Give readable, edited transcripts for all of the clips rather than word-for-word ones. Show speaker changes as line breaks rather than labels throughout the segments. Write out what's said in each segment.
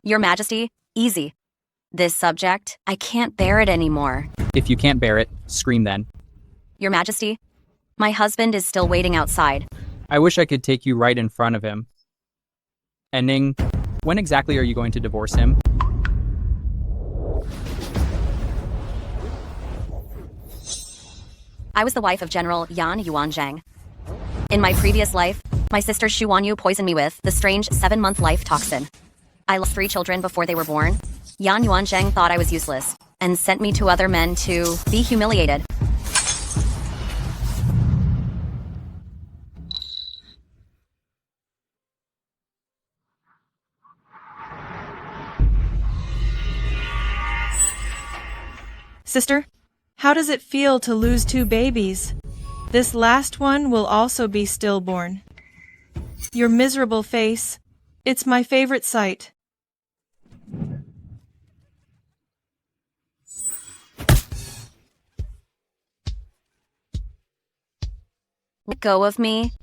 Your Majesty, easy. This subject, I can't bear it anymore.
If you can't bear it, scream then.
Your Majesty, my husband is still waiting outside.
I wish I could take you right in front of him. And Ning, when exactly are you going to divorce him?
I was the wife of General Yan Yuan Zhang. In my previous life, my sister Xu Wanyu poisoned me with the strange 7-month life toxin. I lost 3 children before they were born. Yan Yuan Zhang thought I was useless and sent me to other men to be humiliated.
Sister, how does it feel to lose 2 babies? This last one will also be stillborn. Your miserable face, it's my favorite sight.
Let go of me.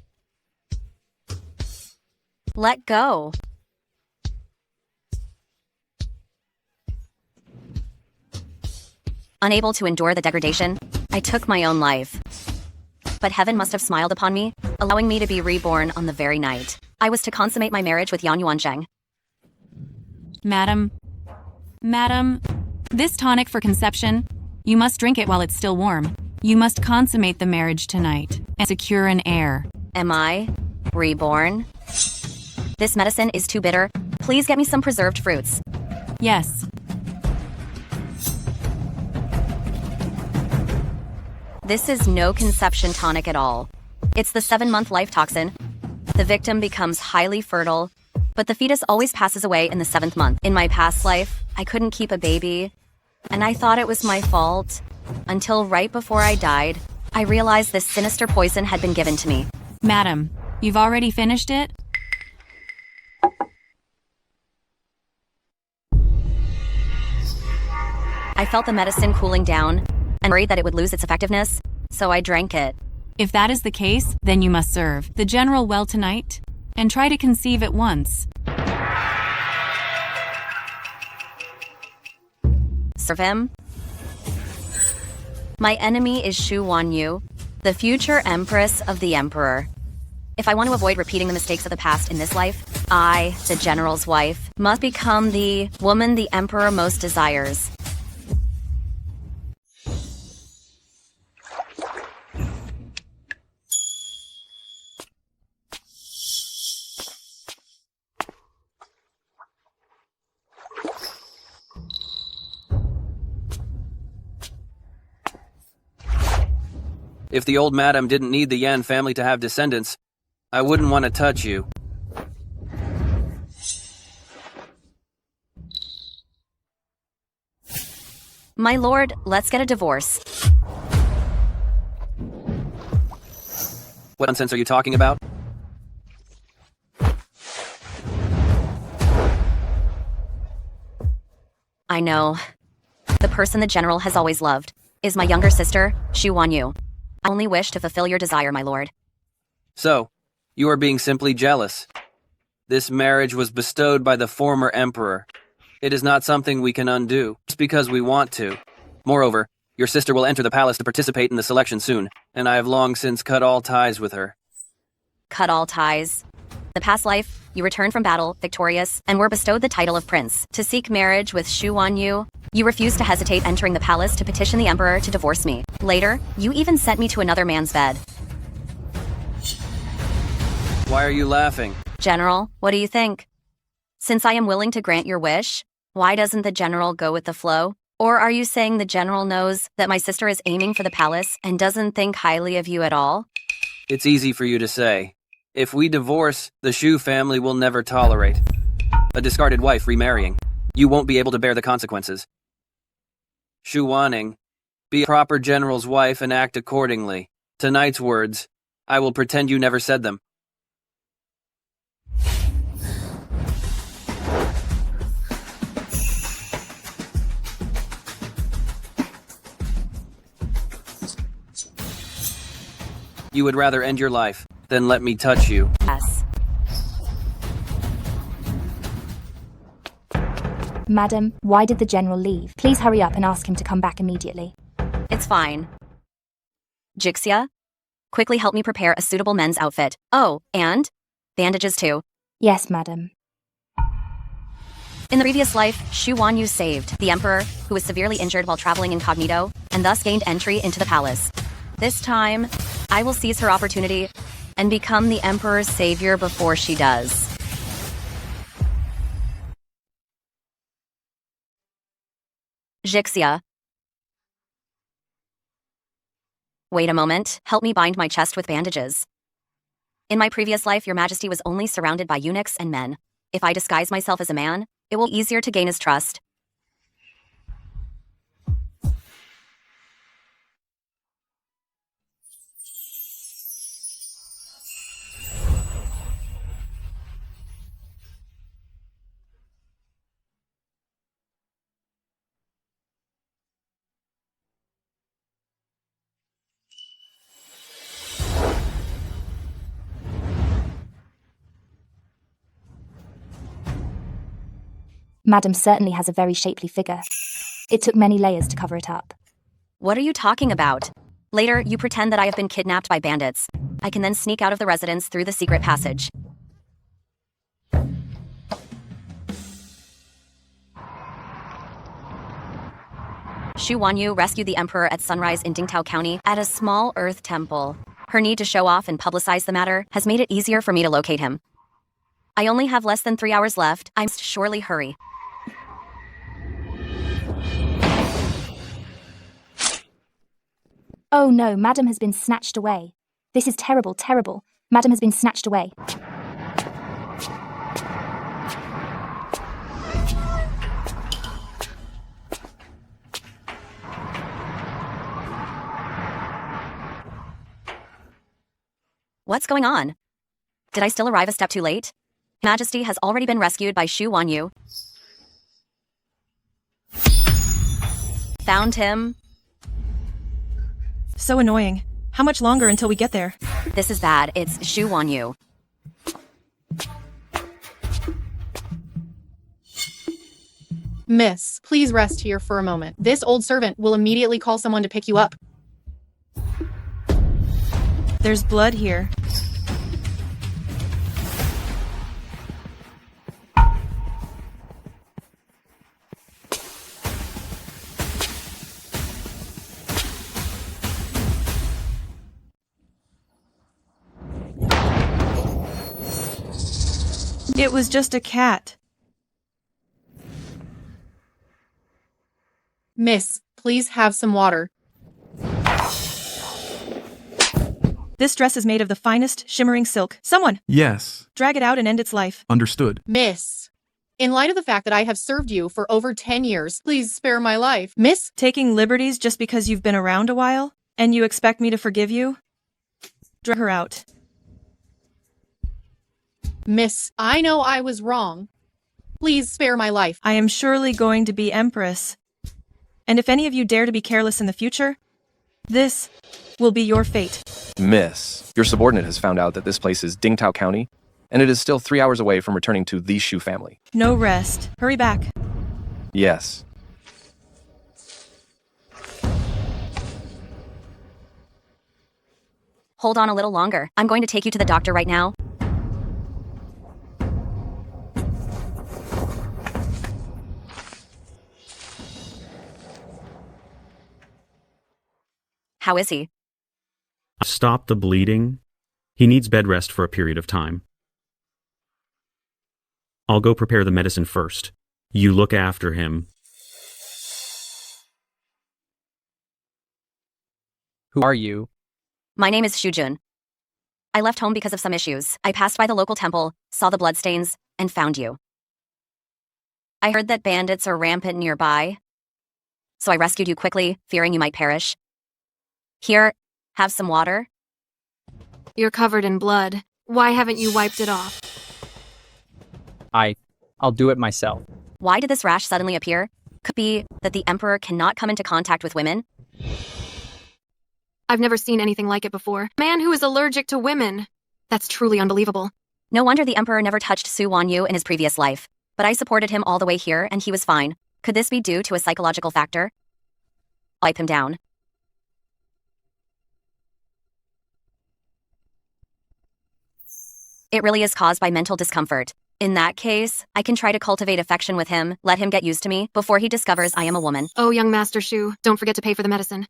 Let go. Unable to endure the degradation, I took my own life. But heaven must have smiled upon me, allowing me to be reborn on the very night I was to consummate my marriage with Yan Yuanzheng.
Madam, this tonic for conception, you must drink it while it's still warm. You must consummate the marriage tonight and secure an heir.
Am I reborn? This medicine is too bitter. Please get me some preserved fruits.
Yes.
This is no conception tonic at all. It's the 7-month life toxin. The victim becomes highly fertile, but the fetus always passes away in the 7th month. In my past life, I couldn't keep a baby, and I thought it was my fault. Until right before I died, I realized this sinister poison had been given to me.
Madam, you've already finished it?
I felt the medicine cooling down and worried that it would lose its effectiveness, so I drank it.
If that is the case, then you must serve the general well tonight and try to conceive at once.
Serve him? My enemy is Xu Wanyu, the future empress of the emperor. If I want to avoid repeating the mistakes of the past in this life, I, the general's wife, must become the woman the emperor most desires.
If the old madam didn't need the Yan family to have descendants, I wouldn't want to touch you.
My lord, let's get a divorce.
What nonsense are you talking about?
I know. The person the general has always loved is my younger sister, Xu Wanyu. I only wish to fulfill your desire, my lord.
So, you are being simply jealous. This marriage was bestowed by the former emperor. It is not something we can undo, just because we want to. Moreover, your sister will enter the palace to participate in the selection soon, and I have long since cut all ties with her.
Cut all ties. The past life, you returned from battle, victorious, and were bestowed the title of prince. To seek marriage with Xu Wanyu, you refused to hesitate entering the palace to petition the emperor to divorce me. Later, you even sent me to another man's bed.
Why are you laughing?
General, what do you think? Since I am willing to grant your wish, why doesn't the general go with the flow? Or are you saying the general knows that my sister is aiming for the palace and doesn't think highly of you at all?
It's easy for you to say. If we divorce, the Xu family will never tolerate a discarded wife remarrying. You won't be able to bear the consequences. Xu Wanning, be a proper general's wife and act accordingly. Tonight's words, I will pretend you never said them. You would rather end your life than let me touch you.
Yes.
Madam, why did the general leave? Please hurry up and ask him to come back immediately.
It's fine. Jixia, quickly help me prepare a suitable men's outfit. Oh, and bandages too.
Yes, madam.
In the previous life, Xu Wanyu saved the Emperor, who was severely injured while traveling incognito, and thus gained entry into the palace. This time, I will seize her opportunity and become the Emperor's savior before she does. Jixia. Wait a moment, help me bind my chest with bandages. In my previous life, your majesty was only surrounded by eunuchs and men. If I disguise myself as a man, it will be easier to gain his trust.
Madam certainly has a very shapely figure. It took many layers to cover it up.
What are you talking about? Later, you pretend that I have been kidnapped by bandits. I can then sneak out of the residence through the secret passage. Xu Wanyu rescued the Emperor at sunrise in Dingtao County at a small earth temple. Her need to show off and publicize the matter has made it easier for me to locate him. I only have less than 3 hours left. I must surely hurry.
Oh no, Madam has been snatched away. This is terrible, terrible. Madam has been snatched away.
What's going on? Did I still arrive a step too late? Majesty has already been rescued by Xu Wanyu. Found him.
So annoying. How much longer until we get there?
This is bad. It's Xu Wanyu.
Miss, please rest here for a moment. This old servant will immediately call someone to pick you up.
There's blood here. It was just a cat.
Miss, please have some water.
This dress is made of the finest, shimmering silk. Someone!
Yes.
Drag it out and end its life.
Understood.
Miss, in light of the fact that I have served you for over 10 years, please spare my life. Miss?
Taking liberties just because you've been around a while? And you expect me to forgive you? Drag her out.
Miss, I know I was wrong. Please spare my life.
I am surely going to be Empress. And if any of you dare to be careless in the future, this will be your fate.
Miss, your subordinate has found out that this place is Dingtao County, and it is still 3 hours away from returning to the Shu family.
No rest. Hurry back.
Yes.
Hold on a little longer. I'm going to take you to the doctor right now. How is he?
Stop the bleeding. He needs bed rest for a period of time. I'll go prepare the medicine first. You look after him.
Who are you?
My name is Shujun. I left home because of some issues. I passed by the local temple, saw the bloodstains, and found you. I heard that bandits are rampant nearby, so I rescued you quickly, fearing you might perish. Here, have some water.
You're covered in blood. Why haven't you wiped it off?
I'll do it myself.
Why did this rash suddenly appear? Could be that the Emperor cannot come into contact with women?
I've never seen anything like it before. Man who is allergic to women. That's truly unbelievable.
No wonder the Emperor never touched Su Wanyu in his previous life. but I supported him all the way here and he was fine. Could this be due to a psychological factor? Wipe him down. It really is caused by mental discomfort. In that case, I can try to cultivate affection with him, let him get used to me, before he discovers I am a woman.
Oh, young Master Shu, don't forget to pay for the medicine.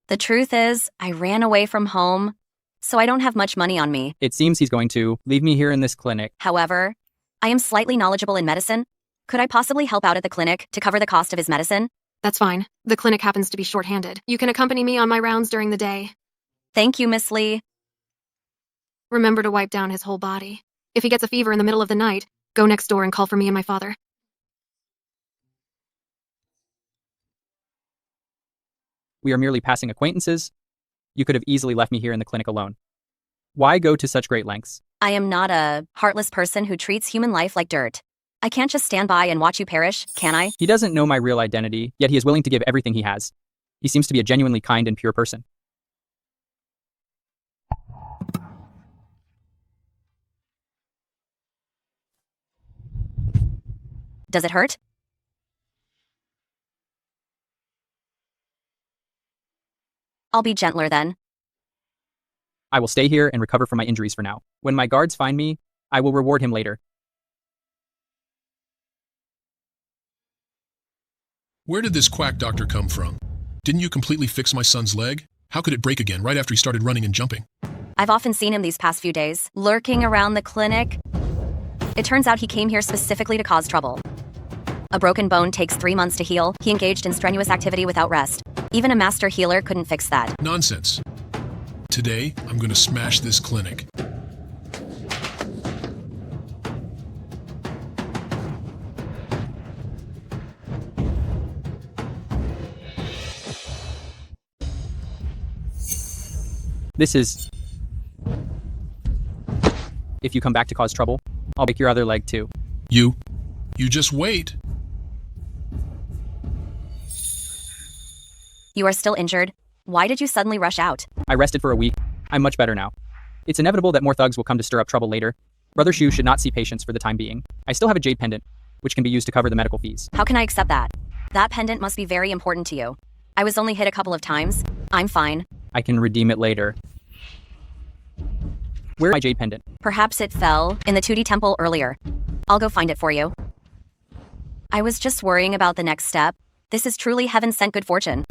The truth is, I ran away from home, so I don't have much money on me.
It seems he's going to leave me here in this clinic.
However, I am slightly knowledgeable in medicine. Could I possibly help out at the clinic to cover the cost of his medicine?
That's fine. The clinic happens to be short-handed. You can accompany me on my rounds during the day.
Thank you, Miss Lee.
Remember to wipe down his whole body. If he gets a fever in the middle of the night, go next door and call for me and my father.
We are merely passing acquaintances. You could have easily left me here in the clinic alone. Why go to such great lengths?
I am not a heartless person who treats human life like dirt. I can't just stand by and watch you perish, can I?
He doesn't know my real identity, yet he is willing to give everything he has. He seems to be a genuinely kind and pure person.
Does it hurt? I'll be gentler then.
I will stay here and recover from my injuries for now. When my guards find me, I will reward him later.
Where did this quack doctor come from? Didn't you completely fix my son's leg? How could it break again right after he started running and jumping?
I've often seen him these past few days, lurking around the clinic. It turns out he came here specifically to cause trouble. A broken bone takes 3 months to heal. He engaged in strenuous activity without rest. Even a master healer couldn't fix that.
Nonsense. Today, I'm going to smash this clinic.
This is... If you come back to cause trouble, I'll break your other leg too.
You just wait.
You are still injured? Why did you suddenly rush out?
I rested for a week. I'm much better now. It's inevitable that more thugs will come to stir up trouble later. Brother Shu should not see patients for the time being. I still have a jade pendant, which can be used to cover the medical fees.
How can I accept that? That pendant must be very important to you. I was only hit a couple of times. I'm fine.
I can redeem it later. Where's my jade pendant?
Perhaps it fell in the 2D temple earlier. I'll go find it for you. I was just worrying about the next step. This is truly heaven-sent good fortune.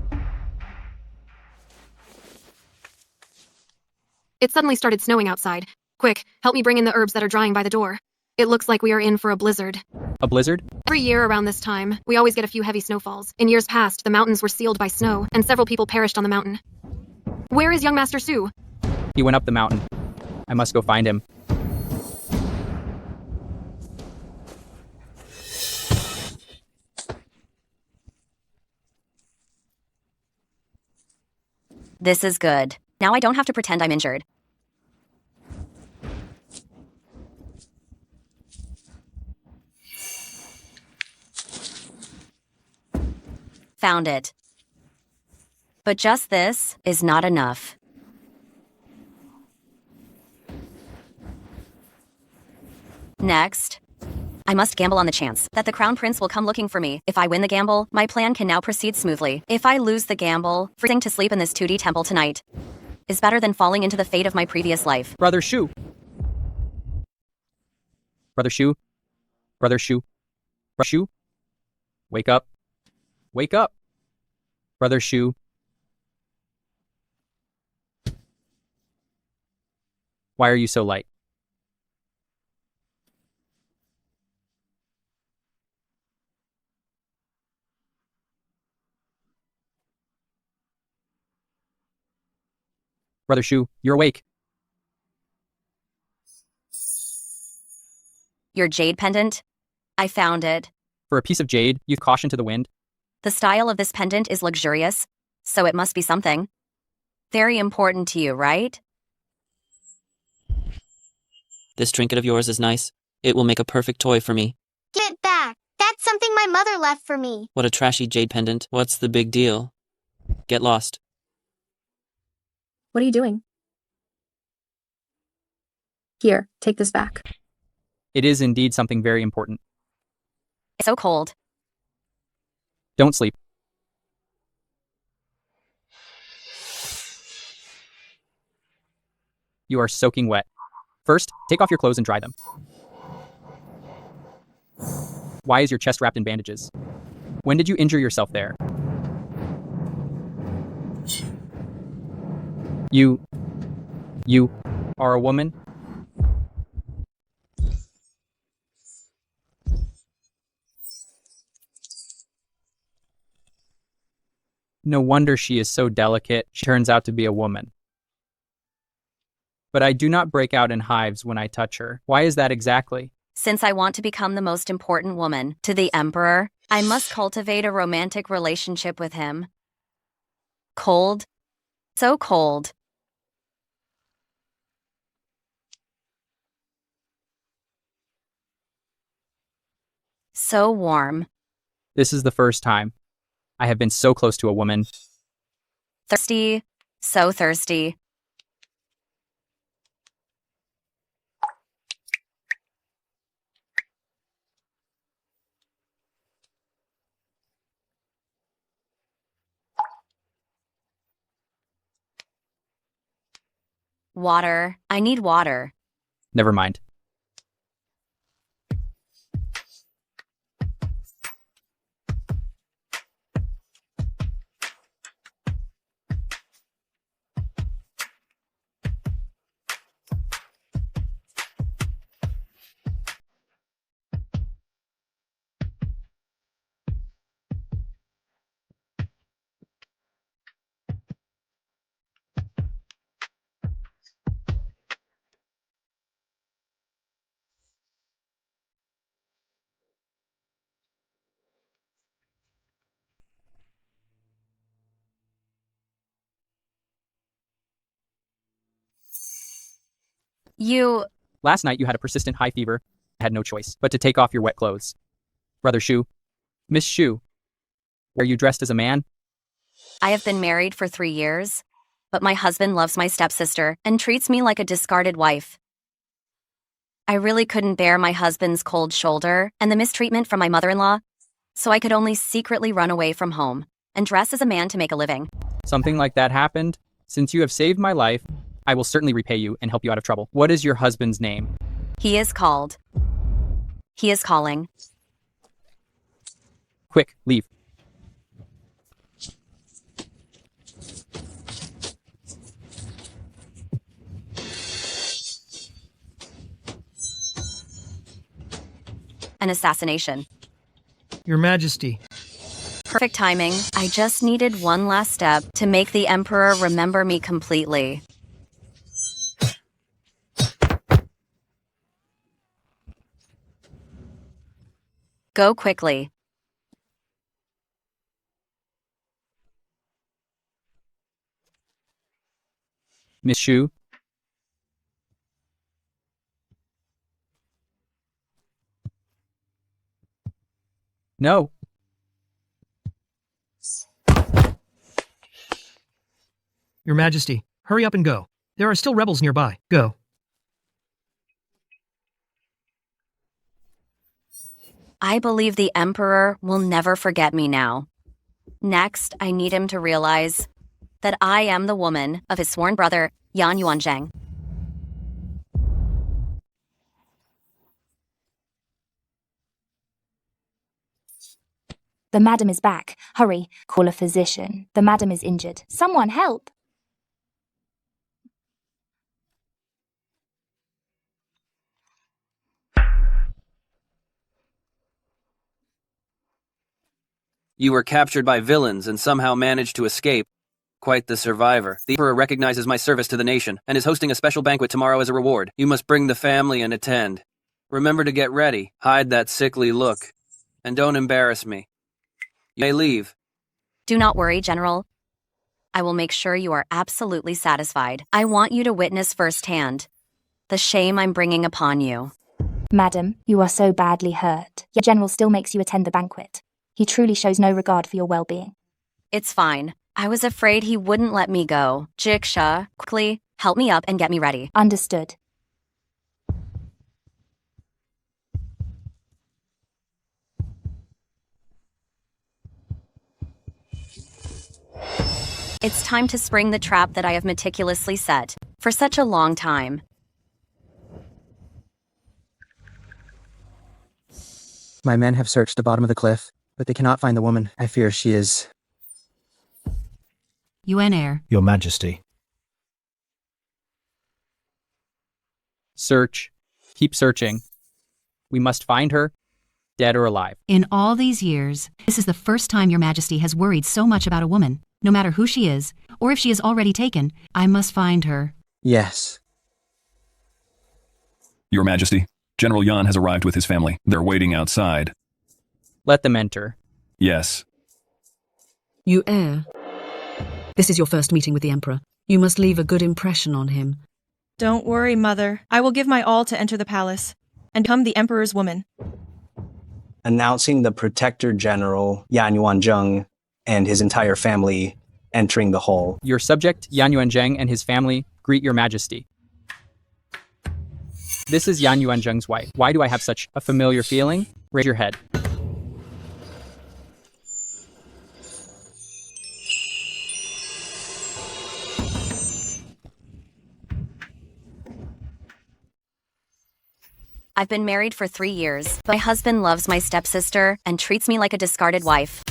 It suddenly started snowing outside. Quick, help me bring in the herbs that are drying by the door. It looks like we are in for a blizzard.
A blizzard?
Every year around this time, we always get a few heavy snowfalls. In years past, the mountains were sealed by snow, and several people perished on the mountain. Where is young Master Su?
He went up the mountain. I must go find him.
This is good. Now I don't have to pretend I'm injured. Found it. But just this is not enough. Next, I must gamble on the chance that the Crown Prince will come looking for me. If I win the gamble, my plan can now proceed smoothly. If I lose the gamble, freezing to sleep in this 2D temple tonight is better than falling into the fate of my previous life.
Brother Shu! Brother Shu? Brother Shu? Brother Shu? Wake up. Wake up! Brother Shu. Why are you so light? Brother Shu, you're awake.
Your jade pendant? I found it.
For a piece of jade, you've caution to the wind.
The style of this pendant is luxurious, so it must be something. Very important to you, right?
This trinket of yours is nice. It will make a perfect toy for me.
Give it back. That's something my mother left for me.
What a trashy jade pendant. What's the big deal? Get lost.
What are you doing? Here, take this back.
It is indeed something very important.
So cold.
Don't sleep. You are soaking wet. First, take off your clothes and dry them. Why is your chest wrapped in bandages? When did you injure yourself there? You are a woman? No wonder she is so delicate. She turns out to be a woman. But I do not break out in hives when I touch her. Why is that exactly?
Since I want to become the most important woman to the Emperor, I must cultivate a romantic relationship with him. Cold. So cold. So warm.
This is the first time I have been so close to a woman.
Thirsty. So thirsty. Water. I need water.
Never mind. Last night you had a persistent high fever. I had no choice but to take off your wet clothes. Brother Shu. Miss Shu. Are you dressed as a man?
I have been married for 3 years, but my husband loves my stepsister and treats me like a discarded wife. I really couldn't bear my husband's cold shoulder and the mistreatment from my mother-in-law, so I could only secretly run away from home and dress as a man to make a living.
Something like that happened? Since you have saved my life, I will certainly repay you and help you out of trouble. What is your husband's name?
He is called. He is calling.
Quick, leave.
An assassination.
Your Majesty.
Perfect timing. I just needed one last step to make the Emperor remember me completely. Go quickly.
Miss Shu? No.
Your Majesty, hurry up and go. There are still rebels nearby. Go.
I believe the Emperor will never forget me now. Next, I need him to realize that I am the woman of his sworn brother, Yan Yuanzhang.
The madam is back. Hurry, call a physician. The madam is injured. Someone help!
You were captured by villains and somehow managed to escape. Quite the survivor. The Emperor recognizes my service to the nation and is hosting a special banquet tomorrow as a reward. You must bring the family and attend. Remember to get ready. Hide that sickly look. And don't embarrass me. You may leave.
Do not worry, General. I will make sure you are absolutely satisfied. I want you to witness firsthand the shame I'm bringing upon you.
Madam, you are so badly hurt. Your general still makes you attend the banquet. He truly shows no regard for your well-being.
It's fine. I was afraid he wouldn't let me go. Jiksha, quickly, help me up and get me ready.
Understood.
It's time to spring the trap that I have meticulously set for such a long time.
My men have searched the bottom of the cliff, but they cannot find the woman. I fear she is...
Yuan heir.
Your Majesty.
Search. Keep searching. We must find her, dead or alive.
In all these years, this is the first time Your Majesty has worried so much about a woman. No matter who she is, or if she is already taken, I must find her.
Yes.
Your Majesty, General Yuan has arrived with his family. They're waiting outside.
Let them enter.
Yes.
You heir. This is your first meeting with the Emperor. You must leave a good impression on him.
Don't worry, Mother. I will give my all to enter the palace and become the Emperor's woman.
Announcing the Protector General Yan Yuanzheng and his entire family entering the hall.
Your subject, Yan Yuanzheng, and his family greet Your Majesty. This is Yan Yuanzheng's wife. Why do I have such a familiar feeling? Raise your head.
I've been married for 3 years, but my husband loves my stepsister and treats me like a discarded wife.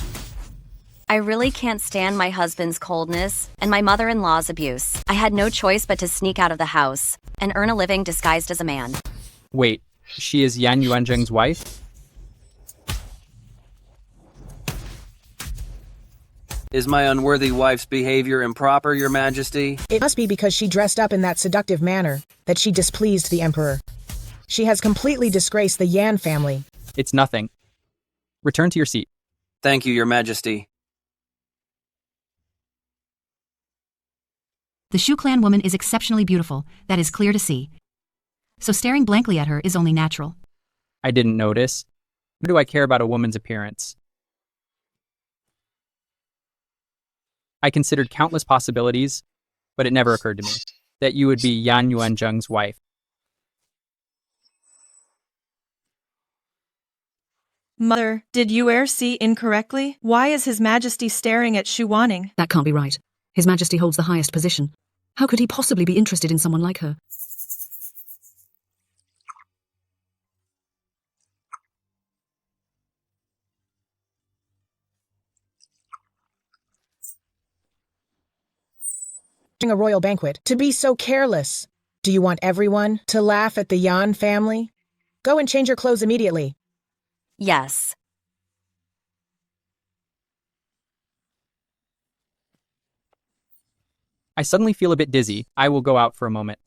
I really can't stand my husband's coldness and my mother-in-law's abuse. I had no choice but to sneak out of the house and earn a living disguised as a man.
Wait, she is Yan Yuanzheng's wife?
Is my unworthy wife's behavior improper, Your Majesty?
It must be because she dressed up in that seductive manner that she displeased the Emperor. She has completely disgraced the Yan family.
It's nothing. Return to your seat.
Thank you, Your Majesty.
The Shu clan woman is exceptionally beautiful, that is clear to see. So staring blankly at her is only natural.
I didn't notice. What do I care about a woman's appearance? I considered countless possibilities, but it never occurred to me that you would be Yan Yuanzheng's wife.
Mother, did you see incorrectly? Why is His Majesty staring at Shu Wanning?
That can't be right. His Majesty holds the highest position. How could he possibly be interested in someone like her?
A royal banquet. To be so careless. Do you want everyone to laugh at the Yan family? Go and change your clothes immediately.
Yes.
I suddenly feel a bit dizzy. I will go out for a moment.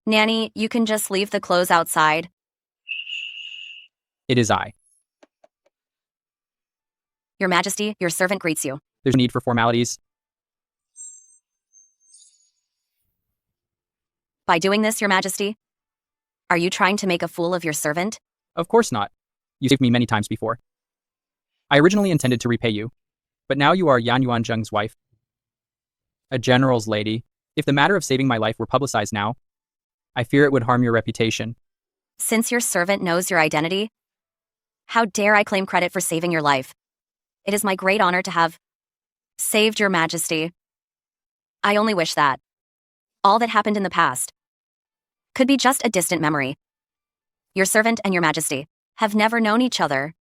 Nanny, you can just leave the clothes outside.
It is I.
Your Majesty, your servant greets you.
There's no need for formalities.
By doing this, Your Majesty, are you trying to make a fool of your servant?
Of course not. You saved me many times before. I originally intended to repay you, but now you are Yan Yuanzheng's wife. A general's lady. If the matter of saving my life were publicized now, I fear it would harm your reputation.
Since your servant knows your identity, how dare I claim credit for saving your life? It is my great honor to have saved Your Majesty. I only wish that all that happened in the past could be just a distant memory. Your servant and Your Majesty have never known each other.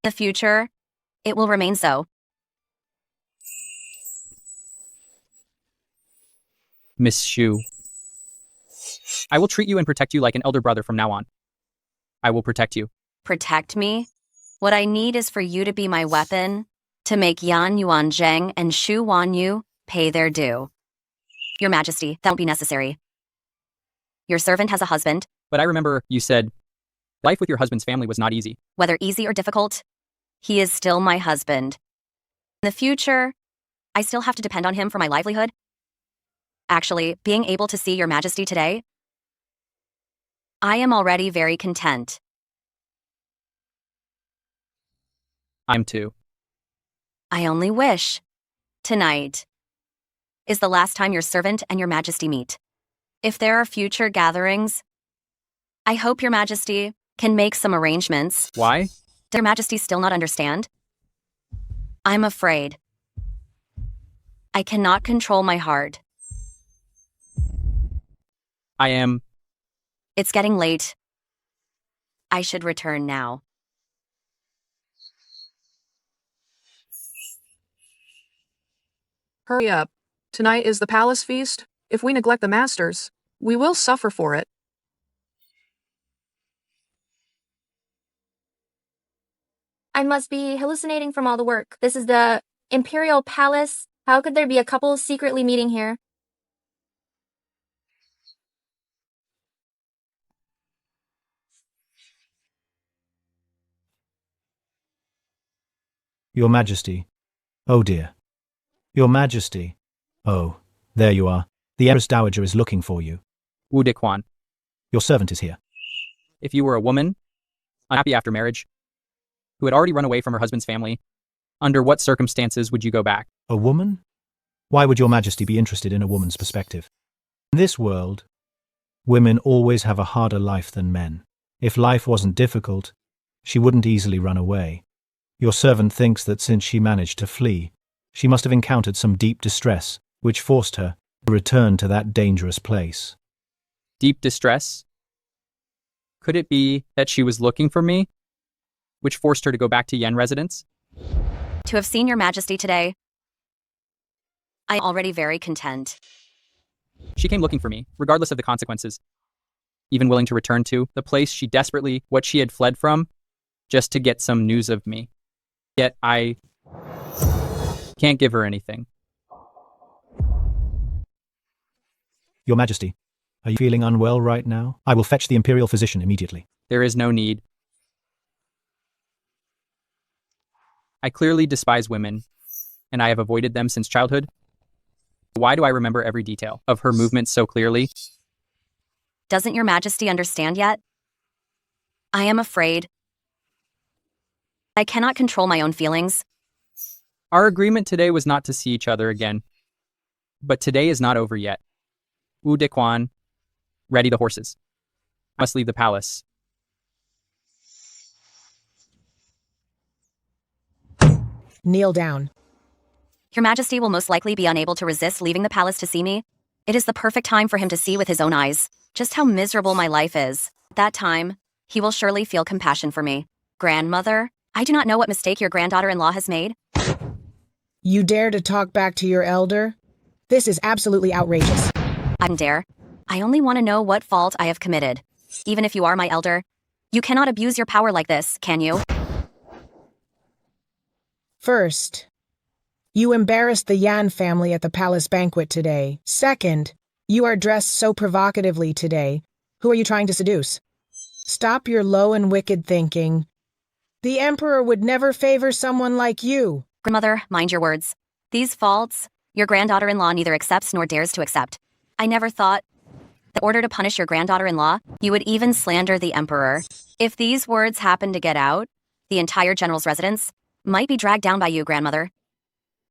In the future, it will remain so.
Miss Shu, I will treat you and protect you like an elder brother from now on. I will protect you.
Protect me? What I need is for you to be my weapon to make Yan Yuanzheng and Shu Wanyu pay their due. Your Majesty, that won't be necessary. Your servant has a husband.
But I remember you said life with your husband's family was not easy.
Whether easy or difficult, he is still my husband. In the future, I still have to depend on him for my livelihood. Actually, being able to see Your Majesty today, I am already very content.
I'm too.
I only wish. Tonight is the last time your servant and your majesty meet. If there are future gatherings, I hope your majesty can make some arrangements.
Why?
Does your majesty still not understand? I'm afraid. I cannot control my heart.
I am.
It's getting late. I should return now.
Hurry up. Tonight is the palace feast. If we neglect the masters, we will suffer for it.
I must be hallucinating from all the work. This is the Imperial Palace. How could there be a couple secretly meeting here?
Your Majesty. Oh dear. Your Majesty. Oh, there you are. The Empress Dowager is looking for you.
Wu Dikwan.
Your servant is here.
If you were a woman, unhappy after marriage, who had already run away from her husband's family, under what circumstances would you go back?
A woman? Why would your Majesty be interested in a woman's perspective? In this world, women always have a harder life than men. If life wasn't difficult, she wouldn't easily run away. Your servant thinks that since she managed to flee, she must have encountered some deep distress, which forced her to return to that dangerous place.
Deep distress? Could it be that she was looking for me, which forced her to go back to Yen residence?
To have seen your majesty today, I am already very content.
She came looking for me, regardless of the consequences, even willing to return to the place she desperately, what she had fled from, just to get some news of me. Yet I can't give her anything.
Your Majesty, are you feeling unwell right now? I will fetch the Imperial physician immediately.
There is no need. I clearly despise women, and I have avoided them since childhood. Why do I remember every detail of her movements so clearly?
Doesn't your majesty understand yet? I am afraid. I cannot control my own feelings.
Our agreement today was not to see each other again. But today is not over yet. Wu Dikwan, ready the horses. I must leave the palace.
Kneel down.
Your majesty will most likely be unable to resist leaving the palace to see me. It is the perfect time for him to see with his own eyes just how miserable my life is. At that time, he will surely feel compassion for me. Grandmother, I do not know what mistake your granddaughter-in-law has made.
You dare to talk back to your elder? This is absolutely outrageous.
I don't dare. I only want to know what fault I have committed. Even if you are my elder, you cannot abuse your power like this, can you?
First, you embarrassed the Yan family at the palace banquet today. Second, you are dressed so provocatively today. Who are you trying to seduce? Stop your low and wicked thinking. The Emperor would never favor someone like you.
Grandmother, mind your words. These faults, your granddaughter-in-law neither accepts nor dares to accept. I never thought that in order to punish your granddaughter-in-law, you would even slander the Emperor. If these words happen to get out, the entire general's residence might be dragged down by you, grandmother.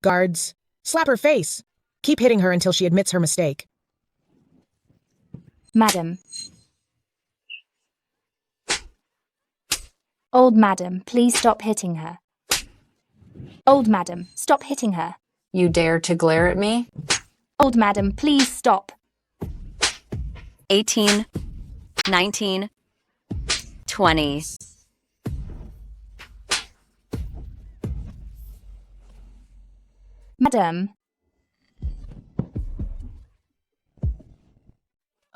Guards, slap her face. Keep hitting her until she admits her mistake.
Madam. Old madam, please stop hitting her. Old madam, stop hitting her.
You dare to glare at me?
Old madam, please stop.
18, 19, 20.
Madam.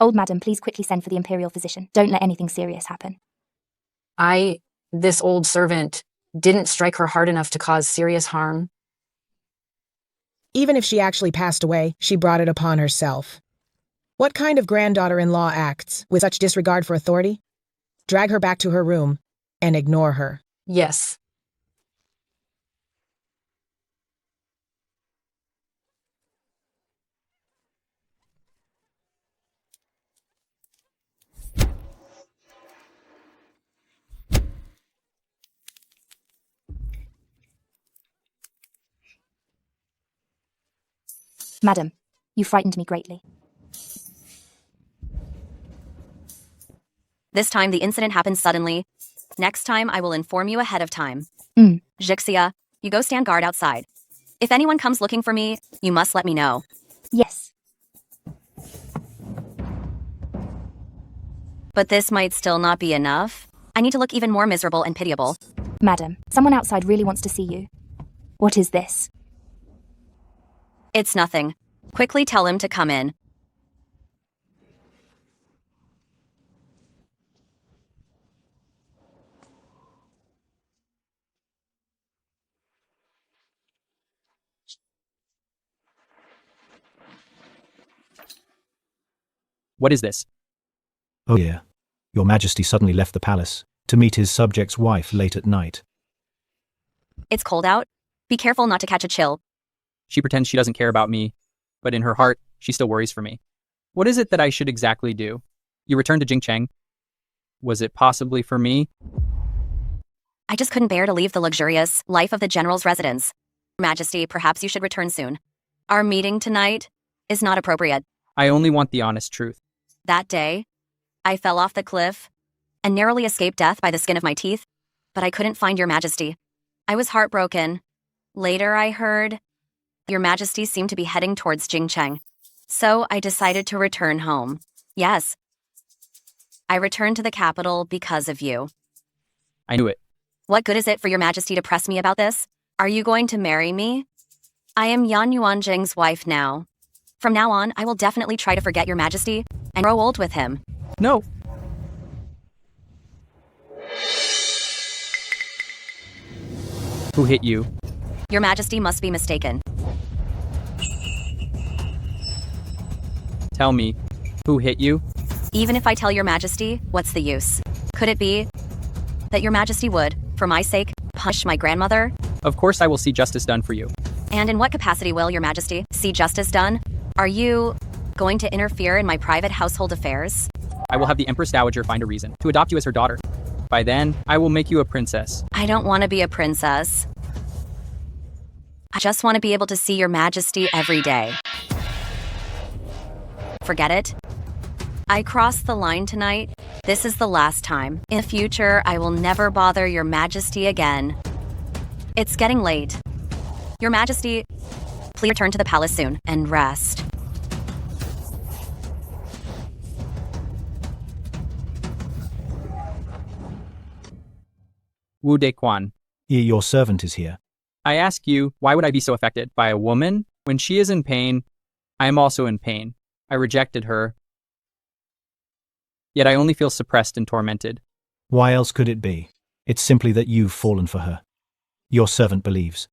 Old madam, please quickly send for the Imperial physician. Don't let anything serious happen.
This old servant, didn't strike her hard enough to cause serious harm.
Even if she actually passed away, she brought it upon herself. What kind of granddaughter-in-law acts with such disregard for authority? Drag her back to her room and ignore her.
Yes.
Madam, you frightened me greatly.
This time the incident happened suddenly. Next time I will inform you ahead of time. Jixia, you go stand guard outside. If anyone comes looking for me, you must let me know.
Yes.
But this might still not be enough. I need to look even more miserable and pitiable.
Madam, someone outside really wants to see you. What is this?
It's nothing. Quickly tell him to come in.
What is this?
Oh yeah. Your Majesty suddenly left the palace to meet his subject's wife late at night.
It's cold out. Be careful not to catch a chill.
She pretends she doesn't care about me, but in her heart, she still worries for me. What is it that I should exactly do? You returned to Jingcheng? Was it possibly for me?
I just couldn't bear to leave the luxurious life of the general's residence. Majesty, perhaps you should return soon. Our meeting tonight is not appropriate.
I only want the honest truth.
That day, I fell off the cliff and narrowly escaped death by the skin of my teeth, but I couldn't find your Majesty. I was heartbroken. Later I heard your Majesty seemed to be heading towards Jingcheng, so I decided to return home. Yes, I returned to the capital because of you.
I knew it.
What good is it for your Majesty to press me about this? Are you going to marry me? I am Yan Yuanjing's wife now. From now on, I will definitely try to forget your Majesty and grow old with him.
No. Who hit you?
Your Majesty must be mistaken.
Tell me, who hit you?
Even if I tell your Majesty, what's the use? Could it be that your Majesty would, for my sake, punish my grandmother?
Of course I will see justice done for you.
And in what capacity will your Majesty see justice done? Are you going to interfere in my private household affairs?
I will have the Empress Dowager find a reason to adopt you as her daughter. By then, I will make you a princess.
I don't want to be a princess. I just want to be able to see your Majesty every day. Forget it. I crossed the line tonight. This is the last time. In the future, I will never bother your Majesty again. It's getting late. Your Majesty, please return to the palace soon and rest.
Wu Dequan.
Your servant is here.
I ask you, why would I be so affected by a woman? When she is in pain, I am also in pain. I rejected her. Yet I only feel suppressed and tormented.
Why else could it be? It's simply that you've fallen for her. Your servant believes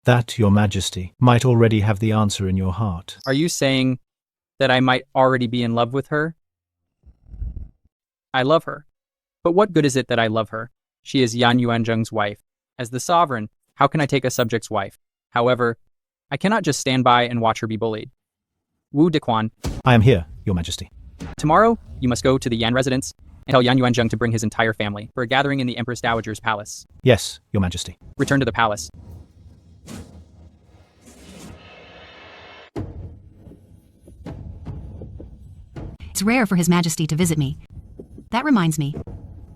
that your Majesty might already have the answer in your heart.
Are you saying that I might already be in love with her? I love her. But what good is it that I love her? She is Yan Yuanzheng's wife. As the sovereign, how can I take a subject's wife? However, I cannot just stand by and watch her be bullied. Wu Dequan.
I am here, your Majesty.
Tomorrow, you must go to the Yan residence and tell Yan Yuanzheng to bring his entire family for a gathering in the Empress Dowager's palace.
Yes, your Majesty.
Return to the palace.
It's rare for His Majesty to visit me. That reminds me.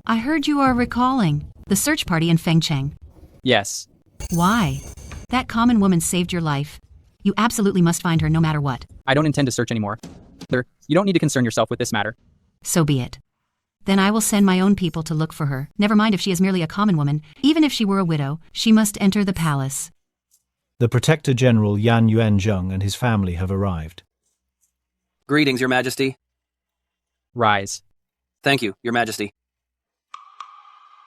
I heard you are recalling the search party in Fengcheng.
Yes.
Why? That common woman saved your life. You absolutely must find her no matter what.
I don't intend to search anymore. Sir, you don't need to concern yourself with this matter.
So be it. Then I will send my own people to look for her. Never mind if she is merely a common woman. Even if she were a widow, she must enter the palace.
The Protector General Yan Yuanzheng and his family have arrived.
Greetings, Your Majesty.
Rise.
Thank you, Your Majesty.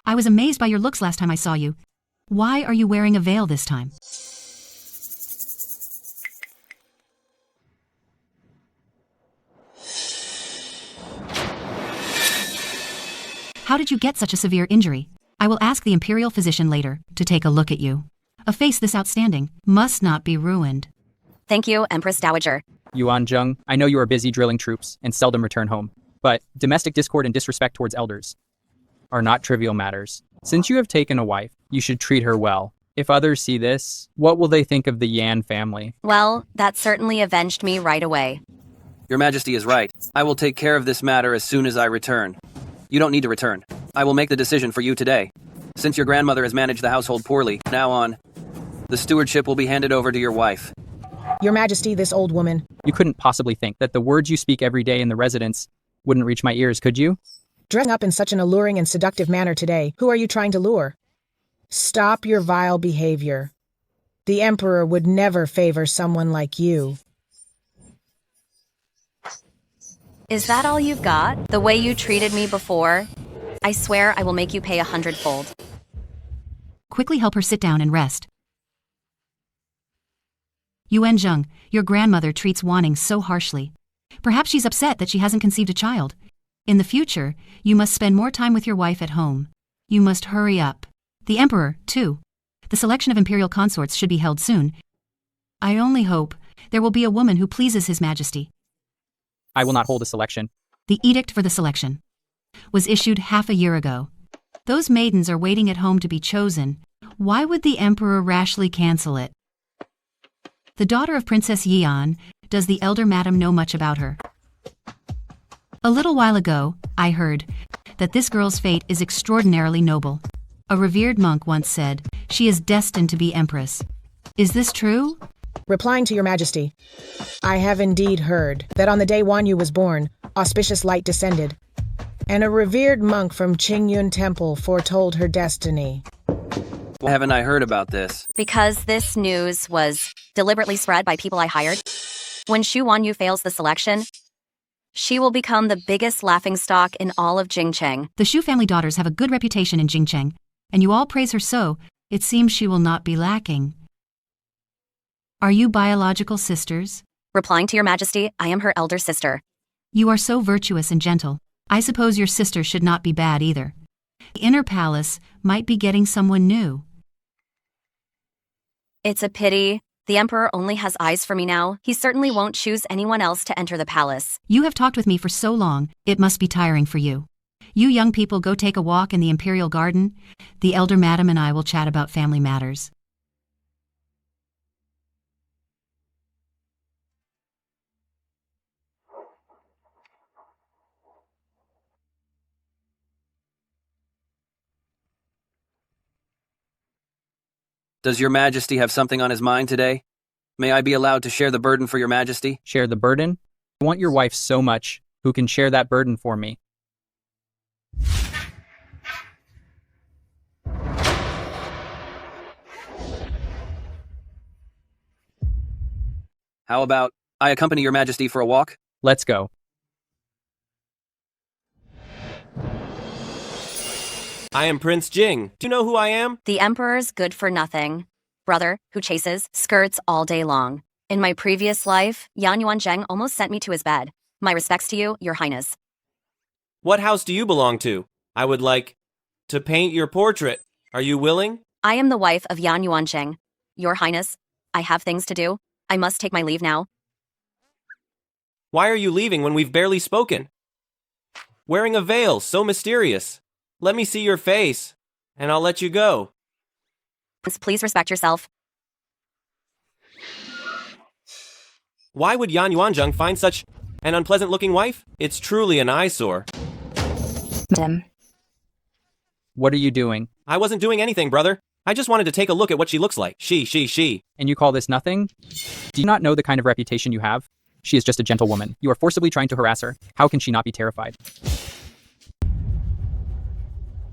I was amazed by your looks last time I saw you. Why are you wearing a veil this time? How did you get such a severe injury? I will ask the imperial physician later to take a look at you. A face this outstanding must not be ruined.
Thank you, Empress Dowager.
Yuanzheng, I know you are busy drilling troops and seldom return home, but domestic discord and disrespect towards elders are not trivial matters. Since you have taken a wife, you should treat her well. If others see this, what will they think of the Yan family?
Well, that certainly avenged me right away.
Your Majesty is right. I will take care of this matter as soon as I return. You don't need to return. I will make the decision for you today. Since your grandmother has managed the household poorly, now on, the stewardship will be handed over to your wife.
Your Majesty, this old woman.
You couldn't possibly think that the words you speak every day in the residence wouldn't reach my ears, could you?
Dressing up in such an alluring and seductive manner today, who are you trying to lure? Stop your vile behavior. The Emperor would never favor someone like you.
Is that all you've got? The way you treated me before? I swear I will make you pay 100-fold.
Quickly help her sit down and rest. Yuan Zheng, your grandmother treats Wanning so harshly. Perhaps she's upset that she hasn't conceived a child. In the future, you must spend more time with your wife at home. You must hurry up. The Emperor, too. The selection of imperial consorts should be held soon. I only hope there will be a woman who pleases His Majesty.
I will not hold a selection.
The edict for the selection was issued half a year ago. Those maidens are waiting at home to be chosen. Why would the Emperor rashly cancel it? The daughter of Princess Yian, does the elder madam know much about her? A little while ago, I heard that this girl's fate is extraordinarily noble. A revered monk once said, she is destined to be empress. Is this true?
Replying to your Majesty, I have indeed heard that on the day Wanyu was born, auspicious light descended, and a revered monk from Qingyun Temple foretold her destiny.
Why haven't I heard about this?
Because this news was deliberately spread by people I hired. When Xu Wanyu fails the selection, she will become the biggest laughingstock in all of Jingcheng.
The Xu family daughters have a good reputation in Jingcheng, and you all praise her so, it seems she will not be lacking. Are you biological sisters?
Replying to your Majesty, I am her elder sister.
You are so virtuous and gentle. I suppose your sister should not be bad either. The inner palace might be getting someone new.
It's a pity. The Emperor only has eyes for me now. He certainly won't choose anyone else to enter the palace.
You have talked with me for so long, it must be tiring for you. You young people go take a walk in the Imperial Garden. The elder madam and I will chat about family matters.
Does your Majesty have something on his mind today? May I be allowed to share the burden for your Majesty?
Share the burden? I want your wife so much. Who can share that burden for me?
How about I accompany your Majesty for a walk?
Let's go.
I am Prince Jing. Do you know who I am?
The Emperor's good for nothing brother who chases skirts all day long. In my previous life, Yan Yuanzheng almost sent me to his bed. My respects to you, Your Highness.
What house do you belong to? I would like to paint your portrait. Are you willing?
I am the wife of Yan Yuanzheng. Your Highness, I have things to do. I must take my leave now.
Why are you leaving when we've barely spoken? Wearing a veil, so mysterious. Let me see your face, and I'll let you go.
Please respect yourself.
Why would Yan Yuanzheng find such an unpleasant-looking wife? It's truly an eyesore.
Madam.
What are you doing?
I wasn't doing anything, brother. I just wanted to take a look at what she looks like. She.
And you call this nothing? Do you not know the kind of reputation you have? She is just a gentle woman. You are forcibly trying to harass her. How can she not be terrified?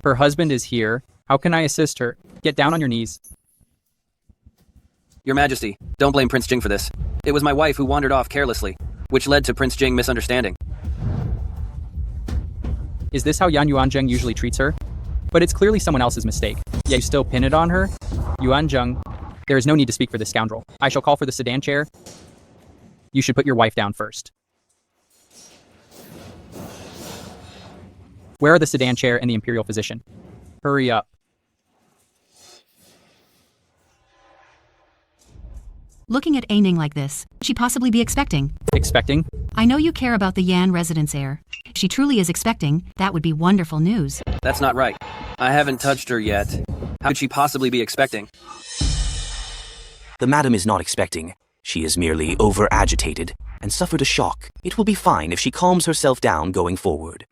Her husband is here. How can I assist her? Get down on your knees.
Your Majesty, don't blame Prince Jing for this. It was my wife who wandered off carelessly, which led to Prince Jing misunderstanding.
Is this how Yan Yuanzheng usually treats her? But it's clearly someone else's mistake. Yet you still pin it on her? Yuanzheng, there is no need to speak for this scoundrel. I shall call for the sedan chair. You should put your wife down first. Where are the sedan chair and the imperial physician? Hurry up.
Looking at Aining like this, she possibly be expecting.
Expecting?
I know you care about the Yan residence heir. If she truly is expecting, that would be wonderful news.
That's not right. I haven't touched her yet. How could she possibly be expecting?
The madam is not expecting. She is merely over-agitated and suffered a shock. It will be fine if she calms herself down going forward.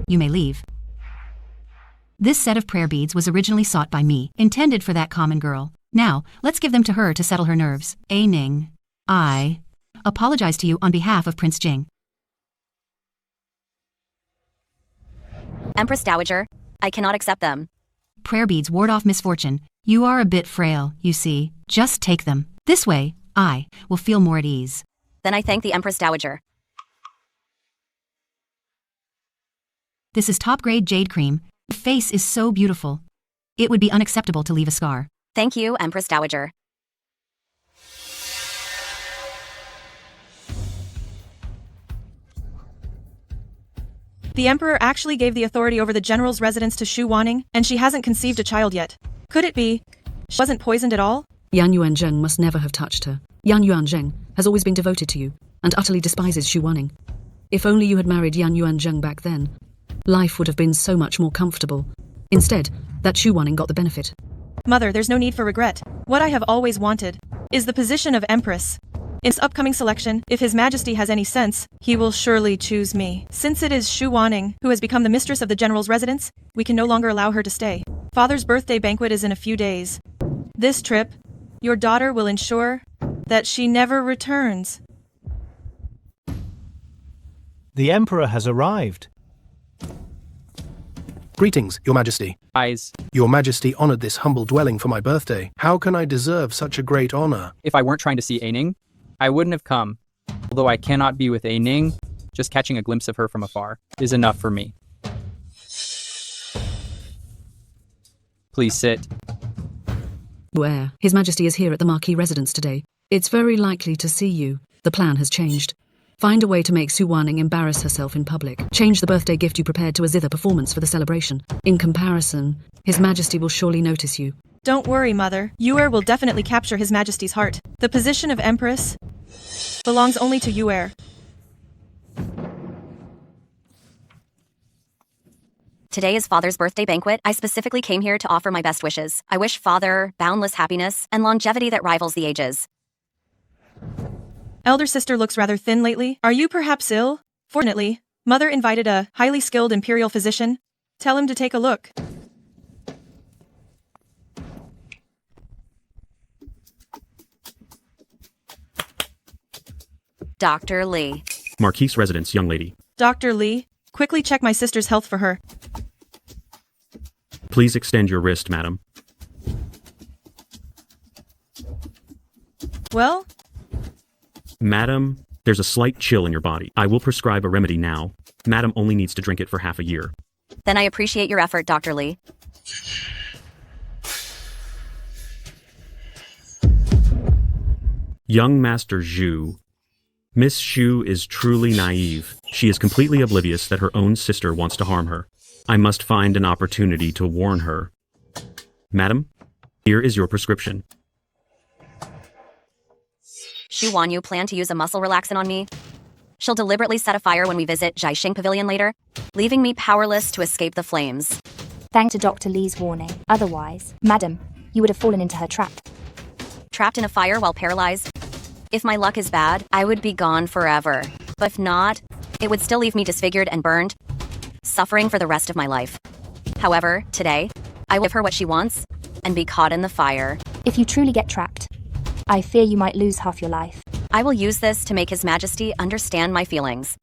You may leave. This set of prayer beads was originally sought by me, intended for that common girl. Now, let's give them to her to settle her nerves. A Ning, I apologize to you on behalf of Prince Jing.
Empress Dowager, I cannot accept them.
Prayer beads ward off misfortune. You are a bit frail, you see. Just take them. This way, I will feel more at ease.
Then I thank the Empress Dowager.
This is top-grade jade cream. Your face is so beautiful. It would be unacceptable to leave a scar.
Thank you, Empress Dowager.
The Emperor actually gave the authority over the general's residence to Xu Wanning, and she hasn't conceived a child yet. Could it be she wasn't poisoned at all?
Yan Yuanzheng must never have touched her. Yan Yuanzheng has always been devoted to you and utterly despises Xu Wanning. If only you had married Yan Yuanzheng back then, life would have been so much more comfortable. Instead, that Xu Wanning got the benefit.
Mother, there's no need for regret. What I have always wanted is the position of Empress. In this upcoming selection, if His Majesty has any sense, he will surely choose me. Since it is Xu Wanning who has become the mistress of the general's residence, we can no longer allow her to stay. Father's birthday banquet is in a few days. This trip, your daughter will ensure that she never returns.
The Emperor has arrived.
Greetings, Your Majesty.
Eyes.
Your Majesty honored this humble dwelling for my birthday. How can I deserve such a great honor?
If I weren't trying to see A Ning, I wouldn't have come. Although I cannot be with A Ning, just catching a glimpse of her from afar is enough for me. Please sit.
Where? His Majesty is here at the Marquis residence today. It's very likely to see you. The plan has changed. Find a way to make Xu Wanning embarrass herself in public. Change the birthday gift you prepared to a zither performance for the celebration. In comparison, His Majesty will surely notice you.
Don't worry, Mother. Yuer will definitely capture His Majesty's heart. The position of Empress belongs only to Yuer.
Today is Father's birthday banquet. I specifically came here to offer my best wishes. I wish Father boundless happiness and longevity that rivals the ages.
Elder sister looks rather thin lately. Are you perhaps ill? Fortunately, Mother invited a highly skilled imperial physician. Tell him to take a look.
Dr. Li.
Marquise residence, young lady.
Dr. Li, quickly check my sister's health for her.
Please extend your wrist, madam.
Well?
Madam, there's a slight chill in your body. I will prescribe a remedy now. Madam only needs to drink it for half a year.
Then I appreciate your effort, Dr. Li.
Young Master Zhu. Miss Xu is truly naive. She is completely oblivious that her own sister wants to harm her. I must find an opportunity to warn her. Madam, here is your prescription.
Xu Wan, you plan to use a muscle relaxant on me? She'll deliberately set a fire when we visit Jiaxing Pavilion later, leaving me powerless to escape the flames.
Thanks to Dr. Li's warning. Otherwise, madam, you would have fallen into her trap.
Trapped in a fire while paralyzed? If my luck is bad, I would be gone forever. But if not, it would still leave me disfigured and burned, suffering for the rest of my life. However, today, I will give her what she wants and be caught in the fire.
If you truly get trapped, I fear you might lose half your life.
I will use this to make His Majesty understand my feelings.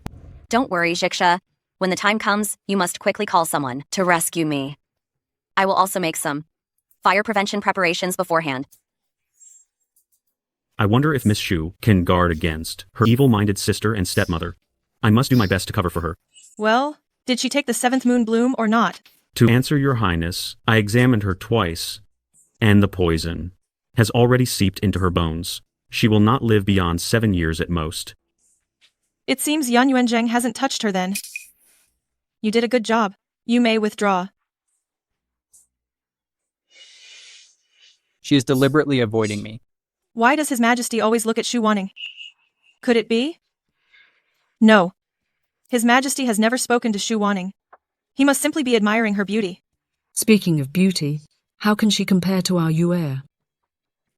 Don't worry, Jiksha. When the time comes, you must quickly call someone to rescue me. I will also make some fire prevention preparations beforehand.
I wonder if Miss Xu can guard against her evil-minded sister and stepmother. I must do my best to cover for her.
Well, did she take the 7th moon bloom or not?
To answer your highness, I examined her twice, and the poison has already seeped into her bones. She will not live beyond 7 years at most.
It seems Yan Yuanzheng hasn't touched her then. You did a good job. You may withdraw.
She is deliberately avoiding me.
Why does His Majesty always look at Xu Wanning? Could it be? No. His Majesty has never spoken to Xu Wanning. He must simply be admiring her beauty.
Speaking of beauty, How can she compare to our Yue?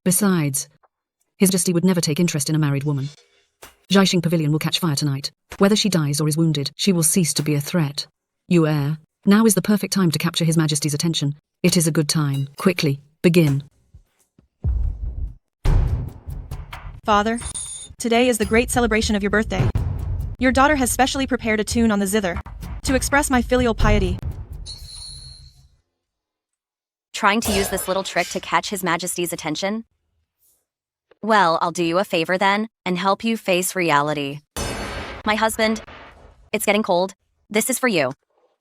Besides, His Majesty would never take interest in a married woman. Jiaxing Pavilion will catch fire tonight. Whether she dies or is wounded, she will cease to be a threat. Yue, now is the perfect time to capture His Majesty's attention. It is a good time. Quickly, begin.
Father, today is the great celebration of your birthday. Your daughter has specially prepared a tune on the zither to express my filial piety.
Trying to use this little trick to catch His Majesty's attention? Well, I'll do you a favor then, and help you face reality. My husband, it's getting cold. This is for you.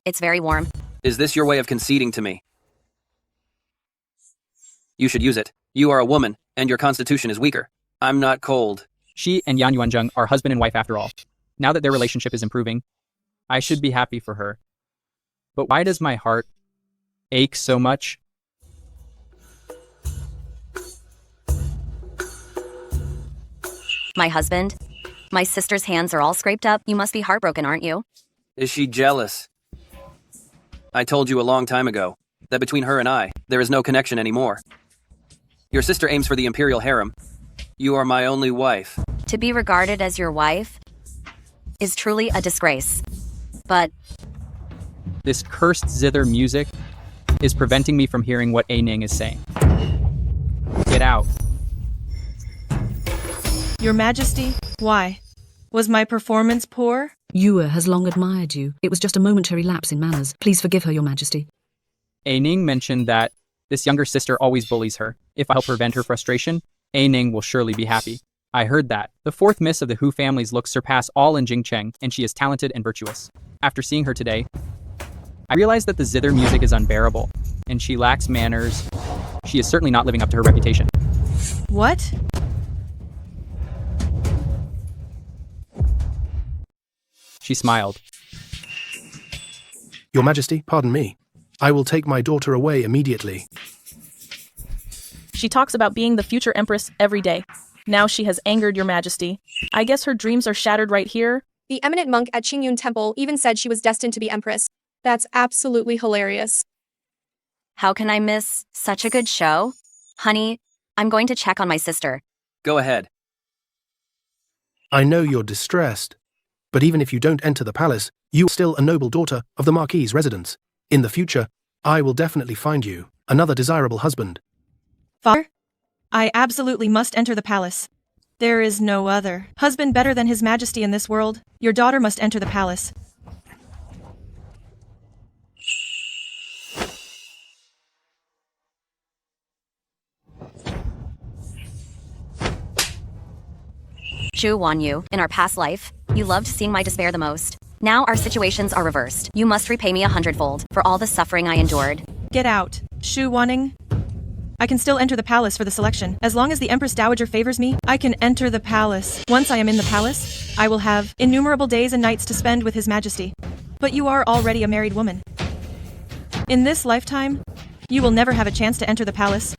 It's very warm.
Is this your way of conceding to me? You should use it. You are a woman, and your constitution is weaker. I'm not cold.
She and Yan Yuanzheng are husband and wife after all. Now that their relationship is improving, I should be happy for her. But why does my heart ache so much?
My husband, my sister's hands are all scraped up. You must be heartbroken, aren't you?
Is she jealous? I told you a long time ago that between her and I, there is no connection anymore. Your sister aims for the imperial harem. You are my only wife.
To be regarded as your wife is truly a disgrace. But
This cursed zither music is preventing me from hearing what A Ning is saying. Get out.
Your Majesty, why? Was my performance poor?
Yue has long admired you. It was just a momentary lapse in manners. Please forgive her, Your Majesty.
A Ning mentioned that this younger sister always bullies her. If I help prevent her frustration, A Ning will surely be happy. I heard that. The fourth miss of the Hu family's looks surpass all in Jingcheng, and she is talented and virtuous. After seeing her today, I realized that the zither music is unbearable, and she lacks manners. She is certainly not living up to her reputation.
What?
She smiled.
Your Majesty, pardon me. I will take my daughter away immediately.
She talks about being the future empress every day. Now she has angered your Majesty. I guess her dreams are shattered right here.
The eminent monk at Qingyun Temple even said she was destined to be empress. That's absolutely hilarious.
how can I miss such a good show? Honey, I'm going to check on my sister.
Go ahead.
I know you're distressed, but even if you don't enter the palace, you are still a noble daughter of the Marquis's residence. In the future, I will definitely find you another desirable husband.
Father, I absolutely must enter the palace. There is no other husband better than His Majesty in this world. Your daughter must enter the palace.
Zhu Wanyu, in our past life, you loved seeing my despair the most. Now our situations are reversed. You must repay me 100-fold for all the suffering I endured.
Get out, Shu Wanning. I can still enter the palace for the selection. As long as the Empress Dowager favors me, I can enter the palace. Once I am in the palace, I will have innumerable days and nights to spend with His Majesty. But you are already a married woman. In this lifetime, you will never have a chance to enter the palace.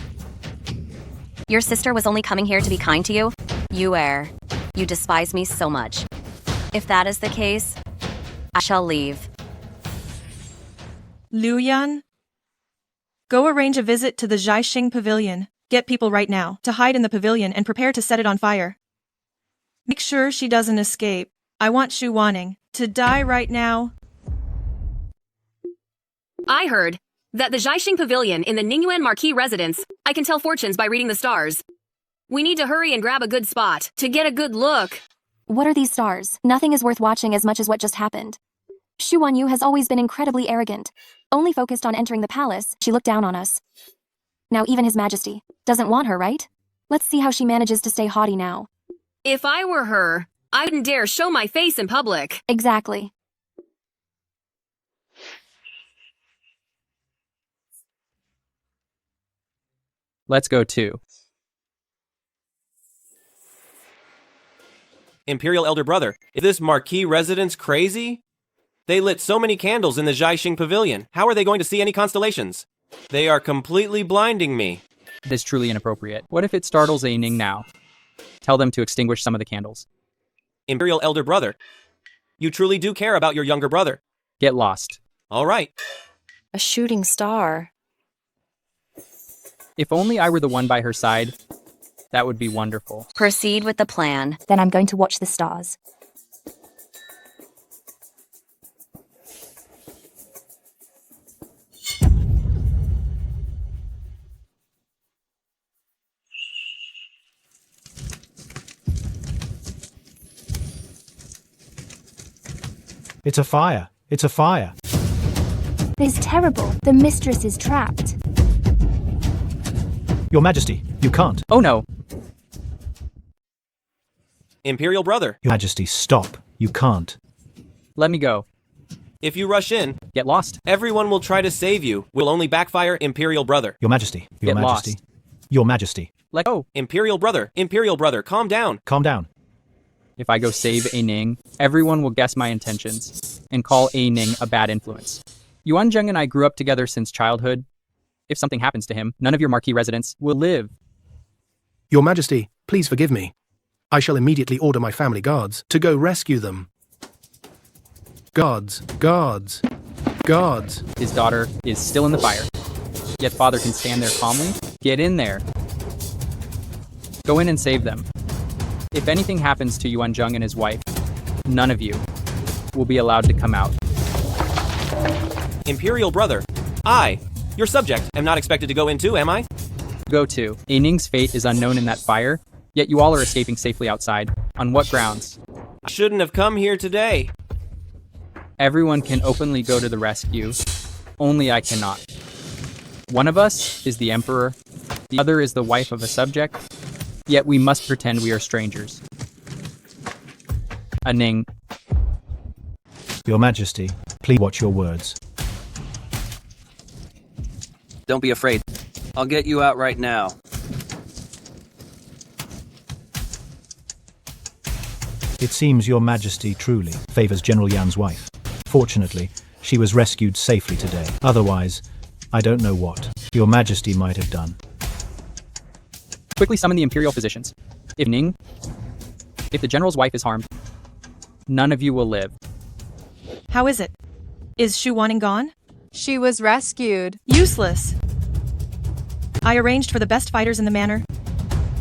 Your sister was only coming here to be kind to you? You err. You despise me so much. If that is the case, I shall leave.
Liu Yan? Go arrange a visit to the Jiaxing Pavilion. Get people right now to hide in the pavilion and prepare to set it on fire. Make sure she doesn't escape. I want Shu Wanning to die right now.
I heard that the Jiaxing Pavilion in the Ningyuan Marquis residence, I can tell fortunes by reading the stars. We need to hurry and grab a good spot to get a good look.
What are these stars? Nothing is worth watching as much as what just happened. Shu Wanyu has always been incredibly arrogant. Only focused on entering the palace, she looked down on us. Now even His Majesty doesn't want her, right? Let's see how she manages to stay haughty now.
If I were her, I wouldn't dare show my face in public.
Exactly.
Let's go too.
Imperial Elder Brother, is this Marquis residence crazy? They lit so many candles in the Jiaxing Pavilion. How are they going to see any constellations? They are completely blinding me.
It is truly inappropriate. What if it startles A Ning now? Tell them to extinguish some of the candles.
Imperial Elder Brother, you truly do care about your younger brother.
Get lost.
All right.
A shooting star.
If only I were the one by her side, that would be wonderful.
Proceed with the plan.
Then I'm going to watch the stars.
It's a fire. It's a fire.
This is terrible. The mistress is trapped.
Your Majesty, you can't.
Oh no.
Imperial brother,
Your Majesty, stop. You can't.
Let me go.
if you rush in,
get lost.
Everyone will try to save you. Will only backfire, Imperial brother.
Your Majesty. Your
Get
Majesty.
lost.
Your Majesty.
Let go.
Imperial brother, calm down.
Calm down.
If I go save A Ning, everyone will guess my intentions and call A Ning a bad influence. Yuan Zheng and I grew up together since childhood. If something happens to him, none of your marquee residents will live.
Your Majesty, please forgive me. I shall immediately order my family guards to go rescue them. Guards.
His daughter is still in the fire, yet father can stand there calmly. Get in there. Go in and save them. If anything happens to Yuan Zheng and his wife, none of you will be allowed to come out.
Imperial brother, I, your subject, am not expected to go in too, am I?
Go to. A Ning's fate is unknown in that fire, yet you all are escaping safely outside. On what grounds?
I shouldn't have come here today.
Everyone can openly go to the rescue. Only I cannot. One of us is the Emperor, the other is the wife of a subject, yet we must pretend we are strangers. A Ning.
Your Majesty, please watch your words.
Don't be afraid. I'll get you out right now.
It seems Your Majesty truly favors General Yan's wife. Fortunately, she was rescued safely today. Otherwise, I don't know what Your Majesty might have done.
Quickly summon the Imperial physicians. If the General's wife is harmed, none of you will live.
How is it? Is Xu Wanning gone?
She was rescued.
Useless. I arranged for the best fighters in the manor,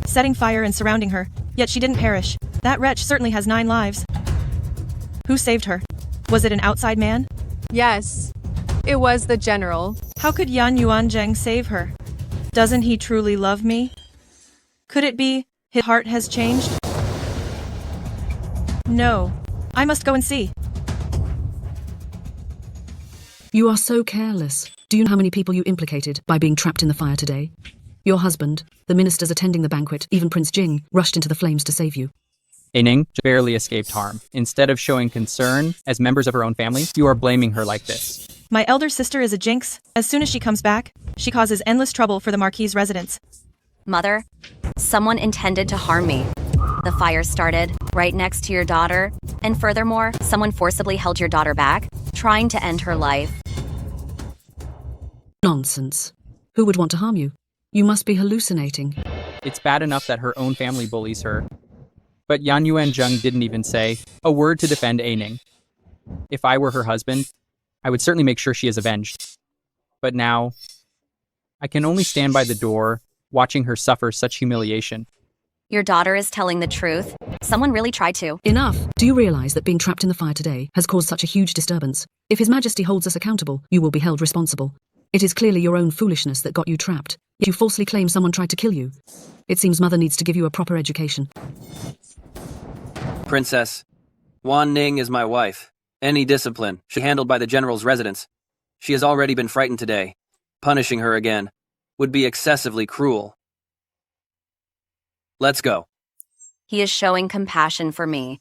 setting fire and surrounding her, yet she didn't perish. That wretch certainly has 9 lives. Who saved her? Was it an outside man?
Yes, it was the general.
How could Yuan Zheng save her? Doesn't he truly love me? Could it be his heart has changed? No. I must go and see.
You are so careless. Do you know how many people you implicated by being trapped in the fire today? Your husband, the ministers attending the banquet, even Prince Jing, rushed into the flames to save you.
A Ning barely escaped harm. Instead of showing concern as members of her own family, you are blaming her like this.
My elder sister is a jinx. As soon as she comes back, she causes endless trouble for the Marquis' residents.
Mother, someone intended to harm me. The fire started right next to your daughter, and furthermore, someone forcibly held your daughter back, trying to end her life.
Nonsense. Who would want to harm you? You must be hallucinating.
It's bad enough that her own family bullies her. But Yuan Zheng didn't even say a word to defend A Ning. If I were her husband, I would certainly make sure she is avenged. But now, I can only stand by the door, watching her suffer such humiliation.
Your daughter is telling the truth. Someone really tried to.
Enough! Do you realize that being trapped in the fire today has caused such a huge disturbance? If His Majesty holds us accountable, you will be held responsible. It is clearly your own foolishness that got you trapped. Yet you falsely claim someone tried to kill you. It seems Mother needs to give you a proper education.
Princess, Wanning is my wife. Any discipline should be handled by the general's residence. She has already been frightened today. Punishing her again would be excessively cruel. Let's go.
He is showing compassion for me.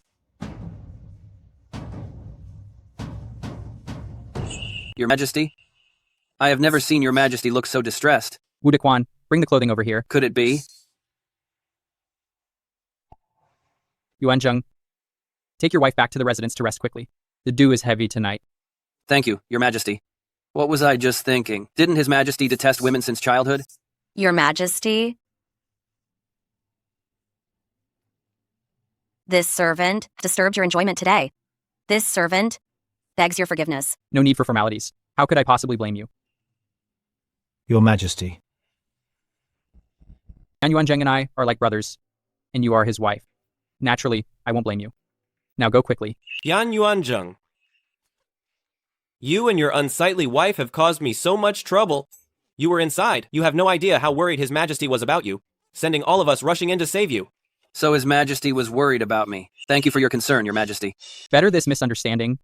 Your Majesty? I have never seen Your Majesty look so distressed.
Wu Dequan, bring the clothing over here.
Could it be?
Yuan Zheng, take your wife back to the residence to rest quickly. The dew is heavy tonight.
Thank you, Your Majesty. What was I just thinking? Didn't His Majesty detest women since childhood?
Your Majesty? This servant disturbed your enjoyment today. This servant begs your forgiveness.
No need for formalities. How could I possibly blame you?
Your Majesty.
Yan Yuan Zheng and I are like brothers, and you are his wife. Naturally, I won't blame you. Now go quickly.
Yan Yuanzheng. You and your unsightly wife have caused me so much trouble. You were inside. You have no idea how worried His Majesty was about you, sending all of us rushing in to save you.
So His Majesty was worried about me. Thank you for your concern, Your Majesty.
Better this misunderstanding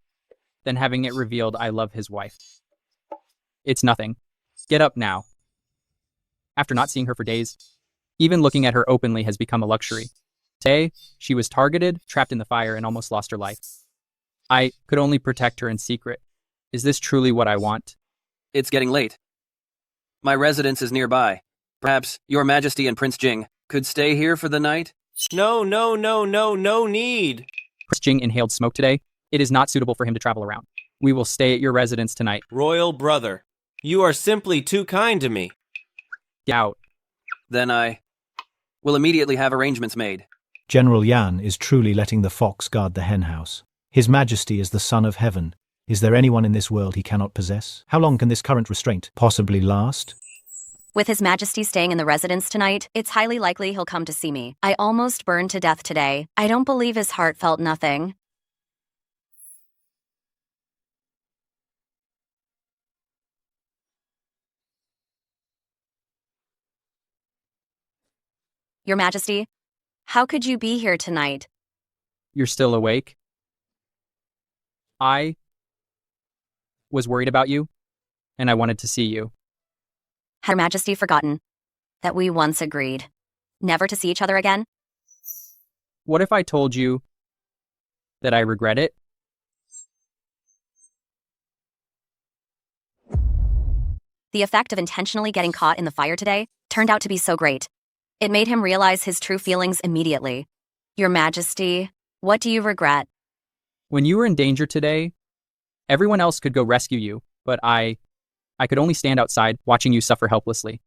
than having it revealed I love his wife. It's nothing. Get up now. After not seeing her for days, even looking at her openly has become a luxury. Today, she was targeted, trapped in the fire, and almost lost her life. I could only protect her in secret. Is this truly what I want?
It's getting late. My residence is nearby. Perhaps Your Majesty and Prince Jing could stay here for the night?
No need.
Prince Jing inhaled smoke today. It is not suitable for him to travel around. We will stay at your residence tonight.
Royal brother, you are simply too kind to me.
Get out.
Then I will immediately have arrangements made.
General Yan is truly letting the fox guard the henhouse. His Majesty is the Son of Heaven. Is there anyone in this world he cannot possess? How long can this current restraint possibly last?
With His Majesty staying in the residence tonight, it's highly likely he'll come to see me. I almost burned to death today. I don't believe his heart felt nothing. Your Majesty, how could you be here tonight?
You're still awake? I was worried about you, and I wanted to see you.
Had Your Majesty forgotten that we once agreed never to see each other again?
What if I told you that I regret it?
The effect of intentionally getting caught in the fire today turned out to be so great. It made him realize his true feelings immediately. Your Majesty, what do you regret?
When you were in danger today, everyone else could go rescue you, but I could only stand outside watching you suffer helplessly.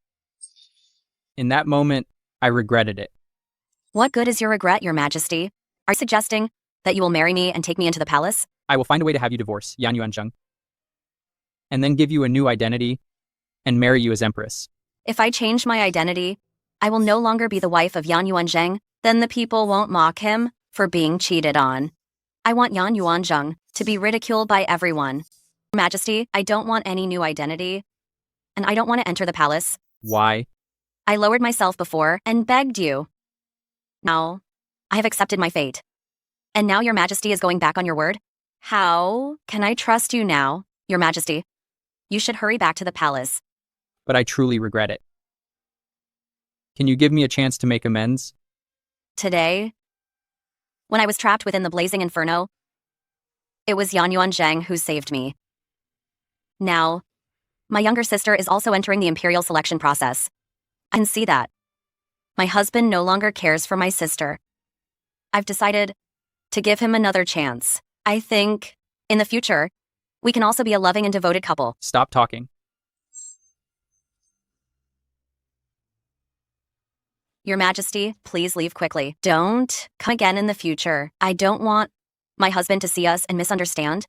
In that moment, I regretted it.
What good is your regret, Your Majesty? Are you suggesting that you will marry me and take me into the palace?
I will find a way to have you divorce Yan Yuanzheng, and then give you a new identity and marry you as Empress.
If I change my identity, I will no longer be the wife of Yan Yuanzheng. Then the people won't mock him for being cheated on. I want Yan Yuanzheng to be ridiculed by everyone. Your Majesty, I don't want any new identity, and I don't want to enter the palace.
Why?
I lowered myself before and begged you. Now, I have accepted my fate. And now Your Majesty is going back on your word? How can I trust you now, Your Majesty? You should hurry back to the palace.
But I truly regret it. Can you give me a chance to make amends?
Today, when I was trapped within the blazing inferno, it was Yan Yuanzheng who saved me. Now, my younger sister is also entering the imperial selection process. I can see that. My husband no longer cares for my sister. I've decided to give him another chance. I think, in the future, we can also be a loving and devoted couple.
Stop talking.
Your Majesty, please leave quickly. Don't come again in the future. I don't want my husband to see us and misunderstand.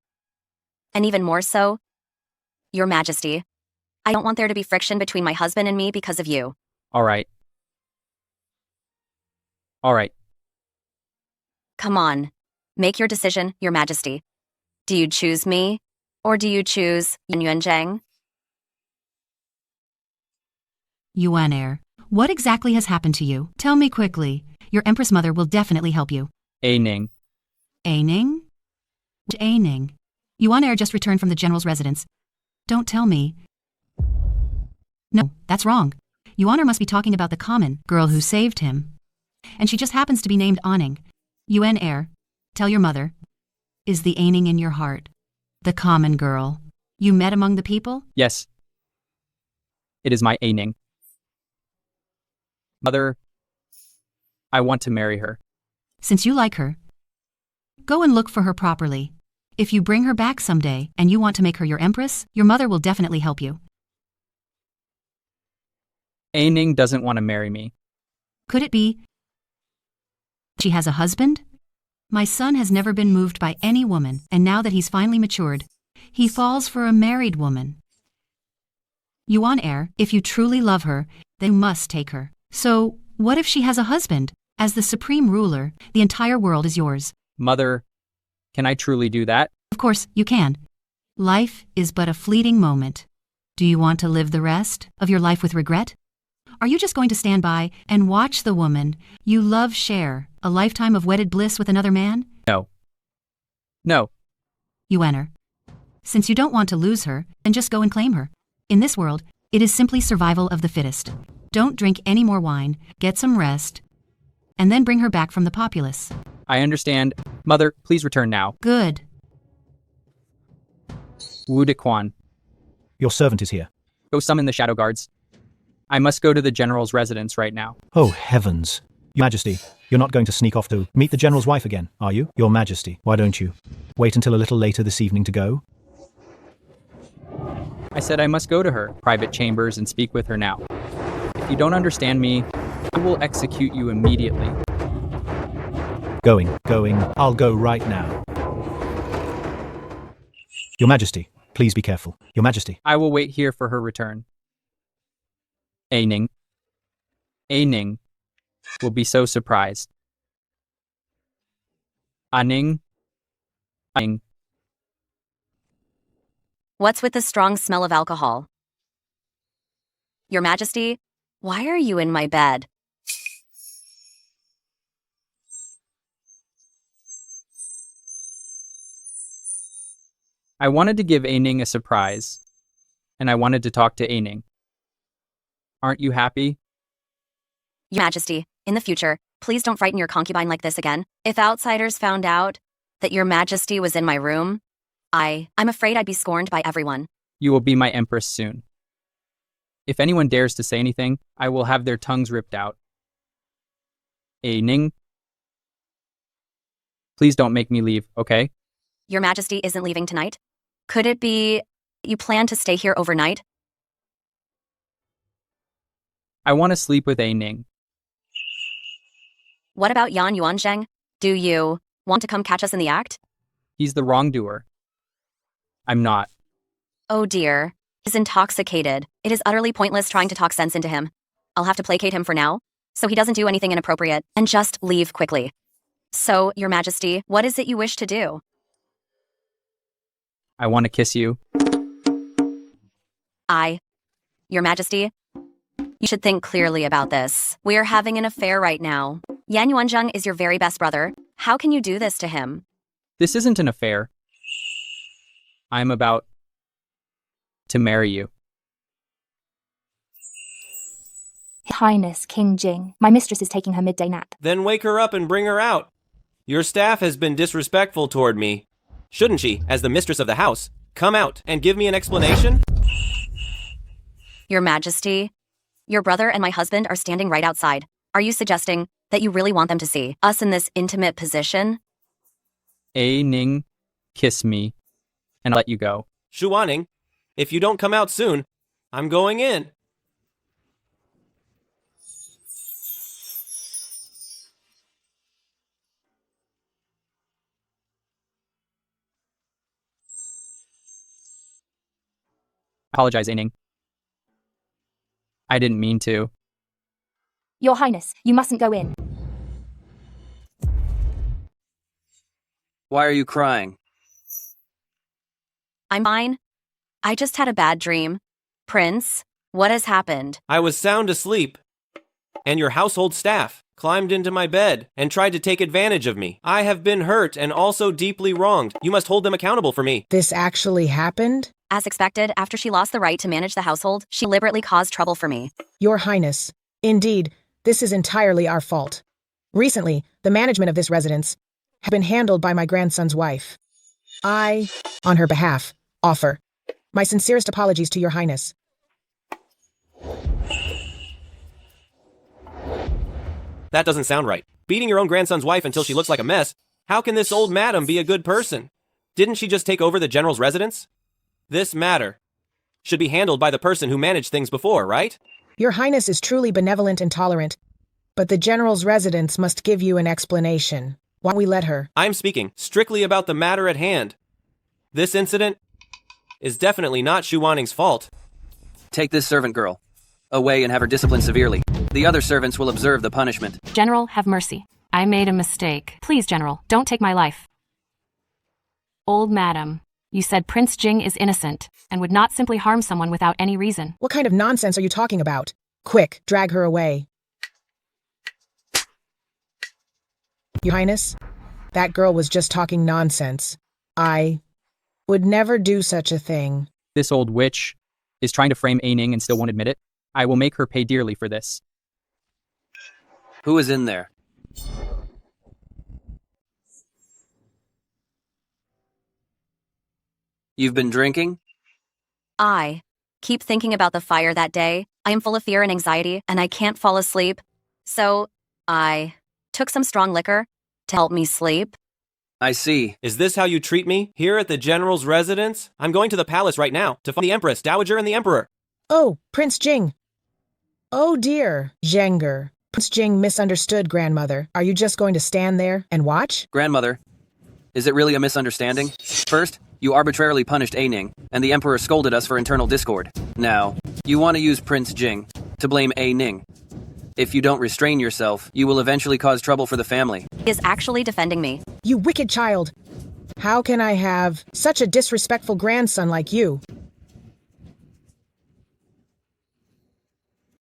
And even more so, Your Majesty, I don't want there to be friction between my husband and me because of you.
All right. All right.
Come on. Make your decision, Your Majesty. Do you choose me, or do you choose Yan Yuanzheng?
Yuan heir, what exactly has happened to you? Tell me quickly. Your Empress Mother will definitely help you.
Ning.
Ning? Ning. Yuan heir just returned from the general's residence. Don't tell me. No, that's wrong. Yuan heir must be talking about the common girl who saved him. And she just happens to be named Wanning. Yuan heir, tell your mother. Is the Ning in your heart? The common girl you met among the people?
Yes. It is my Ning. Mother, I want to marry her.
Since you like her, go and look for her properly. If you bring her back someday and you want to make her your empress, your mother will definitely help you.
Ning doesn't want to marry me.
Could it be she has a husband? My son has never been moved by any woman, and now that he's finally matured, he falls for a married woman. Yuan heir, if you truly love her, then you must take her. So, What if she has a husband? As the supreme ruler, the entire world is yours.
Mother, can I truly do that?
Of course, you can. Life is but a fleeting moment. Do you want to live the rest of your life with regret? Are you just going to stand by and watch the woman you love share a lifetime of wedded bliss with another man?
No. No.
You enter. Since you don't want to lose her, then just go and claim her. In this world, it is simply survival of the fittest. Don't drink any more wine, get some rest, and then bring her back from the populace.
I understand. Mother, please return now.
Good.
Wu Dequan,
Your servant is here.
go summon the shadow guards. I must go to the general's residence right now.
Oh, heavens. Your Majesty, you're not going to sneak off to meet the general's wife again, are you? Your Majesty, why don't you wait until a little later this evening to go?
I said I must go to her private chambers and speak with her now. If you don't understand me, I will execute you immediately.
Going. I'll go right now. Your Majesty, please be careful. Your Majesty.
I will wait here for her return. A Ning will be so surprised. Ning.
What's with the strong smell of alcohol? Your Majesty, why are you in my bed?
I wanted to give A Ning a surprise, and I wanted to talk to A Ning. Aren't you happy?
Your Majesty, in the future, please don't frighten your concubine like this again. If outsiders found out that Your Majesty was in my room, I'm afraid I'd be scorned by everyone.
You will be my empress soon. If anyone dares to say anything, I will have their tongues ripped out. A Ning, please don't make me leave, okay?
Your Majesty isn't leaving tonight? Could it be you plan to stay here overnight?
I want to sleep with A Ning.
What about Yan Yuanzheng? Do you want to come catch us in the act?
He's the wrongdoer. I'm not.
Oh dear. He's intoxicated. It is utterly pointless trying to talk sense into him. I'll have to placate him for now, so he doesn't do anything inappropriate, and just leave quickly. So, Your Majesty, what is it you wish to do?
I want to kiss you.
Your Majesty, you should think clearly about this. We're having an affair right now. Yan Yuanzheng is your very best brother. How can you do this to him?
This isn't an affair. I'm about to marry you.
His Highness King Jing, my mistress is taking her midday nap.
Then wake her up and bring her out. Your staff has been disrespectful toward me. Shouldn't she, as the mistress of the house, come out and give me an explanation?
Your Majesty, your brother and my husband are standing right outside. Are you suggesting that you really want them to see us in this intimate position?
A Ning, kiss me, and I'll let you go.
Shu Wanning, if you don't come out soon, I'm going in.
Apologize, A Ning. I didn't mean to.
Your Highness, you mustn't go in.
Why are you crying?
I'm fine. I just had a bad dream. Prince, what has happened?
I was sound asleep, and your household staff climbed into my bed and tried to take advantage of me. I have been hurt and also deeply wronged. You must hold them accountable for me.
This actually happened?
As expected, after she lost the right to manage the household, she deliberately caused trouble for me.
Your Highness, indeed, this is entirely our fault. Recently, the management of this residence has been handled by my grandson's wife. I, on her behalf, offer my sincerest apologies to Your Highness.
That doesn't sound right. Beating your own grandson's wife until she looks like a mess. How can this old madam be a good person? Didn't she just take over the general's residence? This matter should be handled by the person who managed things before, right?
Your Highness is truly benevolent and tolerant, but the general's residence must give you an explanation. Why don't we let her?
I'm speaking strictly about the matter at hand. This incident is definitely not Shu Wanning's fault.
Take this servant girl away and have her disciplined severely. The other servants will observe the punishment.
General, have mercy. I made a mistake. Please, General, don't take my life. Old madam, you said Prince Jing is innocent and would not simply harm someone without any reason.
What kind of nonsense are you talking about? Quick, drag her away. Your Highness, that girl was just talking nonsense. I would never do such a thing.
This old witch is trying to frame Aining and still won't admit it. I will make her pay dearly for this.
Who is in there? You've been drinking?
I keep thinking about the fire that day. I am full of fear and anxiety, and I can't fall asleep. So, I took some strong liquor to help me sleep.
I see.
Is this how you treat me? Here at the General's residence? I'm going to the palace right now to find the Empress, Dowager, and the Emperor.
Oh, Prince Jing. Oh dear, Zhenger. Prince Jing misunderstood, Grandmother. Are you just going to stand there and watch?
Grandmother, is it really a misunderstanding? First, you arbitrarily punished Aining, and the Emperor scolded us for internal discord. Now, you want to use Prince Jing to blame Aining. If you don't restrain yourself, you will eventually cause trouble for the family.
He is actually defending me.
You wicked child. How can I have such a disrespectful grandson like you?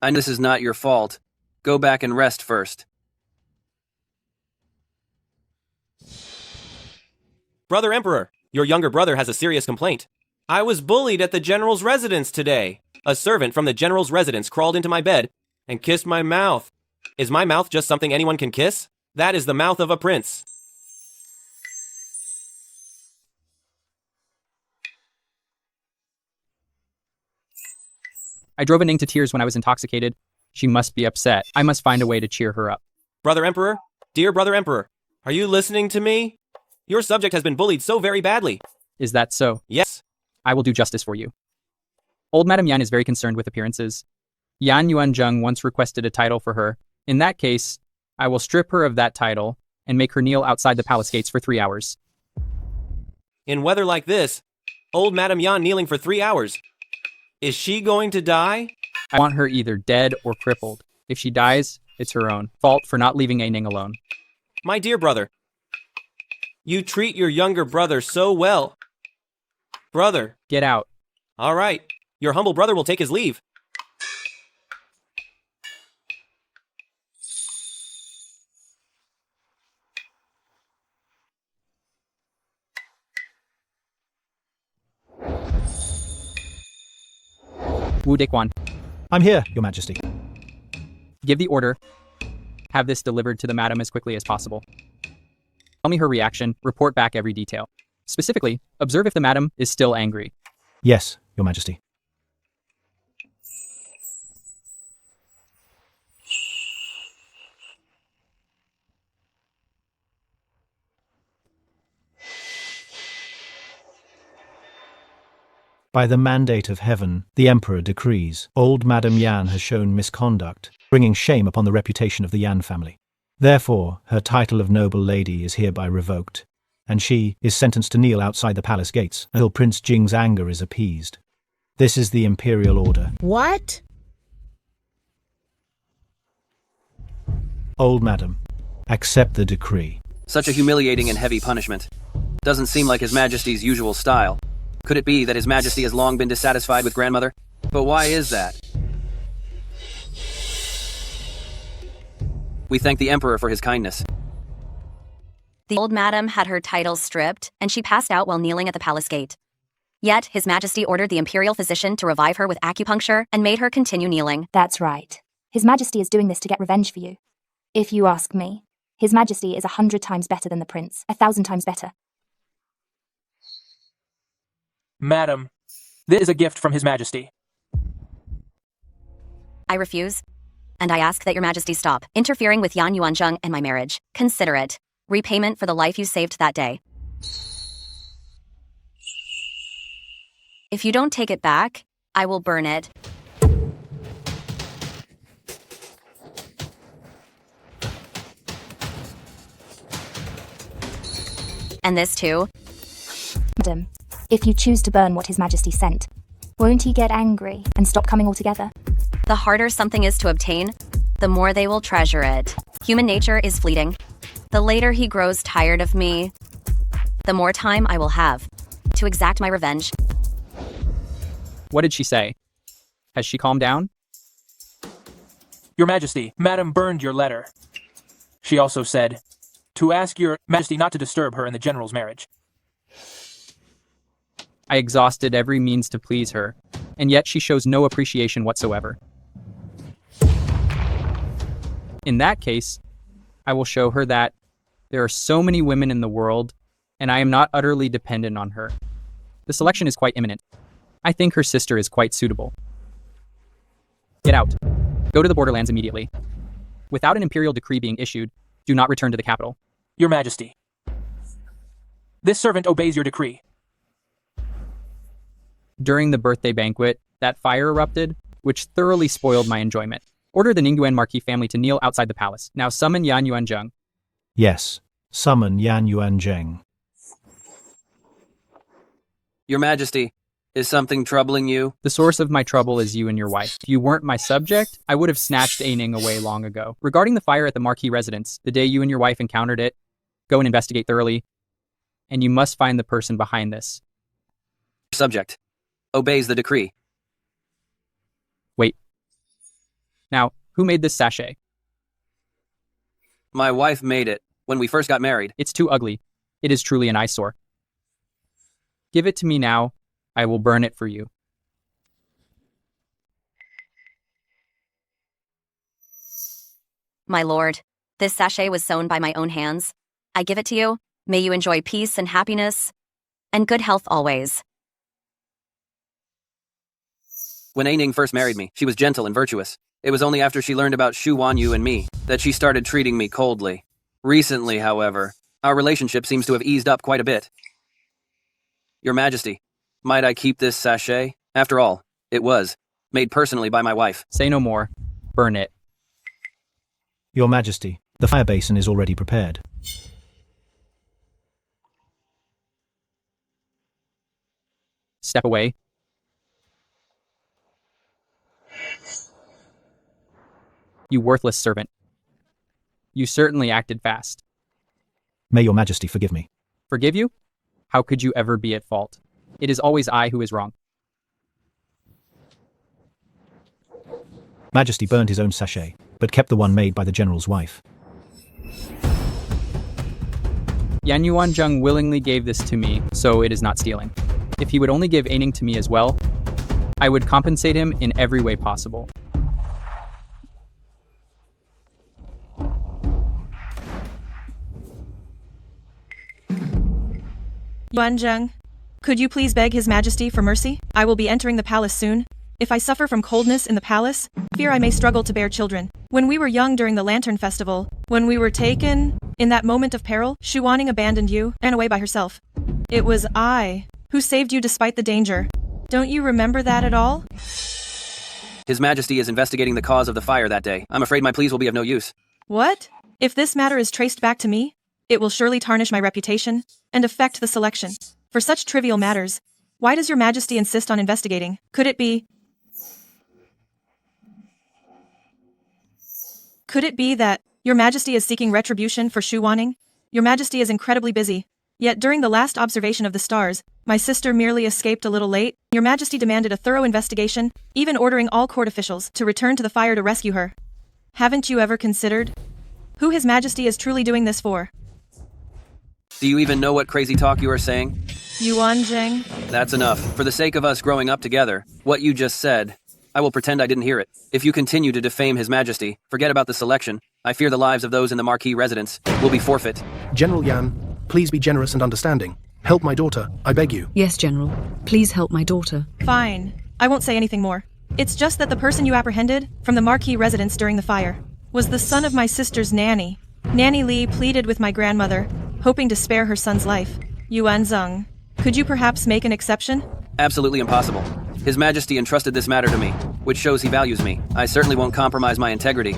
I know this is not your fault. Go back and rest first.
Brother Emperor, your younger brother has a serious complaint. I was bullied at the General's residence today. A servant from the General's residence crawled into my bed and kissed my mouth. Is my mouth just something anyone can kiss? That is the mouth of a prince.
I drove Aining to tears when I was intoxicated. She must be upset. I must find a way to cheer her up.
Brother Emperor, dear Brother Emperor, are you listening to me? Your subject has been bullied so very badly.
Is that so?
Yes.
I will do justice for you. Old Madame Yan is very concerned with appearances. Yan Yuanzheng once requested a title for her. In that case, I will strip her of that title and make her kneel outside the palace gates for 3 hours.
In weather like this, old Madame Yan kneeling for 3 hours. Is she going to die?
I want her either dead or crippled. If she dies, it's her own fault for not leaving Aining alone.
My dear brother, you treat your younger brother so well. Brother.
Get out.
All right. Your humble brother will take his leave.
Wu Dequan.
I'm here, Your Majesty.
Give the order. Have this delivered to the madam as quickly as possible. Tell me her reaction, report back every detail. Specifically, observe if the madam is still angry.
Yes, Your Majesty. By the mandate of heaven, the Emperor decrees, old Madame Yan has shown misconduct, bringing shame upon the reputation of the Yan family. Therefore, her title of noble lady is hereby revoked, and she is sentenced to kneel outside the palace gates until Prince Jing's anger is appeased. This is the imperial order.
What?
Old Madam, accept the decree.
Such a humiliating and heavy punishment. Doesn't seem like His Majesty's usual style. Could it be that His Majesty has long been dissatisfied with Grandmother? But why is that? We thank the Emperor for his kindness.
The old madam had her title stripped, and she passed out while kneeling at the palace gate. Yet, His Majesty ordered the imperial physician to revive her with acupuncture and made her continue kneeling.
That's right. His Majesty is doing this to get revenge for you. If you ask me, His Majesty is 100 times better than the prince, 1,000 times better.
Madam, this is a gift from His Majesty.
I refuse, and I ask that Your Majesty stop interfering with Yan Yuanzheng and my marriage. Consider it repayment for the life you saved that day. If you don't take it back, I will burn it. And this too?
Madam, if you choose to burn what His Majesty sent, won't he get angry and stop coming altogether?
The harder something is to obtain, the more they will treasure it. Human nature is fleeting. The later he grows tired of me, the more time I will have to exact my revenge.
What did she say? Has she calmed down?
Your Majesty, Madam burned your letter. She also said, to ask your Majesty not to disturb her in the General's marriage.
I exhausted every means to please her, and yet she shows no appreciation whatsoever. In that case, I will show her that there are so many women in the world, and I am not utterly dependent on her. The selection is quite imminent. I think her sister is quite suitable. Get out. Go to the borderlands immediately. Without an imperial decree being issued, do not return to the capital.
Your Majesty, this servant obeys your decree.
During the birthday banquet, that fire erupted, which thoroughly spoiled my enjoyment. Order the Ningyuan Marquis family to kneel outside the palace. Now summon Yan Yuanzheng.
Yes, summon Yan Yuanzheng.
Your Majesty, is something troubling you?
The source of my trouble is you and your wife. If you weren't my subject, I would have snatched Aining away long ago. Regarding the fire at the Marquis residence, the day you and your wife encountered it, go and investigate thoroughly, and you must find the person behind this.
Subject obeys the decree.
Wait. Now, who made this sachet?
My wife made it when we first got married.
It's too ugly. It is truly an eyesore. Give it to me now. I will burn it for you.
My lord, this sachet was sewn by my own hands. I give it to you. May you enjoy peace and happiness, and good health always.
When Aining first married me, she was gentle and virtuous. It was only after she learned about Xu Wanyu and me that she started treating me coldly. Recently, however, our relationship seems to have eased up quite a bit. Your Majesty, might I keep this sachet? After all, it was made personally by my wife.
Say no more. Burn it.
Your Majesty, the fire basin is already prepared.
Step away. You worthless servant. You certainly acted fast.
May your Majesty forgive me.
Forgive you? How could you ever be at fault? It is always I who is wrong.
Majesty burned his own sachet, but kept the one made by the general's wife.
Yan Yuanzheng willingly gave this to me, so it is not stealing. If he would only give Aining to me as well, I would compensate him in every way possible.
Yuanzheng, could you please beg His Majesty for mercy? I will be entering the palace soon. If I suffer from coldness in the palace, fear I may struggle to bear children. When we were young during the Lantern Festival, when we were taken, in that moment of peril, Xu Wanning abandoned you and away by herself. It was I who saved you despite the danger. Don't you remember that at all?
His Majesty is investigating the cause of the fire that day. I'm afraid my pleas will be of no use.
What? If this matter is traced back to me, it will surely tarnish my reputation and affect the selection. For such trivial matters, why does your Majesty insist on investigating? Could it be that your Majesty is seeking retribution for Xu Wanning? Your Majesty is incredibly busy. Yet during the last observation of the stars, my sister merely escaped a little late. Your Majesty demanded a thorough investigation, even ordering all court officials to return to the fire to rescue her. Haven't you ever considered who His Majesty is truly doing this for?
Do you even know what crazy talk you are saying?
Yuanzheng?
That's enough. For the sake of us growing up together, what you just said, I will pretend I didn't hear it. If you continue to defame His Majesty, forget about the selection. I fear the lives of those in the Marquis residence will be forfeit.
General Yan, please be generous and understanding. Help my daughter, I beg you.
Yes, General. Please help my daughter.
Fine. I won't say anything more. It's just that the person you apprehended from the Marquis residence during the fire was the son of my sister's nanny. Nanny Li pleaded with my grandmother, hoping to spare her son's life. Yuanzheng, could you perhaps make an exception?
Absolutely impossible. His Majesty entrusted this matter to me, which shows he values me. I certainly won't compromise my integrity.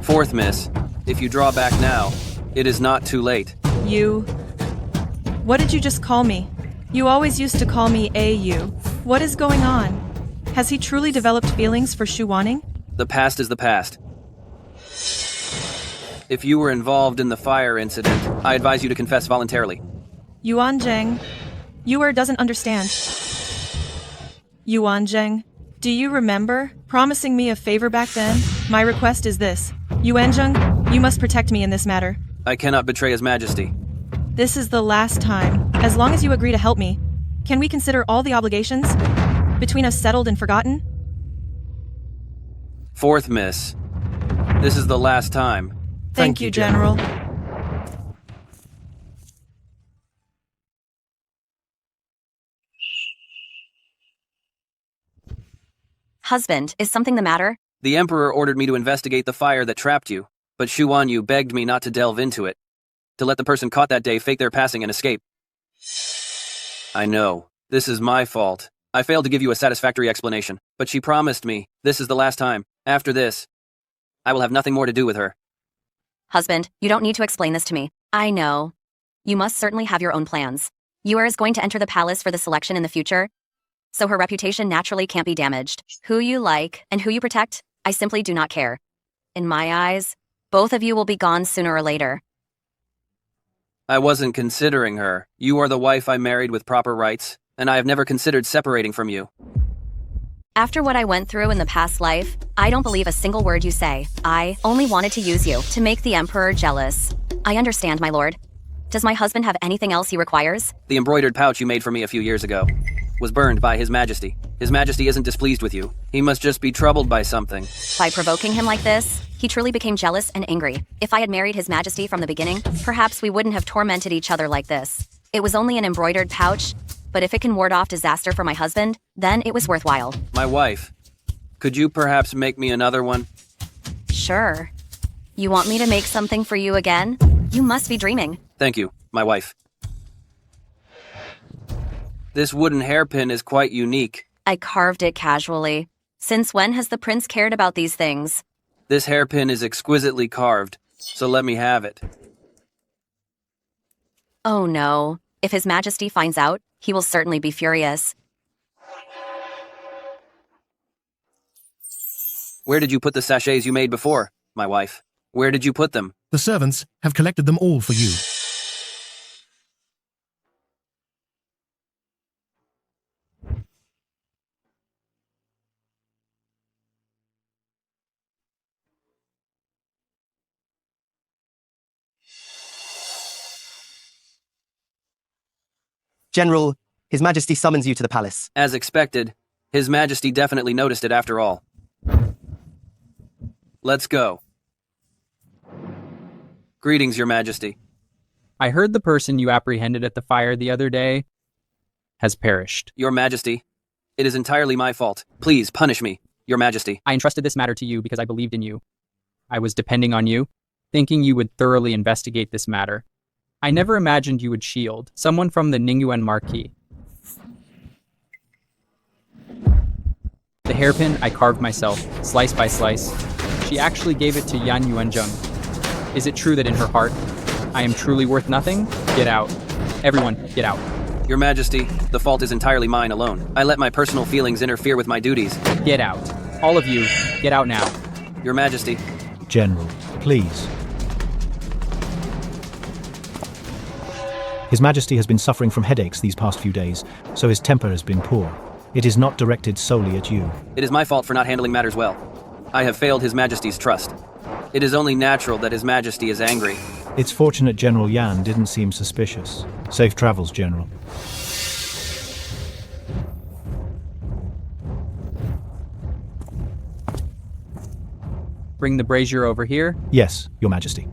Fourth, miss, if you draw back now, it is not too late.
You... What did you just call me? You always used to call me A.U. What is going on? Has he truly developed feelings for Xu Wanning?
The past is the past. If you were involved in the fire incident, I advise you to confess voluntarily.
Yuan Zheng, Yuer doesn't understand. Yuan Zheng, do you remember promising me a favor back then? My request is this. Yuan Zheng, you must protect me in this matter.
I cannot betray His Majesty.
This is the last time. As long as you agree to help me, can we consider all the obligations between us settled and forgotten?
Fourth Miss. This is the last time.
Thank you, General.
Husband, is something the matter?
The Emperor ordered me to investigate the fire that trapped you, but Xu Wanyu begged me not to delve into it, to let the person caught that day fake their passing and escape. I know. This is my fault. I failed to give you a satisfactory explanation, but she promised me this is the last time. After this, I will have nothing more to do with her.
Husband, you don't need to explain this to me. I know. You must certainly have your own plans. Yuer is going to enter the palace for the selection in the future, so her reputation naturally can't be damaged. Who you like and who you protect, I simply do not care. In my eyes, both of you will be gone sooner or later.
I wasn't considering her. You are the wife I married with proper rights, and I have never considered separating from you.
After what I went through in the past life, I don't believe a single word you say. I only wanted to use you to make the Emperor jealous. I understand, my lord. Does my husband have anything else he requires?
The embroidered pouch you made for me a few years ago was burned by His Majesty. His Majesty isn't displeased with you. He must just be troubled by something.
By provoking him like this, he truly became jealous and angry. If I had married His Majesty from the beginning, perhaps we wouldn't have tormented each other like this. It was only an embroidered pouch, but if it can ward off disaster for my husband, then it was worthwhile.
My wife, could you perhaps make me another one?
Sure. You want me to make something for you again? You must be dreaming.
Thank you, my wife. This wooden hairpin is quite unique.
I carved it casually. Since when has the prince cared about these things?
This hairpin is exquisitely carved, so let me have it.
Oh no. If His Majesty finds out, he will certainly be furious.
Where did you put the sachets you made before, my wife? Where did you put them?
The servants have collected them all for you.
General, His Majesty summons you to the palace.
As expected, His Majesty definitely noticed it after all. Let's go. Greetings, Your Majesty.
I heard the person you apprehended at the fire the other day has perished.
Your Majesty, it is entirely my fault. Please punish me, Your Majesty.
I entrusted this matter to you because I believed in you. I was depending on you, thinking you would thoroughly investigate this matter. I never imagined you would shield someone from the Ningyuan Marquis. The hairpin I carved myself, slice by slice. She actually gave it to Yan Yuanzheng. Is it true that in her heart, I am truly worth nothing? Get out. Everyone, get out.
Your Majesty, the fault is entirely mine alone. I let my personal feelings interfere with my duties.
Get out. All of you, get out now.
Your Majesty.
General, please. His Majesty has been suffering from headaches these past few days, so his temper has been poor. It is not directed solely at you.
It is my fault for not handling matters well. I have failed His Majesty's trust. It is only natural that His Majesty is angry.
It's fortunate General Yan didn't seem suspicious. Safe travels, General.
Bring the brazier over here.
Yes, Your Majesty.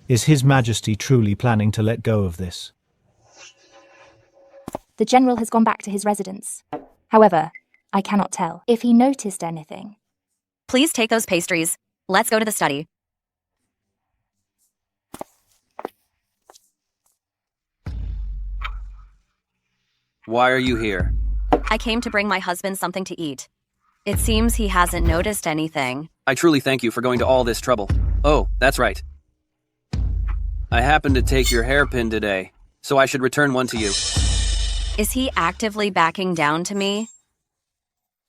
Is His Majesty truly planning to let go of this?
The general has gone back to his residence. However, I cannot tell if he noticed anything.
Please take those pastries. Let's go to the study.
Why are you here?
I came to bring my husband something to eat. It seems he hasn't noticed anything.
I truly thank you for going to all this trouble. Oh, that's right. I happened to take your hairpin today, so I should return one to you.
Is he actively backing down to me?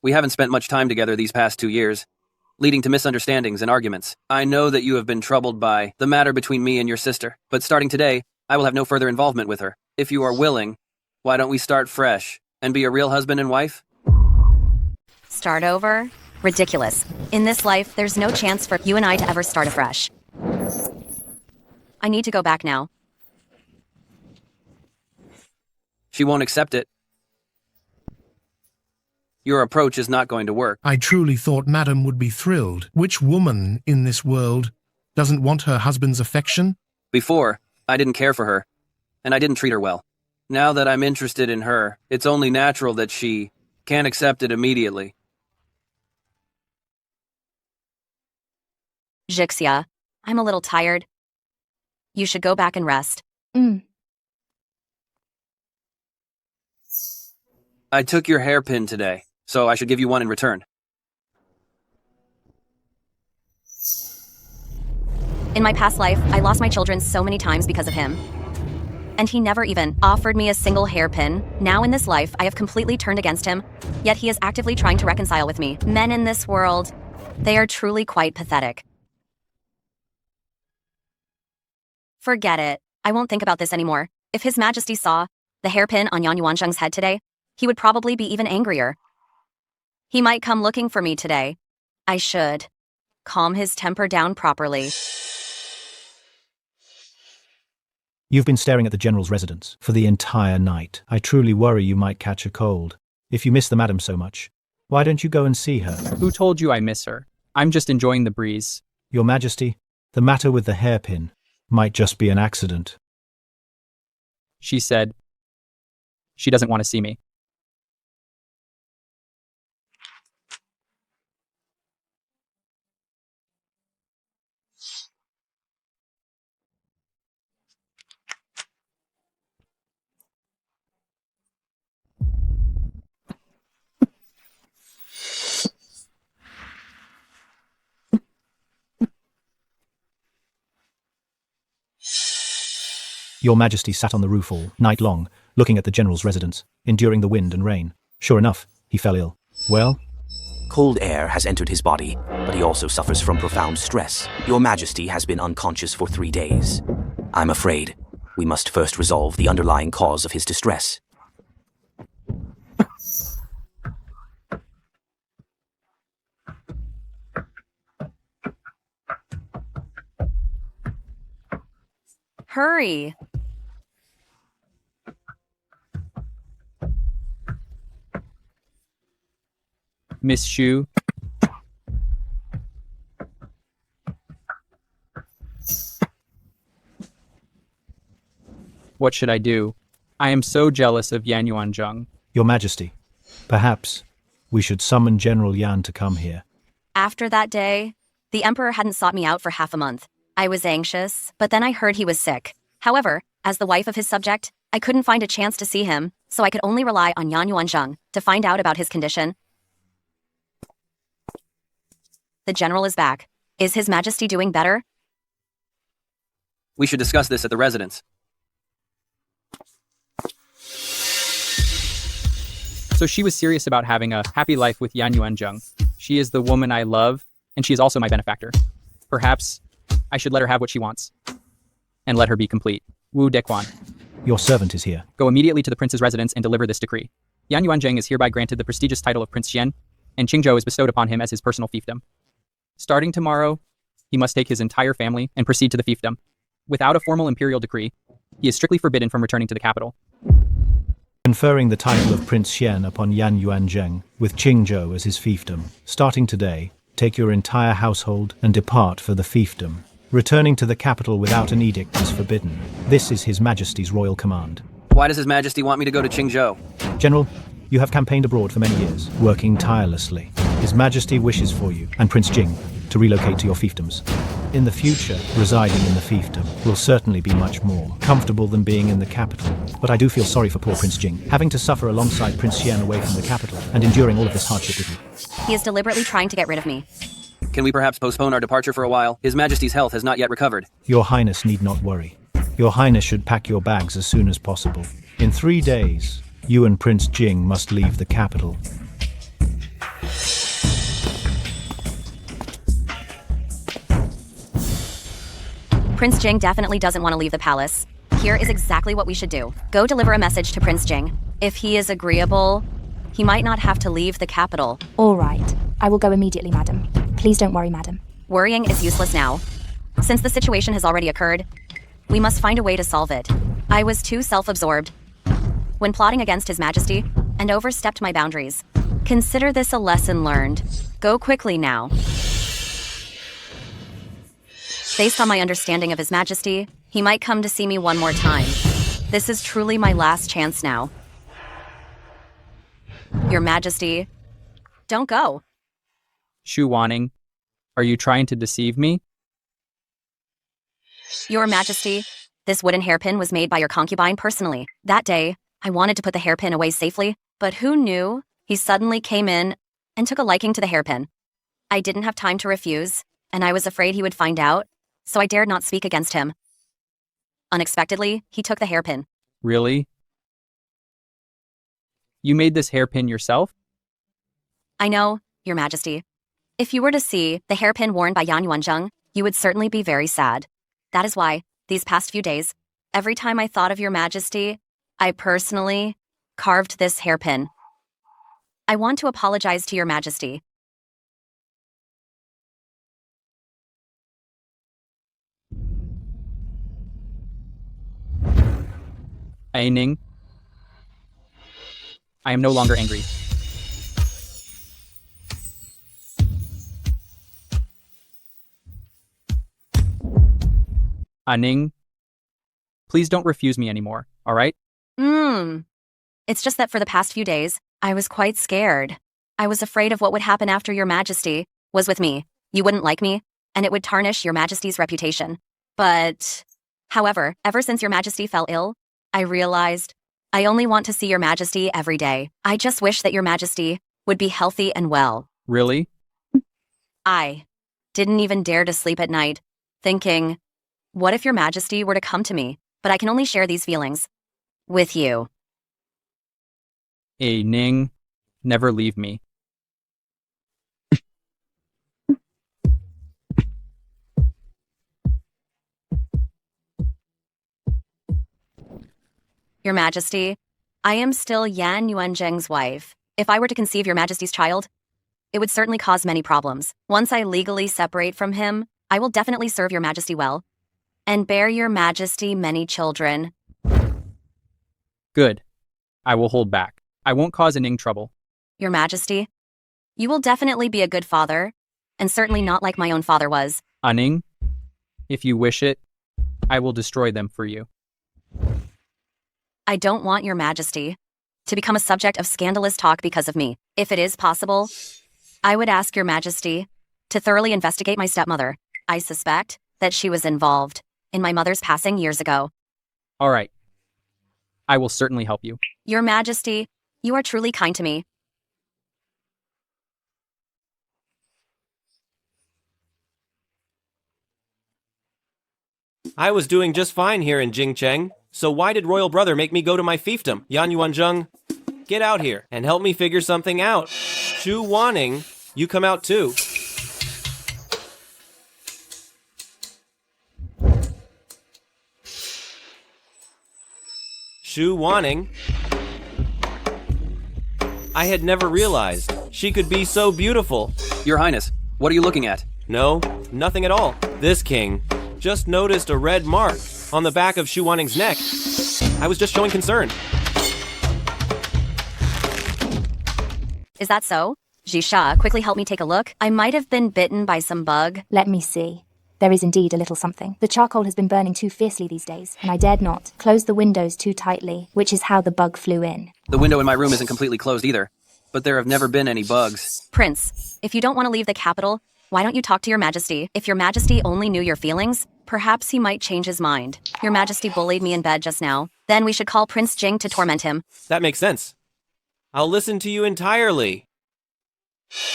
We haven't spent much time together these past 2 years, leading to misunderstandings and arguments. I know that you have been troubled by the matter between me and your sister, but starting today, I will have no further involvement with her. If you are willing, why don't we start fresh and be a real husband and wife?
Start over? Ridiculous. In this life, there's no chance for you and I to ever start afresh. I need to go back now.
She won't accept it. Your approach is not going to work.
I truly thought Madam would be thrilled. Which woman in this world doesn't want her husband's affection?
Before, I didn't care for her, and I didn't treat her well. Now that I'm interested in her, it's only natural that she can't accept it immediately.
Jixia, I'm a little tired. You should go back and rest.
I took your hairpin today, so I should give you one in return.
In my past life, I lost my children so many times because of him. And he never even offered me a single hairpin. Now in this life, I have completely turned against him, yet he is actively trying to reconcile with me. Men in this world, they are truly quite pathetic. Forget it. I won't think about this anymore. If His Majesty saw the hairpin on Yan Yuanzheng's head today, he would probably be even angrier. He might come looking for me today. I should calm his temper down properly.
You've been staring at the General's residence for the entire night. I truly worry you might catch a cold. If you miss the madam so much, why don't you go and see her?
Who told you I miss her? I'm just enjoying the breeze.
Your Majesty, the matter with the hairpin might just be an accident.
She said she doesn't want to see me.
Your Majesty sat on the roof all night long, looking at the General's residence, enduring the wind and rain. Sure enough, he fell ill. Well?
Cold air has entered his body, but he also suffers from profound stress. Your Majesty has been unconscious for 3 days. I'm afraid we must first resolve the underlying cause of his distress.
Hurry!
Miss Xu. What should I do? I am so jealous of Yan Yuanzheng.
Your Majesty, perhaps we should summon General Yan to come here.
After that day, the Emperor hadn't sought me out for half a month. I was anxious, but then I heard he was sick. However, as the wife of his subject, I couldn't find a chance to see him, so I could only rely on Yan Yuanzheng to find out about his condition. The General is back. Is His Majesty doing better?
We should discuss this at the residence.
So she was serious about having a happy life with Yan Yuanzheng. She is the woman I love, and she is also my benefactor. Perhaps I should let her have what she wants, and let her be complete. Wu Dequan.
Your servant is here.
Go immediately to the prince's residence and deliver this decree. Yan Yuanzheng is hereby granted the prestigious title of Prince Xian, and Qingzhou is bestowed upon him as his personal fiefdom. Starting tomorrow, he must take his entire family and proceed to the fiefdom. Without a formal imperial decree, he is strictly forbidden from returning to the capital.
Conferring the title of Prince Xian upon Yan Yuanzheng, with Qingzhou as his fiefdom. Starting today, take your entire household and depart for the fiefdom. Returning to the capital without an edict is forbidden. This is His Majesty's royal command.
Why does His Majesty want me to go to Qingzhou?
General, you have campaigned abroad for many years, working tirelessly. His Majesty wishes for you and Prince Jing to relocate to your fiefdoms. In the future, residing in the fiefdom will certainly be much more comfortable than being in the capital. But I do feel sorry for poor Prince Jing, having to suffer alongside Prince Xian away from the capital and enduring all of this hardship with you.
He is deliberately trying to get rid of me.
Can we perhaps postpone our departure for a while? His Majesty's health has not yet recovered.
Your Highness need not worry. Your Highness should pack your bags as soon as possible. In 3 days, You and Prince Jing must leave the capital.
Prince Jing definitely doesn't want to leave the palace. Here is exactly what we should do. Go deliver a message to Prince Jing. If he is agreeable, he might not have to leave the capital.
All right. I will go immediately, madam. Please don't worry, madam.
Worrying is useless now. Since the situation has already occurred, we must find a way to solve it. I was too self-absorbed when plotting against His Majesty and overstepped my boundaries. Consider this a lesson learned. Go quickly now. Based on my understanding of His Majesty, he might come to see me one more time. This is truly my last chance now. Your Majesty, don't go.
Xu Wanning, are you trying to deceive me?
Your Majesty, this wooden hairpin was made by your concubine personally. That day, I wanted to put the hairpin away safely, but who knew? He suddenly came in and took a liking to the hairpin. I didn't have time to refuse, and I was afraid he would find out, so I dared not speak against him. Unexpectedly, he took the hairpin.
Really? You made this hairpin yourself?
I know, Your Majesty. If you were to see the hairpin worn by Yan Yuanzheng, you would certainly be very sad. That is why, these past few days, every time I thought of Your Majesty, I personally carved this hairpin. I want to apologize to Your Majesty.
Aining, I am no longer angry. Aning, please don't refuse me anymore, all right?
It's just that for the past few days, I was quite scared. I was afraid of what would happen after Your Majesty was with me. You wouldn't like me, and it would tarnish Your Majesty's reputation. However, ever since Your Majesty fell ill, I realized I only want to see Your Majesty every day. I just wish that Your Majesty would be healthy and well.
Really?
I didn't even dare to sleep at night, thinking, what if Your Majesty were to come to me? But I can only share these feelings with you.
Aining, never leave me.
Your Majesty, I am still Yan Yuanzheng's wife. If I were to conceive Your Majesty's child, it would certainly cause many problems. Once I legally separate from him, I will definitely serve Your Majesty well and bear Your Majesty many children.
Good. I will hold back. I won't cause Aning trouble.
Your Majesty, you will definitely be a good father, and certainly not like my own father was.
Aning, if you wish it, I will destroy them for you.
I don't want Your Majesty to become a subject of scandalous talk because of me. If it is possible, I would ask Your Majesty to thoroughly investigate my stepmother. I suspect that she was involved in my mother's passing years ago.
All right. I will certainly help you.
Your Majesty, you are truly kind to me.
I was doing just fine here in Jingcheng, so why did Royal Brother make me go to my fiefdom? Yan Yuanzheng, get out here and help me figure something out. Xu Wanning, you come out too. Xu Wanning. I had never realized she could be so beautiful.
Your Highness, what are you looking at?
No, nothing at all. This king just noticed a red mark on the back of Xu Wanning's neck. I was just showing concern.
Is that so? Jisha, quickly help me take a look. I might have been bitten by some bug.
Let me see. There is indeed a little something. The charcoal has been burning too fiercely these days, and I dared not close the windows too tightly, which is how the bug flew in.
The window in my room isn't completely closed either, but there have never been any bugs.
Prince, if you don't want to leave the capital, why don't you talk to Your Majesty? If Your Majesty only knew your feelings, perhaps he might change his mind. Your Majesty bullied me in bed just now. Then we should call Prince Jing to torment him.
That makes sense. I'll listen to you entirely.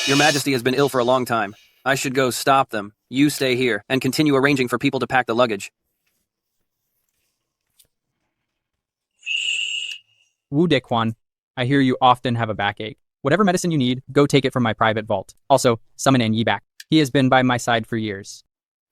Your Majesty has been ill for a long time. I should go stop them. You stay here and continue arranging for people to pack the luggage.
Wu Dequan, I hear you often have a backache. Whatever medicine you need, go take it from my private vault. Also, summon An Yi back. He has been by my side for years.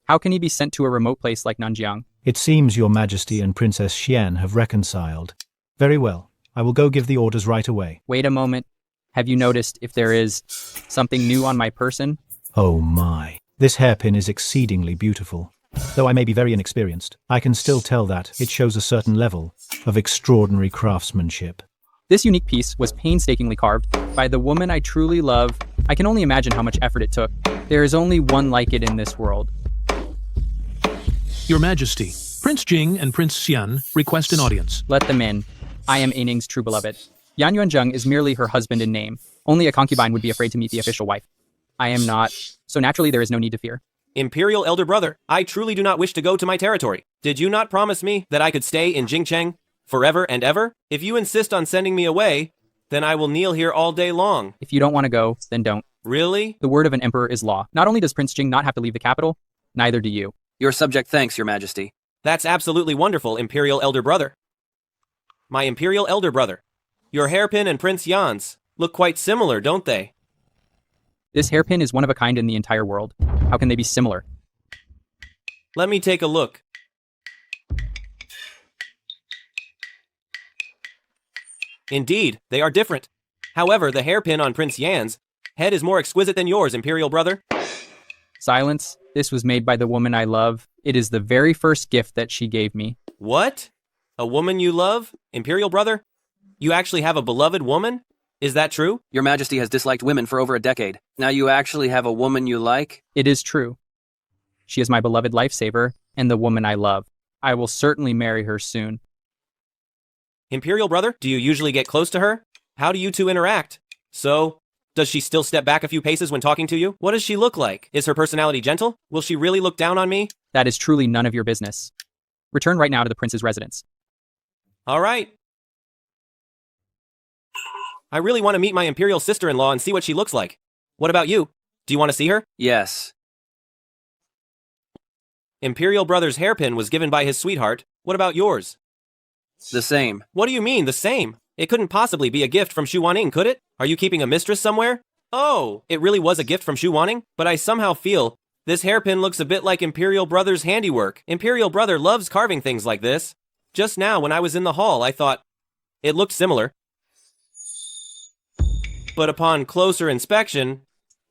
How can he be sent to a remote place like Nanjiang?
It seems your Majesty and Princess Xian have reconciled. Very well. I will go give the orders right away.
Wait a moment. Have you noticed if there is something new on my person?
Oh my. This hairpin is exceedingly beautiful. Though I may be very inexperienced, I can still tell that it shows a certain level of extraordinary craftsmanship.
This unique piece was painstakingly carved by the woman I truly love. I can only imagine how much effort it took. There is only one like it in this world.
Your Majesty, Prince Jing and Prince Xian request an audience.
Let them in. I am Aning's true beloved. Yan Yuanzheng is merely her husband in name. Only a concubine would be afraid to meet the official wife. I am not, so naturally there is no need to fear.
Imperial Elder Brother, I truly do not wish to go to my territory. Did you not promise me that I could stay in Jingcheng forever and ever? If you insist on sending me away, then I will kneel here all day long.
If you don't want to go, then don't.
Really?
The word of an emperor is law. Not only does Prince Jing not have to leave the capital, neither do you.
Your subject thanks, Your Majesty.
That's absolutely wonderful, Imperial Elder Brother. My Imperial Elder Brother, your hairpin and Prince Yan's look quite similar, don't they?
This hairpin is one of a kind in the entire world. How can they be similar?
Let me take a look. Indeed, they are different. However, the hairpin on Prince Yan's head is more exquisite than yours, Imperial Brother.
Silence. This was made by the woman I love. It is the very first gift that she gave me.
What? A woman you love? Imperial Brother? You actually have a beloved woman? Is that true?
Your Majesty has disliked women for over a decade. Now you actually have a woman you like?
It is true. She is my beloved lifesaver and the woman I love. I will certainly marry her soon.
Imperial Brother, do you usually get close to her? How do you two interact? So, does she still step back a few paces when talking to you? What does she look like? Is her personality gentle? Will she really look down on me?
That is truly none of your business. Return right now to the prince's residence.
All right. I really want to meet my imperial sister-in-law and see what she looks like. What about you? Do you want to see her?
Yes.
Imperial Brother's hairpin was given by his sweetheart. What about yours?
The same.
What do you mean, the same? It couldn't possibly be a gift from Xu Wanning, could it? Are you keeping a mistress somewhere? Oh, it really was a gift from Xu Wanning? But I somehow feel this hairpin looks a bit like Imperial Brother's handiwork. Imperial Brother loves carving things like this. Just now, when I was in the hall, I thought it looked similar. But upon closer inspection,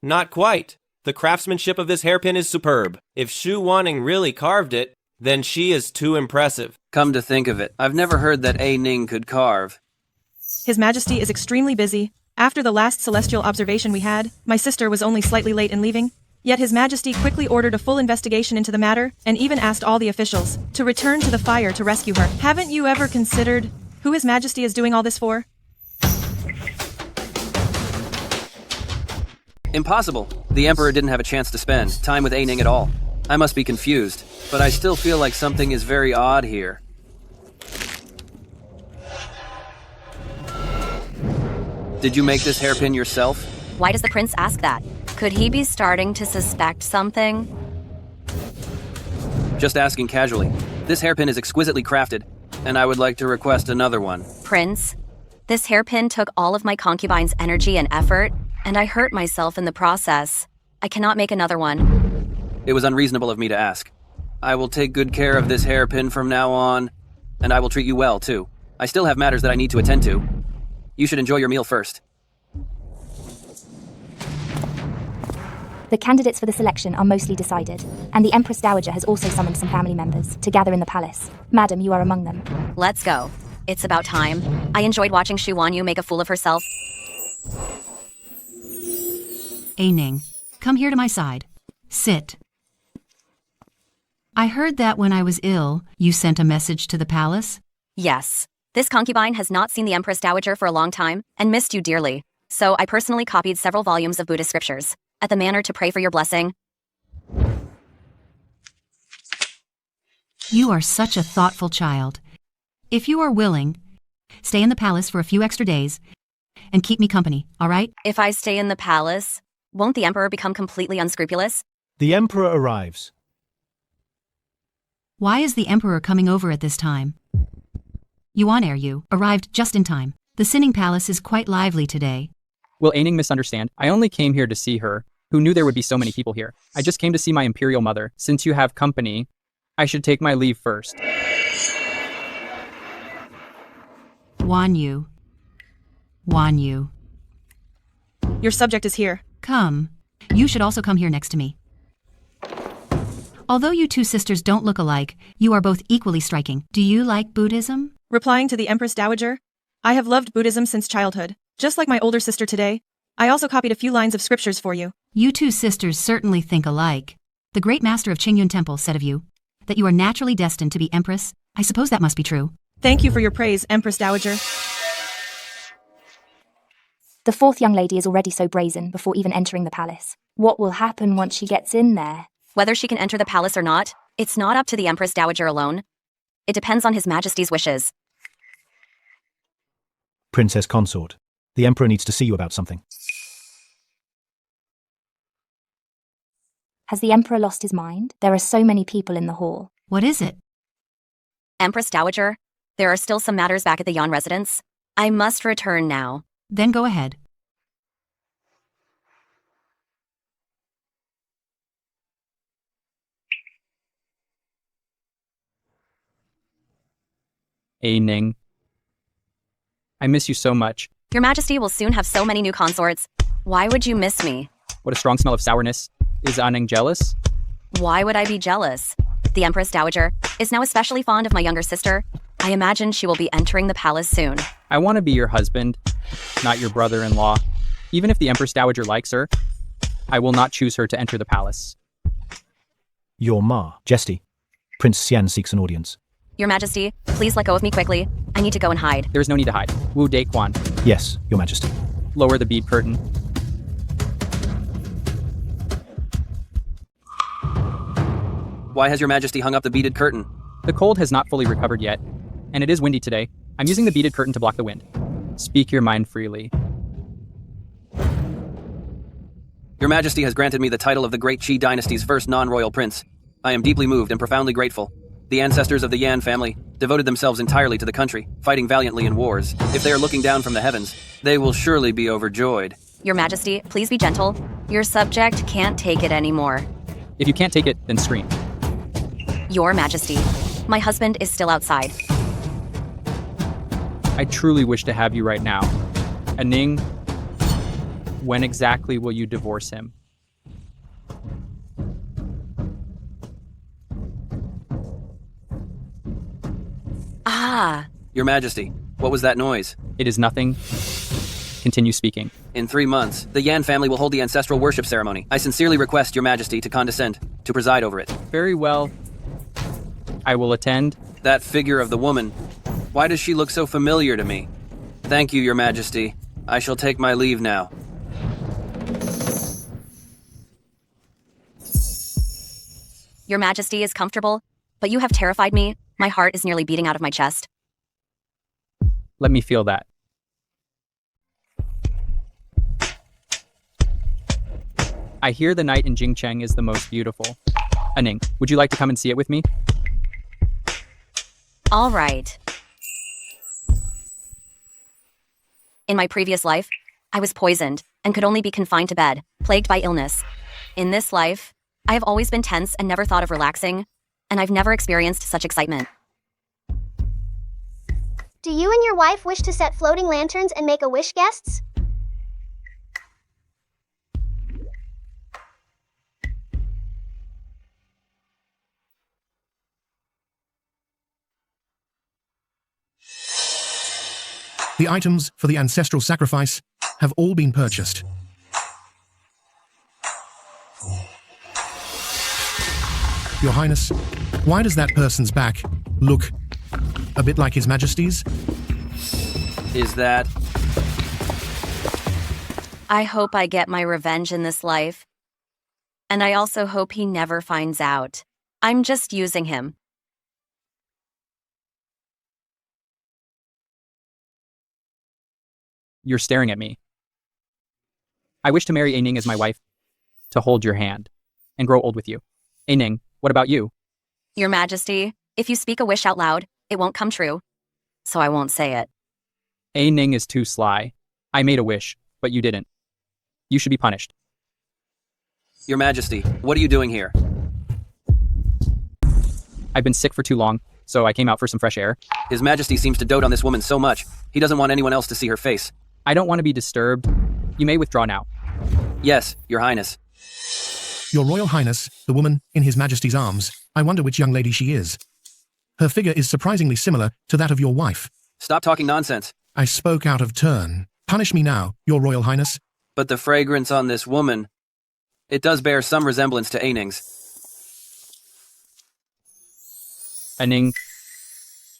not quite. The craftsmanship of this hairpin is superb. If Xu Wanning really carved it, then she is too impressive.
Come to think of it, I've never heard that A Ning could carve.
His Majesty is extremely busy. After the last celestial observation we had, my sister was only slightly late in leaving. Yet His Majesty quickly ordered a full investigation into the matter, and even asked all the officials to return to the fire to rescue her. Haven't you ever considered who His Majesty is doing all this for?
Impossible. The Emperor didn't have a chance to spend time with A Ning at all. I must be confused, but I still feel like something is very odd here. Did you make this hairpin yourself?
Why does the prince ask that? Could he be starting to suspect something?
Just asking casually. This hairpin is exquisitely crafted, and I would like to request another one.
Prince, this hairpin took all of my concubine's energy and effort, and I hurt myself in the process. I cannot make another one.
It was unreasonable of me to ask. I will take good care of this hairpin from now on, and I will treat you well, too. I still have matters that I need to attend to. You should enjoy your meal first.
The candidates for the selection are mostly decided, and the Empress Dowager has also summoned some family members to gather in the palace. Madam, you are among them.
Let's go. It's about time. I enjoyed watching Xu Wanyu make a fool of herself.
A Ning, come here to my side. Sit. I heard that when I was ill, you sent a message to the palace?
Yes. This concubine has not seen the Empress Dowager for a long time and missed you dearly. So I personally copied several volumes of Buddhist scriptures at the manor to pray for your blessing.
You are such a thoughtful child. If you are willing, stay in the palace for a few extra days and keep me company, all right?
If I stay in the palace, won't the Emperor become completely unscrupulous?
The Emperor arrives.
Why is the Emperor coming over at this time? Yuan heir you arrived just in time. The Sinning Palace is quite lively today.
Will Aining misunderstand? I only came here to see her. Who knew there would be so many people here? I just came to see my imperial mother. Since you have company, I should take my leave first.
Wan Yu. Wan Yu.
Your subject is here.
Come. You should also come here next to me. Although you two sisters don't look alike, you are both equally striking. Do you like Buddhism?
Replying to the Empress Dowager, I have loved Buddhism since childhood. Just like my older sister today, I also copied a few lines of scriptures for you.
You two sisters certainly think alike. The great master of Qingyun Temple said of you that you are naturally destined to be empress. I suppose that must be true.
Thank you for your praise, Empress Dowager.
The fourth young lady is already so brazen before even entering the palace. What will happen once she gets in there?
Whether she can enter the palace or not, it's not up to the Empress Dowager alone. It depends on His Majesty's wishes.
Princess Consort, the Emperor needs to see you about something.
Has the Emperor lost his mind? There are so many people in the hall.
What is it?
Empress Dowager, there are still some matters back at the Yuan residence. I must return now.
Then go ahead.
Aining. I miss you so much.
Your Majesty will soon have so many new consorts. Why would you miss me?
What a strong smell of sourness. Is Wanning jealous?
Why would I be jealous? The Empress Dowager is now especially fond of my younger sister. I imagine she will be entering the palace soon.
I want to be your husband, not your brother-in-law. Even if the Empress Dowager likes her, I will not choose her to enter the palace.
Your Ma, Jesty. Prince Xian seeks an audience.
Your Majesty, please let go of me quickly. I need to go and hide.
There is no need to hide. Wu De Quan.
Yes, Your Majesty.
Lower the bead curtain.
Why has your Majesty hung up the beaded curtain?
The cold has not fully recovered yet, and it is windy today. I'm using the beaded curtain to block the wind. Speak your mind freely.
Your Majesty has granted me the title of the Great Qi Dynasty's first non-royal prince. I am deeply moved and profoundly grateful. The ancestors of the Yan family devoted themselves entirely to the country, fighting valiantly in wars. If they are looking down from the heavens, they will surely be overjoyed.
Your Majesty, please be gentle. Your subject can't take it anymore.
If you can't take it, then scream.
Your Majesty, my husband is still outside.
I truly wish to have you right now. Aining, when exactly will you divorce him?
Ah.
Your Majesty, what was that noise?
It is nothing. Continue speaking.
In 3 months, the Yan family will hold the ancestral worship ceremony. I sincerely request your Majesty to condescend to preside over it.
Very well. I will attend.
That figure of the woman, why does she look so familiar to me? Thank you, your Majesty. I shall take my leave now.
Your Majesty is comfortable, but you have terrified me. My heart is nearly beating out of my chest.
Let me feel that. I hear the night in Jingcheng is the most beautiful. Aining, would you like to come and see it with me?
All right. In my previous life, I was poisoned and could only be confined to bed, plagued by illness. In this life, I have always been tense and never thought of relaxing, and I've never experienced such excitement.
Do you and your wife wish to set floating lanterns and make a wish, guests?
The items for the ancestral sacrifice have all been purchased. Your Highness, why does that person's back look a bit like His Majesty's?
Is that...
I hope I get my revenge in this life. And I also hope he never finds out. I'm just using him.
You're staring at me. I wish to marry Aining as my wife, to hold your hand, and grow old with you. Aining, what about you?
Your Majesty, if you speak a wish out loud, it won't come true. so I won't say it.
A Ning is too sly. I made a wish, but you didn't. You should be punished.
Your Majesty, what are you doing here?
I've been sick for too long, so I came out for some fresh air.
His Majesty seems to dote on this woman so much. He doesn't want anyone else to see her face.
I don't want to be disturbed. You may withdraw now.
Yes, Your Highness.
Your Royal Highness, the woman in His Majesty's arms. I wonder which young lady she is. Her figure is surprisingly similar to that of your wife.
Stop talking nonsense.
I spoke out of turn. Punish me now, Your Royal Highness.
But the fragrance on this woman, it does bear some resemblance to A Ning's.
A Ning,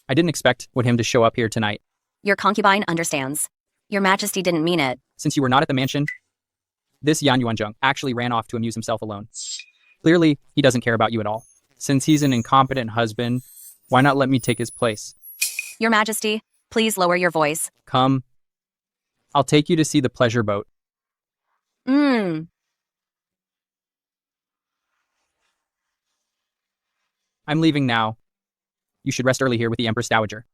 I didn't expect him to show up here tonight.
Your concubine understands. Your Majesty didn't mean it.
Since you were not at the mansion, this Yan Yuanzheng actually ran off to amuse himself alone. Clearly, he doesn't care about you at all. Since he's an incompetent husband, why not let me take his place?
Your Majesty, please lower your voice.
Come. I'll take you to see the pleasure boat.
I'm
leaving now. You should rest early here with the Empress Dowager.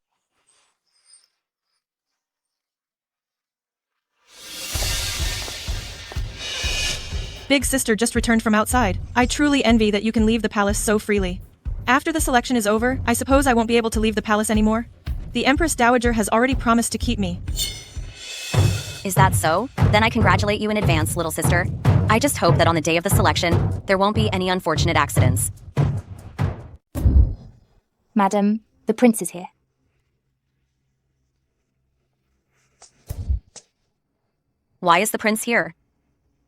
Big sister just returned from outside. I truly envy that you can leave the palace so freely. After the selection is over, I suppose I won't be able to leave the palace anymore. The Empress Dowager has already promised to keep me.
Is that so? Then I congratulate you in advance, little sister. I just hope that on the day of the selection, there won't be any unfortunate accidents.
Madam, the prince is here.
Why is the prince here?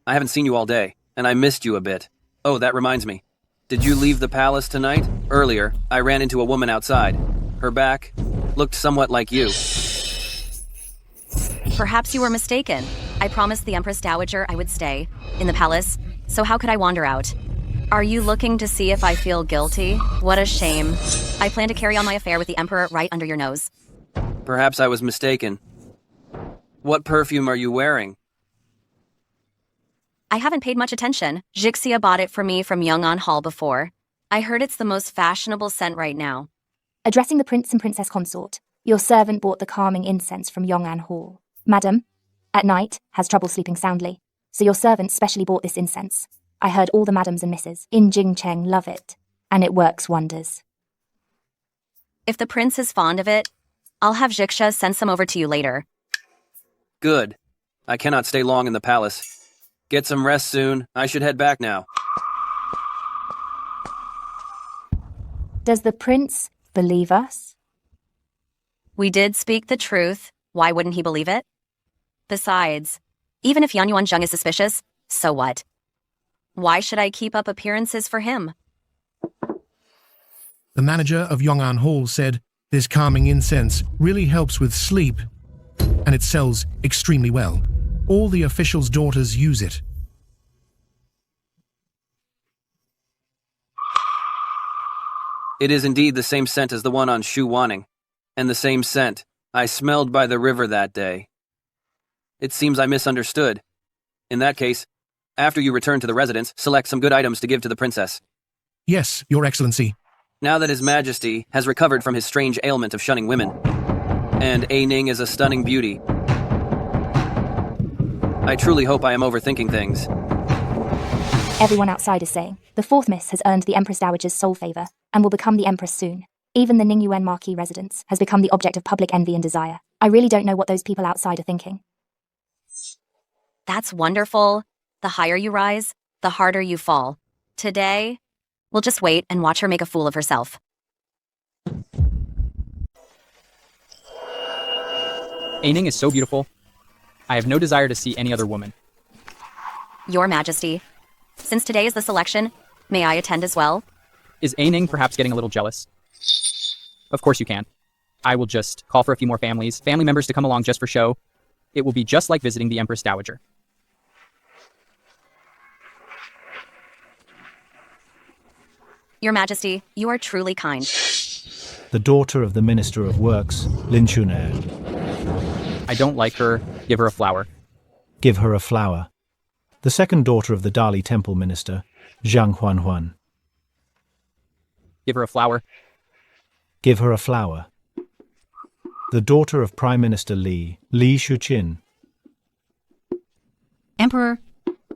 I haven't seen you all day, and I missed you a bit. Oh, that reminds me. Did you leave the palace tonight? Earlier, I ran into a woman outside. Her back looked somewhat like you.
Perhaps you were mistaken. I promised the Empress Dowager I would stay in the palace, so how could I wander out? Are you looking to see if I feel guilty? What a shame. I plan to carry on my affair with the Emperor right under your nose.
Perhaps I was mistaken. What perfume are you wearing?
I haven't paid much attention. Jixia bought it for me from Yong'an Hall before. I heard it's the most fashionable scent right now.
Addressing the prince and princess consort, your servant bought the calming incense from Yong'an Hall. Madam, at night, has trouble sleeping soundly, so your servant specially bought this incense. I heard all the madams and misses in Jingcheng love it, and it works wonders.
If the prince is fond of it, I'll have Jixia send some over to you later.
Good. I cannot stay long in the palace. Get some rest soon. I should head back now.
Does the prince believe us?
We did speak the truth. Why wouldn't he believe it? Besides, even if Yan Yuanzheng is suspicious, so what? Why should I keep up appearances for him?
The manager of Yong'an Hall said this calming incense really helps with sleep, and it sells extremely well. All the officials' daughters use it.
It is indeed the same scent as the one on Wanning, and the same scent I smelled by the river that day. It seems I misunderstood. In that case, after you return to the residence, select some good items to give to the princess.
Yes, Your Excellency.
Now that His Majesty has recovered from his strange ailment of shunning women, and A Ning is a stunning beauty, I truly hope I am overthinking things.
Everyone outside is saying, the fourth miss has earned the Empress Dowager's sole favor, and will become the Empress soon. Even the Ningyuan Marquis residence has become the object of public envy and desire. I really don't know what those people outside are thinking.
That's wonderful. The higher you rise, the harder you fall. Today, we'll just wait and watch her make a fool of herself.
A Ning is so beautiful. I have no desire to see any other woman.
Your Majesty, since today is the selection, may I attend as well?
Is A Ning perhaps getting a little jealous? Of course you can. I will just call for a few more family members to come along just for show. It will be just like visiting the Empress Dowager.
Your Majesty, you are truly kind.
The daughter of the Minister of Works, Lin Chunair.
I don't like her. Give her a flower.
Give her a flower. The second daughter of the Dali Temple Minister, Zhang Huanhuan.
Give her a flower.
Give her a flower. The the daughter of Prime Minister Li Shuqin.
Emperor,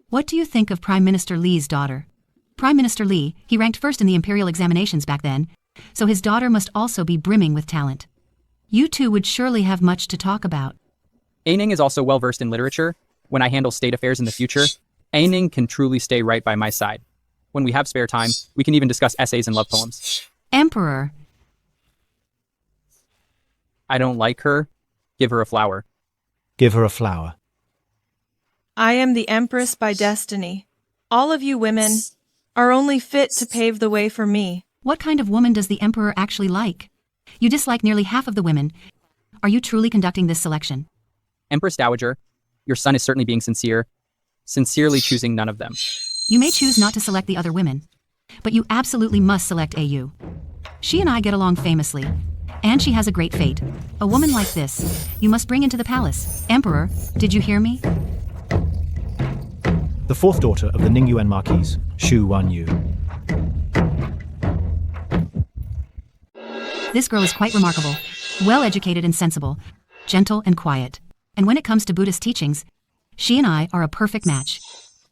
what do you think of Prime Minister Li's daughter? Prime Minister Li, he ranked first in the imperial examinations back then, so his daughter must also be brimming with talent. You two would surely have much to talk about.
Aining is also well-versed in literature. When I handle state affairs in the future, Aining can truly stay right by my side. When we have spare time, we can even discuss essays and love poems.
Emperor.
I don't like her. Give her a flower.
Give her a flower.
I am the Empress by destiny. All of you women are only fit to pave the way for me.
What kind of woman does the Emperor actually like? You dislike nearly half of the women. Are you truly conducting this selection?
Empress Dowager, your son is certainly being sincere, sincerely choosing none of them.
You may choose not to select the other women, but you absolutely must select AU. She and I get along famously, and she has a great fate. A woman like this, you must bring into the palace. Emperor, did you hear me?
The fourth daughter of the Ningyuan Marquise, Xu Wanyu.
This girl is quite remarkable, well-educated and sensible, gentle and quiet. And when it comes to Buddhist teachings, she and I are a perfect match.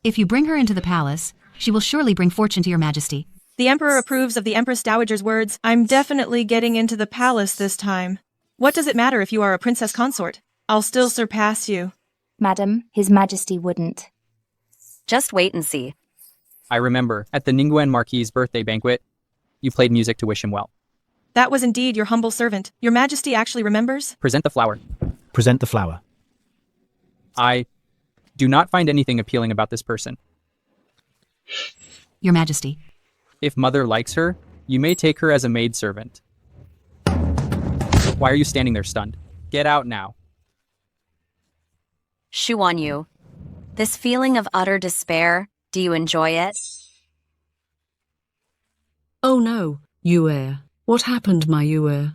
If you bring her into the palace, she will surely bring fortune to your majesty.
The Emperor approves of the Empress Dowager's words. I'm definitely getting into the palace this time. What does it matter if you are a princess consort? I'll still surpass you.
Madam, His Majesty wouldn't.
Just wait and see.
I remember, at the Ningyuan Marquis' birthday banquet, you played music to wish him well.
That was indeed your humble servant. Your Majesty actually remembers?
Present the flower.
Present the flower.
I do not find anything appealing about this person.
Your Majesty.
If Mother likes her, you may take her as a maidservant. Why are you standing there stunned? Get out now.
Xu Wanyu, this feeling of utter despair, do you enjoy it?
Oh no, Yue. What happened, my Yue?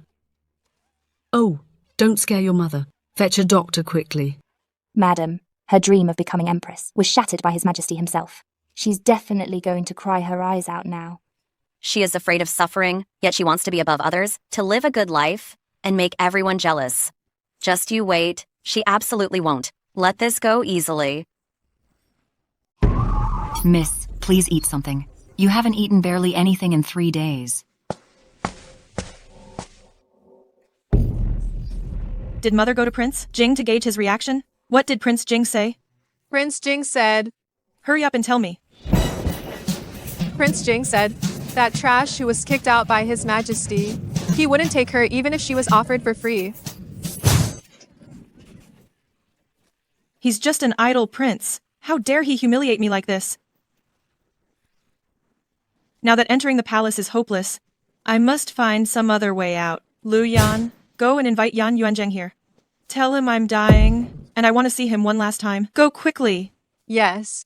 Oh, don't scare your mother. Fetch a doctor quickly.
Madam, her dream of becoming Empress was shattered by His Majesty himself. She's definitely going to cry her eyes out now.
She is afraid of suffering, yet she wants to be above others, to live a good life, and make everyone jealous. Just you wait, she absolutely won't. Let this go easily.
Miss, please eat something. You haven't eaten barely anything in 3 days.
Did Mother go to Prince Jing to gauge his reaction? What did Prince Jing say?
Prince Jing said,
Hurry up and tell me.
Prince Jing said that trash who was kicked out by His Majesty. He wouldn't take her even if she was offered for free.
He's just an idle prince. How dare he humiliate me like this? Now that entering the palace is hopeless, I must find some other way out. Lu Yan, go and invite Yan Yuanzheng here. Tell him I'm dying, and I want to see him one last time. Go quickly.
Yes.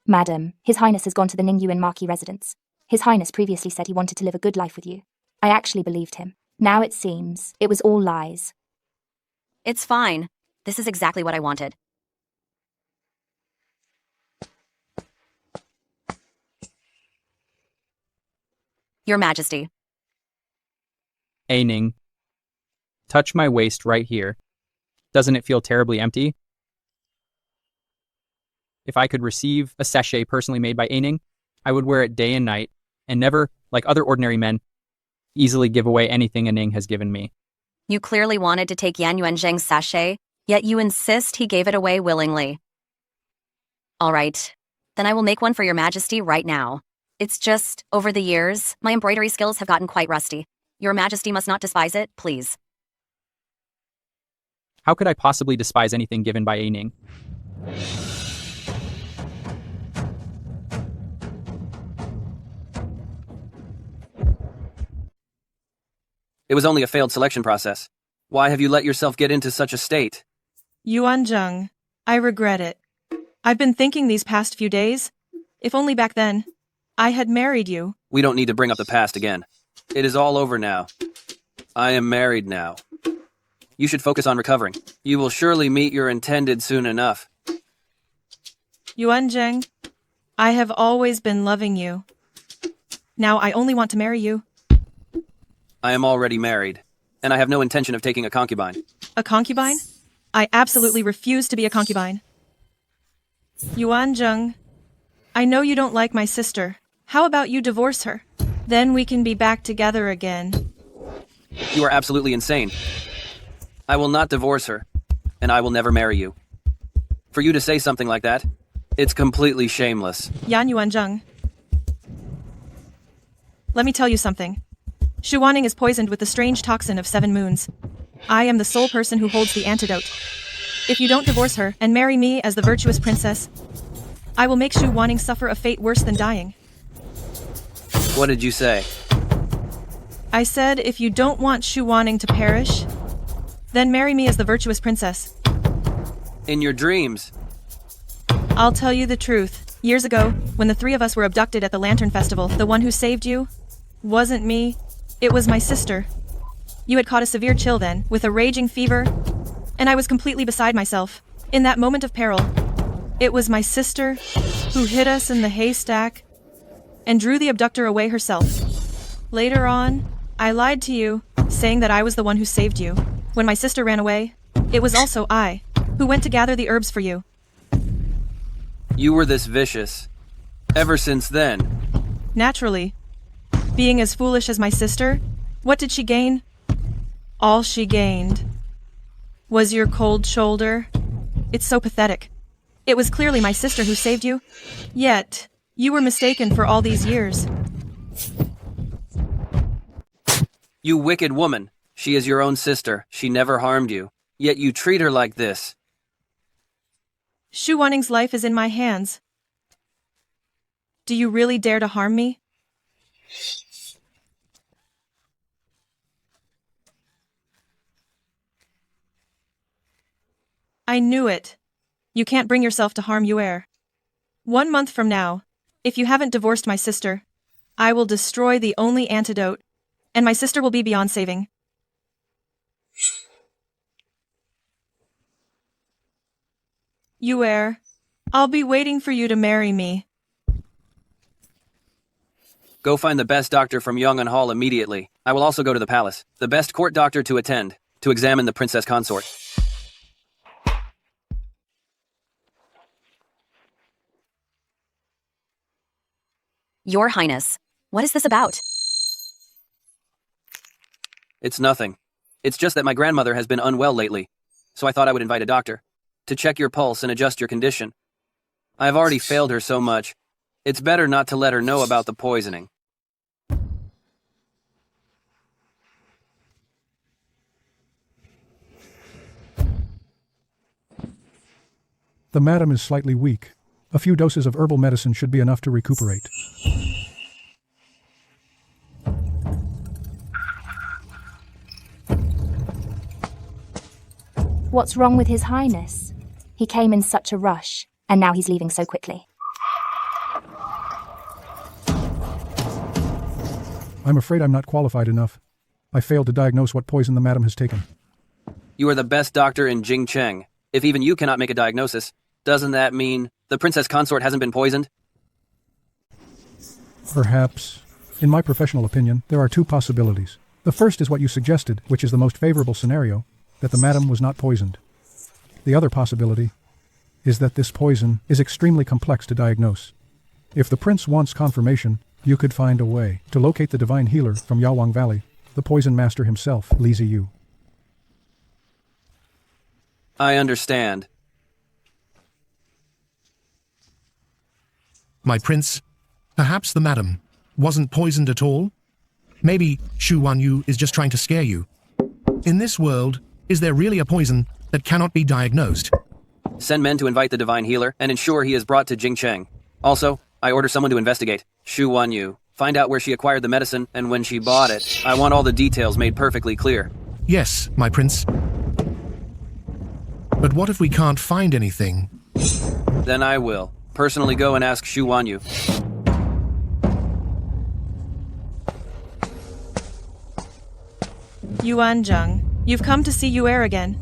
Madam, His Highness has gone to the Ningyuan Marquis residence. His Highness previously said he wanted to live a good life with you. I actually believed him. Now it seems it was all lies.
It's fine. This is exactly what I wanted. Your Majesty.
Aining. Touch my waist right here. Doesn't it feel terribly empty? If I could receive a sachet personally made by Aining, I would wear it day and night, and never, like other ordinary men, easily give away anything Aining has given me.
You clearly wanted to take Yan Yuanzheng's sachet, yet you insist he gave it away willingly. All right, then I will make one for your Majesty right now. It's just, over the years, my embroidery skills have gotten quite rusty. Your Majesty must not despise it, please.
How could I possibly despise anything given by Aining?
It was only a failed selection process. Why have you let yourself get into such a state?
Yuanzheng, I regret it. I've been thinking these past few days, if only back then, I had married you.
We don't need to bring up the past again. It is all over now. I am married now. You should focus on recovering. You will surely meet your intended soon enough.
Yuanzheng, I have always been loving you. Now I only want to marry you.
I am already married, and I have no intention of taking a concubine.
A concubine? I absolutely refuse to be a concubine. Yuan Zheng, I know you don't like my sister. How about you divorce her? Then we can be back together again.
You are absolutely insane. I will not divorce her, and I will never marry you. For you to say something like that, it's completely shameless.
Yuan Zheng. Let me tell you something. Xu Wanning is poisoned with the strange toxin of 7 moons. I am the sole person who holds the antidote. If you don't divorce her and marry me as the virtuous princess, I will make Xu Wanning suffer a fate worse than dying.
What did you say?
I said if you don't want Xu Wanning to perish, then marry me as the virtuous princess.
In your dreams.
I'll tell you the truth. Years ago, when the 3 of us were abducted at the Lantern Festival, the one who saved you wasn't me, it was my sister. You had caught a severe chill then, with a raging fever, and I was completely beside myself. In that moment of peril, it was my sister who hid us in the haystack and drew the abductor away herself. Later on, I lied to you, saying that I was the one who saved you. When my sister ran away, it was also I who went to gather the herbs for you.
You were this vicious. Ever since then.
Naturally. Being as foolish as my sister, what did she gain? All she gained was your cold shoulder. It's so pathetic. It was clearly my sister who saved you. Yet, you were mistaken for all these years.
You wicked woman. She is your own sister. She never harmed you. Yet you treat her like this.
Xu Wanning's life is in my hands. Do you really dare to harm me? I knew it. You can't bring yourself to harm Yuer. 1 month from now, if you haven't divorced my sister, I will destroy the only antidote, and my sister will be beyond saving. Yuer, I'll be waiting for you to marry me.
Go find the best doctor from Yong'an Hall immediately. I will also go to the palace. The best court doctor to attend, to examine the princess consort.
Your Highness, what is this about?
It's nothing. It's just that my grandmother has been unwell lately, so I thought I would invite a doctor to check your pulse and adjust your condition. I have already failed her so much. It's better not to let her know about the poisoning.
The madam is slightly weak. A few doses of herbal medicine should be enough to recuperate.
What's wrong with His Highness? He came in such a rush, and now he's leaving so quickly.
I'm afraid I'm not qualified enough. I failed to diagnose what poison the madam has taken.
You are the best doctor in Jingcheng. If even you cannot make a diagnosis, doesn't that mean the princess consort hasn't been poisoned?
Perhaps. In my professional opinion, there are 2 possibilities. The first is what you suggested, which is the most favorable scenario, that the madam was not poisoned. The other possibility is that this poison is extremely complex to diagnose. If the prince wants confirmation, you could find a way to locate the divine healer from Yawang Valley, the poison master himself, Li Ziyu.
I understand.
My prince, perhaps the madam wasn't poisoned at all? Maybe Xu Wanyu is just trying to scare you. In this world, is there really a poison that cannot be diagnosed?
Send men to invite the divine healer and ensure he is brought to Jingcheng. Also, I order someone to investigate Xu Wanyu. Find out where she acquired the medicine and when she bought it. I want all the details made perfectly clear.
Yes, my prince. But what if we can't find anything?
Then I will personally go and ask Xu Wanyu.
Yuan Zheng, you've come to see Yuer again.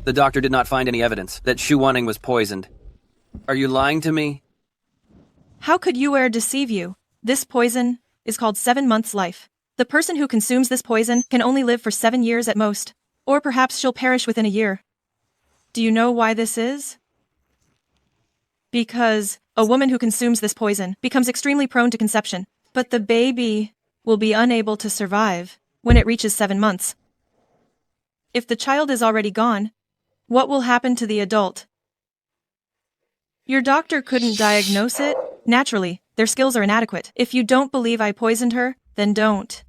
The doctor did not find any evidence that Xu Wanning was poisoned. Are you lying to me?
How could Yuer deceive you? This poison is called 7 months life. The person who consumes this poison can only live for 7 years at most, or perhaps she'll perish within a year. Do you know why this is? Because a woman who consumes this poison becomes extremely prone to conception, but the baby will be unable to survive when it reaches 7 months. If the child is already gone, what will happen to the adult? Your doctor couldn't diagnose it. Naturally, their skills are inadequate. If you don't believe I poisoned her, then don't.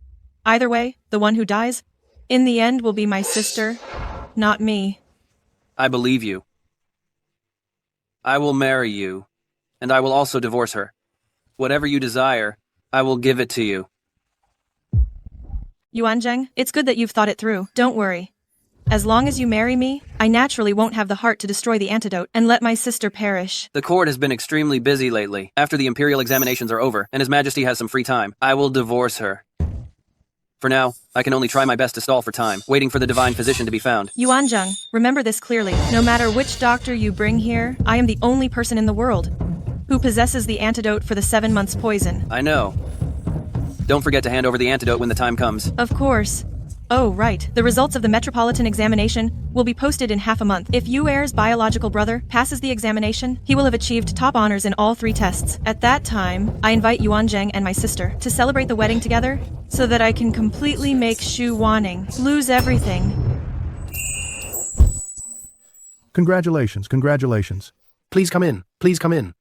Either way, the one who dies, in the end will be my sister, not me.
I believe you. I will marry you, and I will also divorce her. Whatever you desire, I will give it to you.
Yuanzheng, it's good that you've thought it through. Don't worry. As long as you marry me, I naturally won't have the heart to destroy the antidote and let my sister perish.
The court has been extremely busy lately. After the imperial examinations are over, and His Majesty has some free time, I will divorce her. For now, I can only try my best to stall for time, waiting for the divine physician to be found.
Yuanzheng, remember this clearly. No matter which doctor you bring here, I am the only person in the world who possesses the antidote for the 7 months poison.
I know. Don't forget to hand over the antidote when the time comes.
Of course. Oh, right. The results of the metropolitan examination will be posted in half a month. If Yuer's biological brother passes the examination, he will have achieved top honors in all 3 tests. At that time, I invite Yuanzheng and my sister to celebrate the wedding together so that I can completely make Xu Wanning lose everything.
Congratulations, congratulations. Please come in, please come in.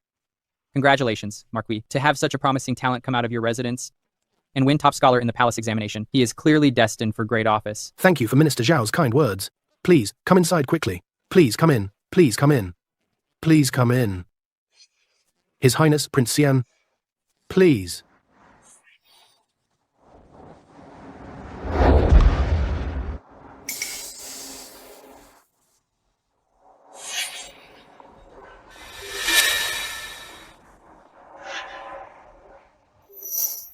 Congratulations, Marquis. To have such a promising talent come out of your residence and win top scholar in the palace examination, he is clearly destined for great office.
Thank you for Minister Zhao's kind words. Please, come inside quickly. Please come in, please come in. Please come in. His Highness Prince Xian, please.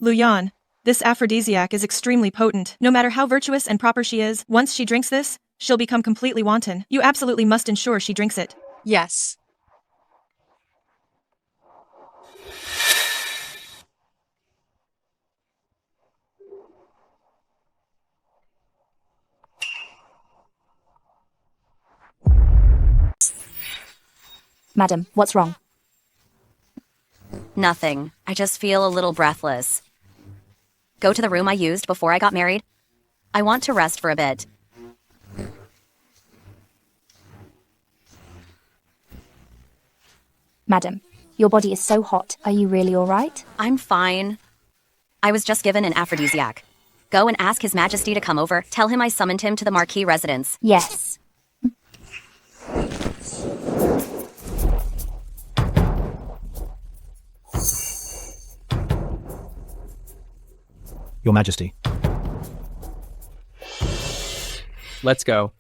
Luyan, this aphrodisiac is extremely potent. No matter how virtuous and proper she is, once she drinks this, she'll become completely wanton. You absolutely must ensure she drinks it.
Yes.
Madam, what's wrong?
Nothing. I just feel a little breathless. Go to the room I used before I got married. I want to rest for a bit.
Madam, your body is so hot. Are you really all right?
I'm fine. I was just given an aphrodisiac. Go and ask His Majesty to come over. Tell him I summoned him to the Marquis residence.
Yes.
Your Majesty.
Let's go.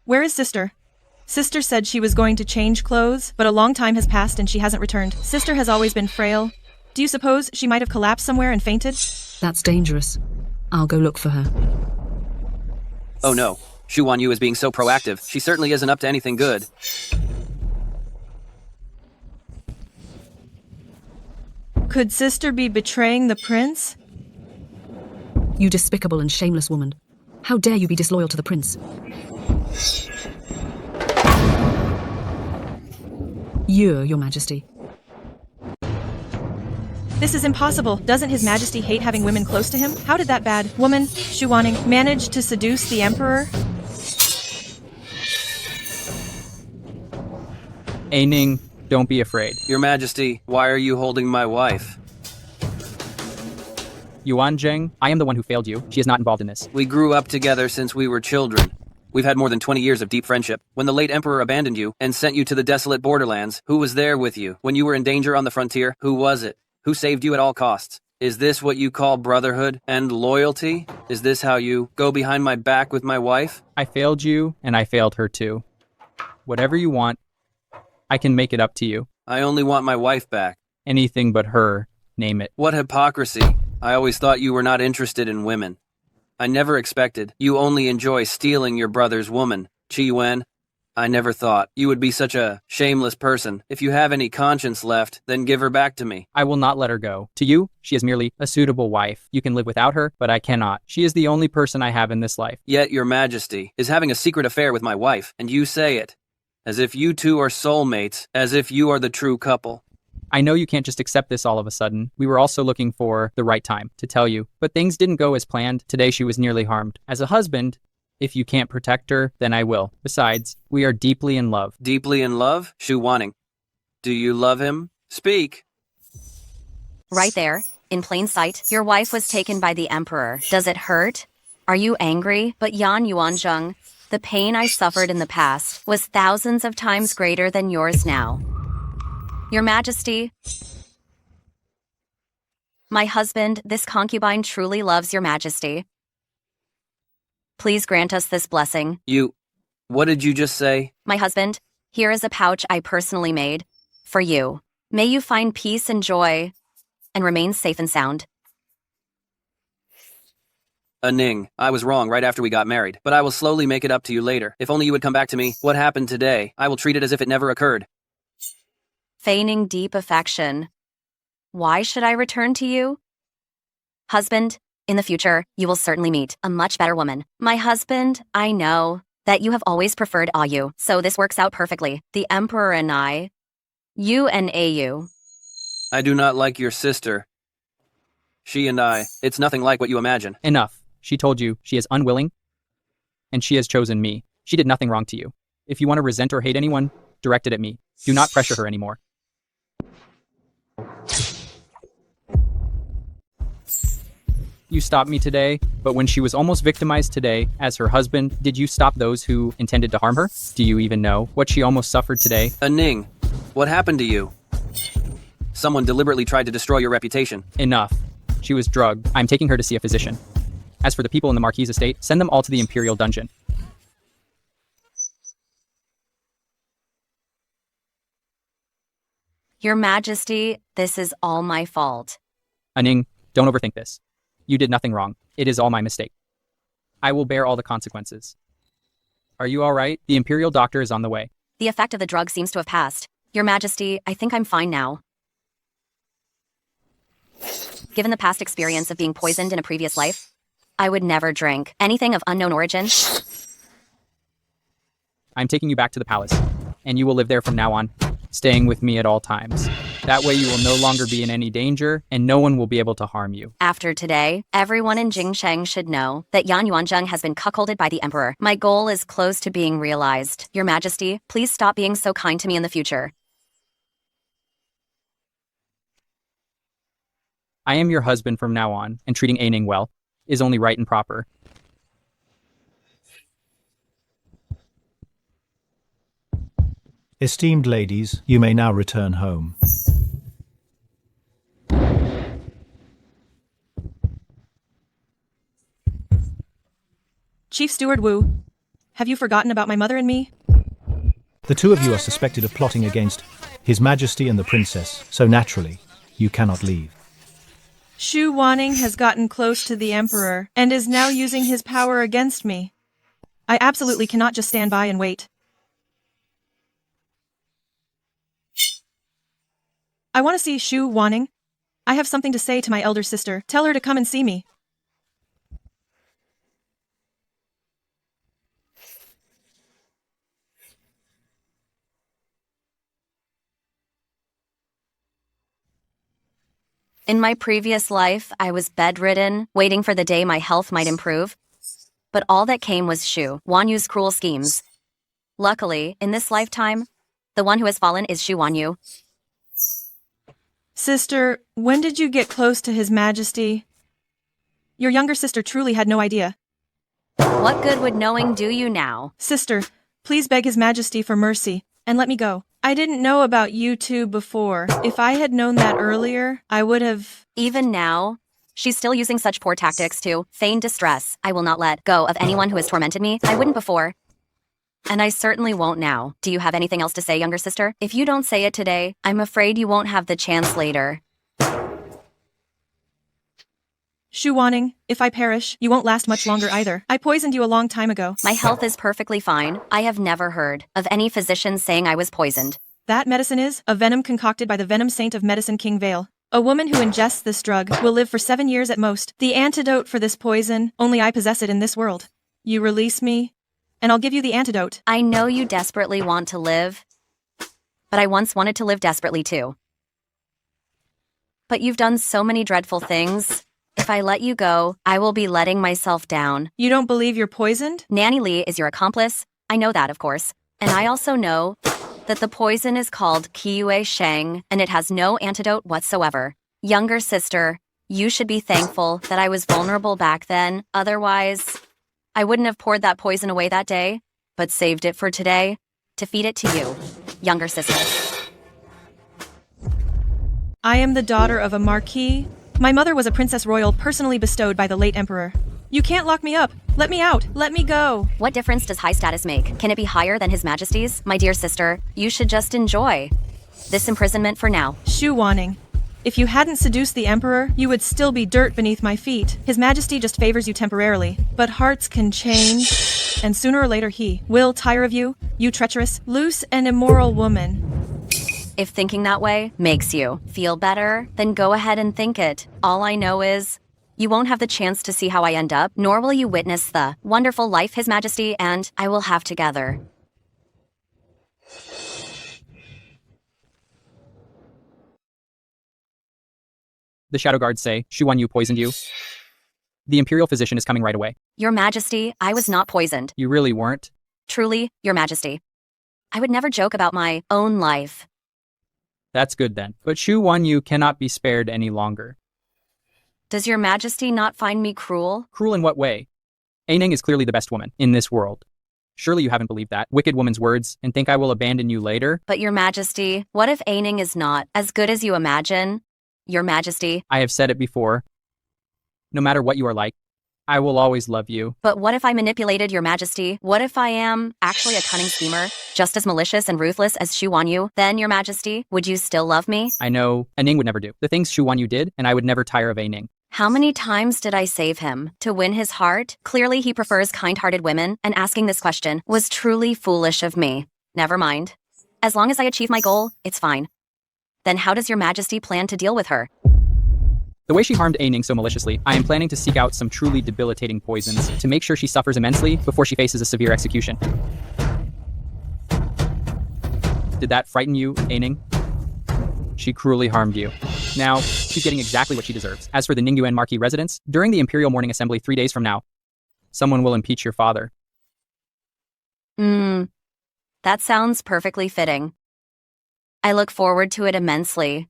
Where is sister? Sister said she was going to change clothes, but a long time has passed and she hasn't returned. Sister has always been frail. Do you suppose she might have collapsed somewhere and fainted?
That's dangerous. I'll go look for her.
Oh no. Xu Wanyu is being so proactive. She certainly isn't up to anything good.
Could sister be betraying the prince?
You despicable and shameless woman. How dare you be disloyal to the prince? Your Majesty.
This is impossible. Doesn't His Majesty hate having women close to him? How did that bad woman, Xu Wanning, manage to seduce the Emperor?
Aining, don't be afraid.
Your Majesty, why are you holding my wife?
Yuanzheng, I am the one who failed you. She is not involved in this.
We grew up together since we were children. We've had more than 20 years of deep friendship. When the late Emperor abandoned you and sent you to the desolate borderlands, who was there with you? When you were in danger on the frontier, who was it? Who saved you at all costs? Is this what you call brotherhood and loyalty? Is this how you go behind my back with my wife?
I failed you, and I failed her too. Whatever you want, I can make it up to you.
I only want my wife back.
Anything but her, name it.
What hypocrisy. I always thought you were not interested in women. I never expected. You only enjoy stealing your brother's woman, Qi Yuan. I never thought you would be such a shameless person. If you have any conscience left, then give her back to me.
I will not let her go. To you, she is merely a suitable wife. You can live without her, but I cannot. She is the only person I have in this life.
Yet your majesty is having a secret affair with my wife, and you say it. As if you two are soulmates, as if you are the true couple.
I know you can't just accept this all of a sudden. We were also looking for the right time to tell you, but things didn't go as planned. Today she was nearly harmed. As a husband, if you can't protect her, then I will. Besides, we are deeply in love.
Deeply in love? Wanning. Do you love him? Speak.
Right there, in plain sight, your wife was taken by the Emperor. Does it hurt? Are you angry? But Yan Yuanzheng, the pain I suffered in the past was thousands of times greater than yours now. Your Majesty, my husband, this concubine truly loves your Majesty. Please grant us this blessing.
What did you just say?
My husband, here is a pouch I personally made for you. May you find peace and joy and remain safe and sound.
Ning, I was wrong right after we got married, but I will slowly make it up to you later. If only you would come back to me. What happened today, I will treat it as if it never occurred.
Feigning deep affection. Why should I return to you? Husband, in the future, you will certainly meet a much better woman. My husband, I know that you have always preferred Ayu, so this works out perfectly. The Emperor and I, you and Au.
I do not like your sister. She and I, it's nothing like what you imagine.
Enough. She told you she is unwilling, and she has chosen me. She did nothing wrong to you. If you want to resent or hate anyone, direct it at me. Do not pressure her anymore. You stopped me today, but when she was almost victimized today, as her husband, did you stop those who intended to harm her? Do you even know what she almost suffered today?
Ning, what happened to you? Someone deliberately tried to destroy your reputation.
Enough. She was drugged. I'm taking her to see a physician. As for the people in the Marquis estate, send them all to the Imperial dungeon.
Your Majesty, this is all my fault.
Ning, don't overthink this. You did nothing wrong. It is all my mistake. I will bear all the consequences. Are you all right? The Imperial doctor is on the way.
The effect of the drug seems to have passed. Your Majesty, I think I'm fine now. Given the past experience of being poisoned in a previous life, I would never drink anything of unknown origin.
I'm taking you back to the palace, and you will live there from now on, staying with me at all times. That way you will no longer be in any danger, and no one will be able to harm you.
After today, everyone in Jingsheng should know that Yan Yuanzheng has been cuckolded by the Emperor. My goal is close to being realized. Your Majesty, please stop being so kind to me in the future.
I am your husband from now on, and treating Ning well is only right and proper.
Esteemed ladies, you may now return home.
Chief Steward Wu, have you forgotten about my mother and me?
The two of you are suspected of plotting against His Majesty and the Princess, so naturally, you cannot leave.
Wanning has gotten close to the Emperor and is now using his power against me. I absolutely cannot just stand by and wait. I want to see Wanning. I have something to say to my elder sister. Tell her to come and see me.
In my previous life, I was bedridden, waiting for the day my health might improve. But all that came was Wanyu's cruel schemes. Luckily, in this lifetime, the one who has fallen is Wanyu.
Sister, when did you get close to His Majesty? Your younger sister truly had no idea.
What good would knowing do you now?
Sister, please beg His Majesty for mercy, and let me go. I didn't know about you two before. If I had known that earlier, I would have...
Even now, she's still using such poor tactics to feign distress. I will not let go of anyone who has tormented me. I wouldn't before. And I certainly won't now. Do you have anything else to say, younger sister? If you don't say it today, I'm afraid you won't have the chance later.
Shu Wanning, if I perish, you won't last much longer either. I poisoned you a long time ago.
My health is perfectly fine. I have never heard of any physician saying I was poisoned.
That medicine is a venom concocted by the venom saint of medicine, King Vale. A woman who ingests this drug will live for 7 years at most. The antidote for this poison, only I possess it in this world. You release me, and I'll give you the antidote.
I know you desperately want to live, but I once wanted to live desperately too. But you've done so many dreadful things. If I let you go, I will be letting myself down.
You don't believe you're poisoned?
Nanny Lee is your accomplice. I know that, of course. And I also know that the poison is called Qi Yuan Sheng, and it has no antidote whatsoever. Younger sister, you should be thankful that I was vulnerable back then. Otherwise, I wouldn't have poured that poison away that day, but saved it for today to feed it to you, younger sister.
I am the daughter of a marquis. My mother was a princess royal personally bestowed by the late emperor. You can't lock me up. Let me out. Let me go.
What difference does high status make? Can it be higher than His Majesty's? My dear sister, you should just enjoy this imprisonment for now.
Shu Wanning, if you hadn't seduced the emperor, you would still be dirt beneath my feet. His Majesty just favors you temporarily, but hearts can change, and sooner or later he will tire of you, you treacherous, loose, and immoral woman.
If thinking that way makes you feel better, then go ahead and think it. All I know is, you won't have the chance to see how I end up, nor will you witness the wonderful life His Majesty and I will have together.
The Shadow Guards say, Shu Wanyu poisoned you. The Imperial physician is coming right away.
Your Majesty, I was not poisoned.
You really weren't?
Truly, Your Majesty. I would never joke about my own life.
That's good then. But Shu Wanyu cannot be spared any longer.
Does Your Majesty not find me cruel?
Cruel in what way? Aining is clearly the best woman in this world. Surely you haven't believed that wicked woman's words and think I will abandon you later?
But Your Majesty, what if Aining is not as good as you imagine? Your Majesty.
I have said it before. No matter what you are like, I will always love you.
But what if I manipulated Your Majesty? What if I am actually a cunning schemer, just as malicious and ruthless as Shu Wanyu? Then, Your Majesty, would you still love me?
I know Aining would never do the things Shu Wanyu did, and I would never tire of Aining.
How many times did I save him to win his heart? Clearly he prefers kind-hearted women, and asking this question was truly foolish of me. Never mind. As long as I achieve my goal, it's fine. Then how does Your Majesty plan to deal with her?
The way she harmed Aining so maliciously, I am planning to seek out some truly debilitating poisons to make sure she suffers immensely before she faces a severe execution. Did that frighten you, Aining? She cruelly harmed you. Now, she's getting exactly what she deserves. As for the Ningyuan Marquis residence, during the Imperial Morning Assembly 3 days from now, someone will impeach your father.
That sounds perfectly fitting. I look forward to it immensely.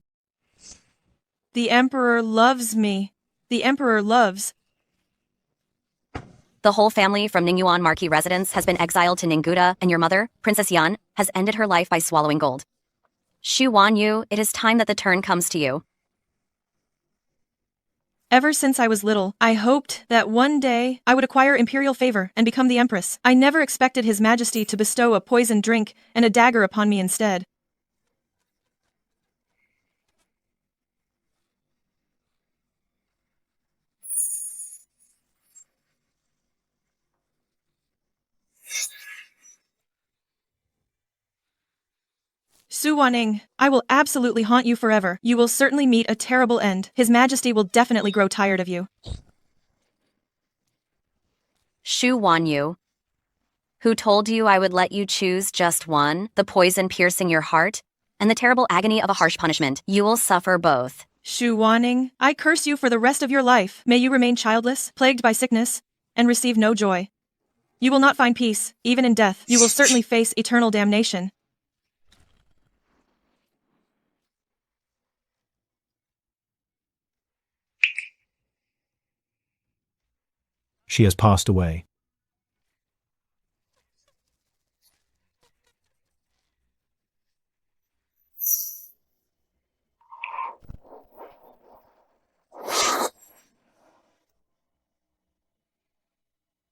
The Emperor loves me. The Emperor loves.
The whole family from Ningyuan Marquis residence has been exiled to Ningguda, and your mother, Princess Yan, has ended her life by swallowing gold. Shu Wanyu, it is time that the turn comes to you.
Ever since I was little, I hoped that one day I would acquire imperial favor and become the Empress. I never expected His Majesty to bestow a poisoned drink and a dagger upon me instead. Su Wanning, I will absolutely haunt you forever. You will certainly meet a terrible end. His Majesty will definitely grow tired of you.
Shu Wanyu, who told you I would let you choose just one, the poison piercing your heart, and the terrible agony of a harsh punishment. You will suffer both.
Shu Wanning, I curse you for the rest of your life. May you remain childless, plagued by sickness, and receive no joy. You will not find peace, even in death. You will certainly face eternal damnation.
She has passed away.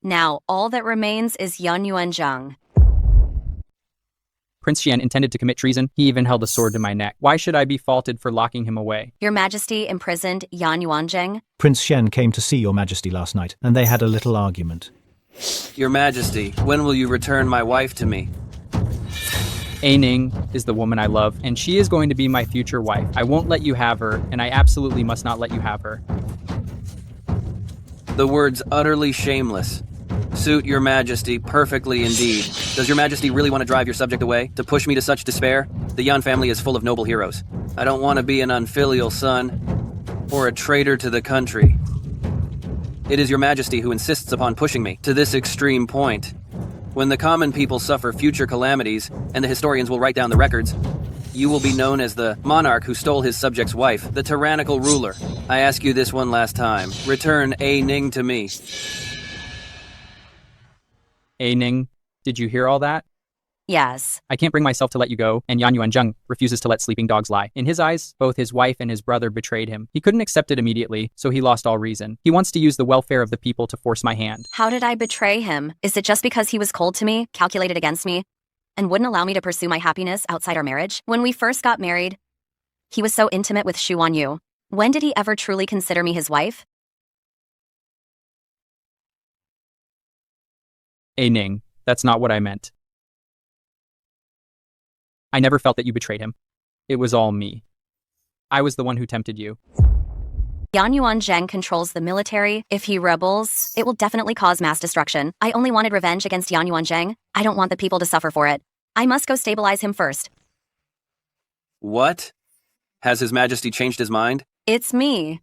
Now, all that remains is Yan Yuanzheng.
Prince Qian intended to commit treason. He even held a sword to my neck. Why should I be faulted for locking him away?
Your Majesty imprisoned Yan Yuanzheng?
Prince Shen came to see your majesty last night, and they had a little argument.
Your Majesty, when will you return my wife to me?
A Ning is the woman I love, and she is going to be my future wife. I won't let you have her, and I absolutely must not let you have her.
The words utterly shameless suit your Majesty perfectly indeed. Does your Majesty really want to drive your subject away? To push me to such despair? The Yuan family is full of noble heroes. I don't want to be an unfilial son or a traitor to the country. It is your Majesty who insists upon pushing me to this extreme point. When the common people suffer future calamities, and the historians will write down the records, you will be known as the monarch who stole his subject's wife, the tyrannical ruler. I ask you this one last time. Return A Ning to me.
A Ning, did you hear all that?
Yes.
I can't bring myself to let you go, and Yan Yuanzheng refuses to let sleeping dogs lie. In his eyes, both his wife and his brother betrayed him. He couldn't accept it immediately, so he lost all reason. He wants to use the welfare of the people to force my hand.
How did I betray him? Is it just because he was cold to me, calculated against me, and wouldn't allow me to pursue my happiness outside our marriage? When we first got married, he was so intimate with Xu Wanyu. When did he ever truly consider me his wife?
A Ning, that's not what I meant. I never felt that you betrayed him. It was all me. I was the one who tempted you.
Yan Yuanzheng controls the military. If he rebels, it will definitely cause mass destruction. I only wanted revenge against Yan Yuanzheng. I don't want the people to suffer for it. I must go stabilize him first.
What? Has His Majesty changed his mind?
It's me.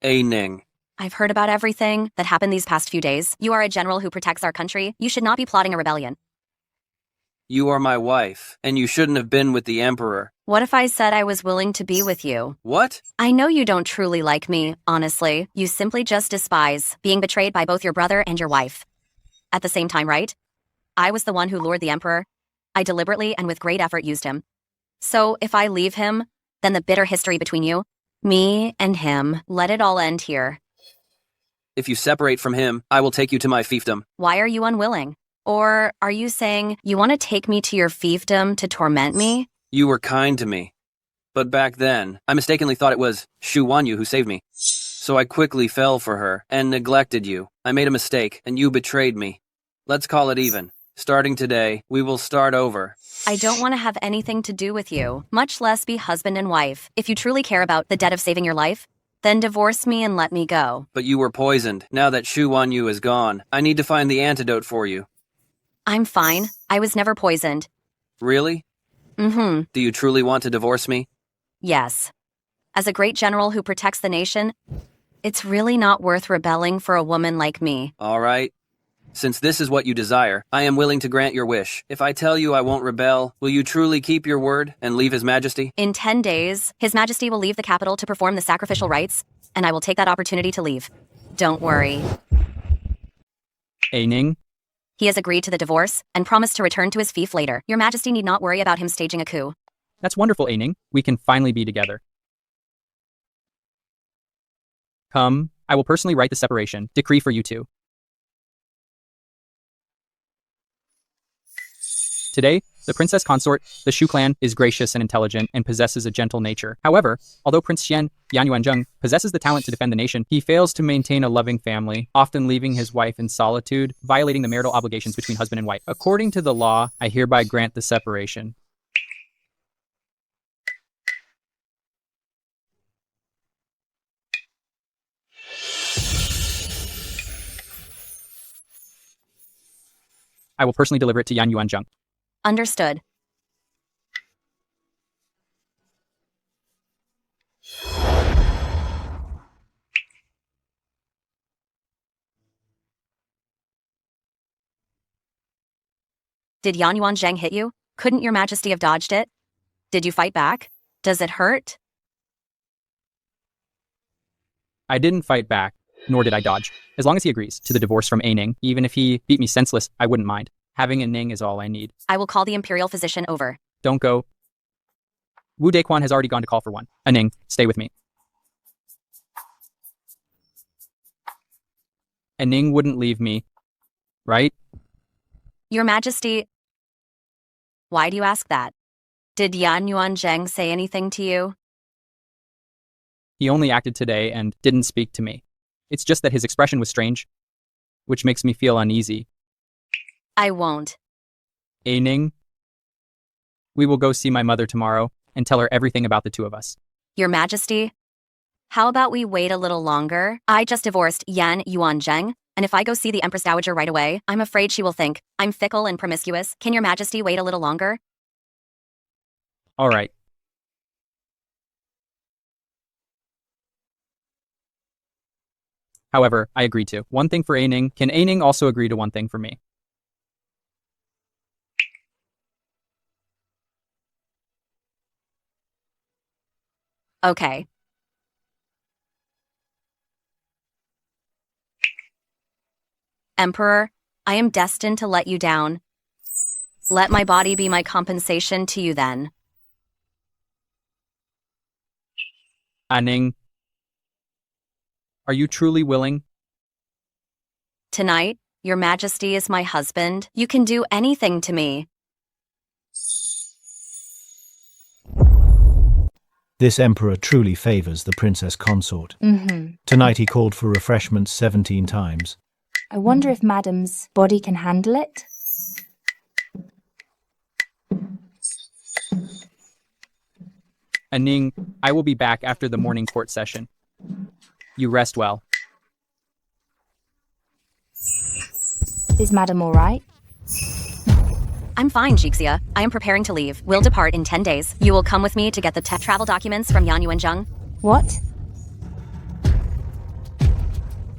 A Ning.
I've heard about everything that happened these past few days. You are a general who protects our country. You should not be plotting a rebellion.
You are my wife, and you shouldn't have been with the Emperor.
What if I said I was willing to be with you?
What?
I know you don't truly like me, honestly. You simply just despise being betrayed by both your brother and your wife. At the same time, right? I was the one who lured the Emperor. I deliberately and with great effort used him. So if I leave him, then the bitter history between you, me and him, let it all end here.
If you separate from him, I will take you to my fiefdom.
Why are you unwilling? Or are you saying you want to take me to your fiefdom to torment me?
You were kind to me. But back then, I mistakenly thought it was Xu Wanyu who saved me. So I quickly fell for her and neglected you. I made a mistake, and you betrayed me. Let's call it even. Starting today, we will start over.
I don't want to have anything to do with you, much less be husband and wife. If you truly care about the debt of saving your life, then divorce me and let me go.
But you were poisoned. Now that Xu Wanyu is gone, I need to find the antidote for you.
I'm fine. I was never poisoned.
Really?
Mm-hmm.
Do you truly want to divorce me?
Yes. As a great general who protects the nation, it's really not worth rebelling for a woman like me.
All right. Since this is what you desire, I am willing to grant your wish. If I tell you I won't rebel, will you truly keep your word and leave His Majesty?
In 10 days, His Majesty will leave the capital to perform the sacrificial rites, and I will take that opportunity to leave. Don't worry.
A Ning?
He has agreed to the divorce and promised to return to his fief later. Your Majesty need not worry about him staging a coup.
That's wonderful, A Ning. We can finally be together. Come, I will personally write the separation decree for you two. Today, the princess consort, the Shu clan, is gracious and intelligent and possesses a gentle nature. However, although Prince Qian, Yan Yuanzheng, possesses the talent to defend the nation, he fails to maintain a loving family, often leaving his wife in solitude, violating the marital obligations between husband and wife. According to the law, I hereby grant the separation. I will personally deliver it to Yan Yuanzheng.
Understood. Did Yan Yuanzheng hit you? Couldn't your Majesty have dodged it? Did you fight back? Does it hurt?
I didn't fight back, nor did I dodge. As long as he agrees to the divorce from A Ning, even if he beat me senseless, I wouldn't mind. Having a Ning is all I need.
I will call the imperial physician over.
Don't go. Wu Dequan has already gone to call for one. A Ning, stay with me. A Ning wouldn't leave me, right?
Your Majesty, why do you ask that? Did Yan Yuan Zheng say anything to you?
He only acted today and didn't speak to me. It's just that his expression was strange, which makes me feel uneasy.
I won't.
Ning, we will go see my mother tomorrow and tell her everything about the two of us.
Your Majesty, how about we wait a little longer? I just divorced Yan Yuan Zheng, and if I go see the Empress Dowager right away, I'm afraid she will think I'm fickle and promiscuous. Can Your Majesty wait a little longer?
All right. However, I agreed to one thing for Ning. Can Ning also agree to one thing for me?
Okay. Emperor, I am destined to let you down. Let my body be my compensation to you then.
Ning, are you truly willing?
Tonight, Your Majesty is my husband. You can do anything to me.
This emperor truly favors the princess consort. Tonight he called for refreshments 17 times.
I wonder if Madam's body can handle it?
Ning, I will be back after the morning court session. You rest well.
Is Madam all right?
I'm fine, Jixia. I am preparing to leave. We'll depart in 10 days. You will come with me to get the travel documents from Yan Yuan Zheng.
What?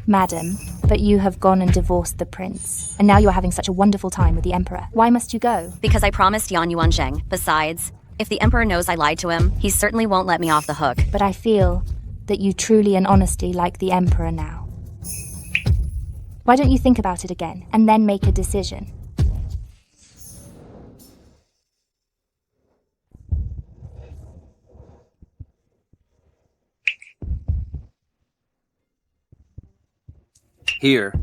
Madam, but you have gone and divorced the prince, and now you are having such a wonderful time with the emperor. Why must you go?
Because I promised Yan Yuan Zheng. Besides, if the emperor knows I lied to him, he certainly won't let me off the hook.
But I feel that you truly and honestly like the emperor now. Why don't you think about it again, and then make a decision?
Here.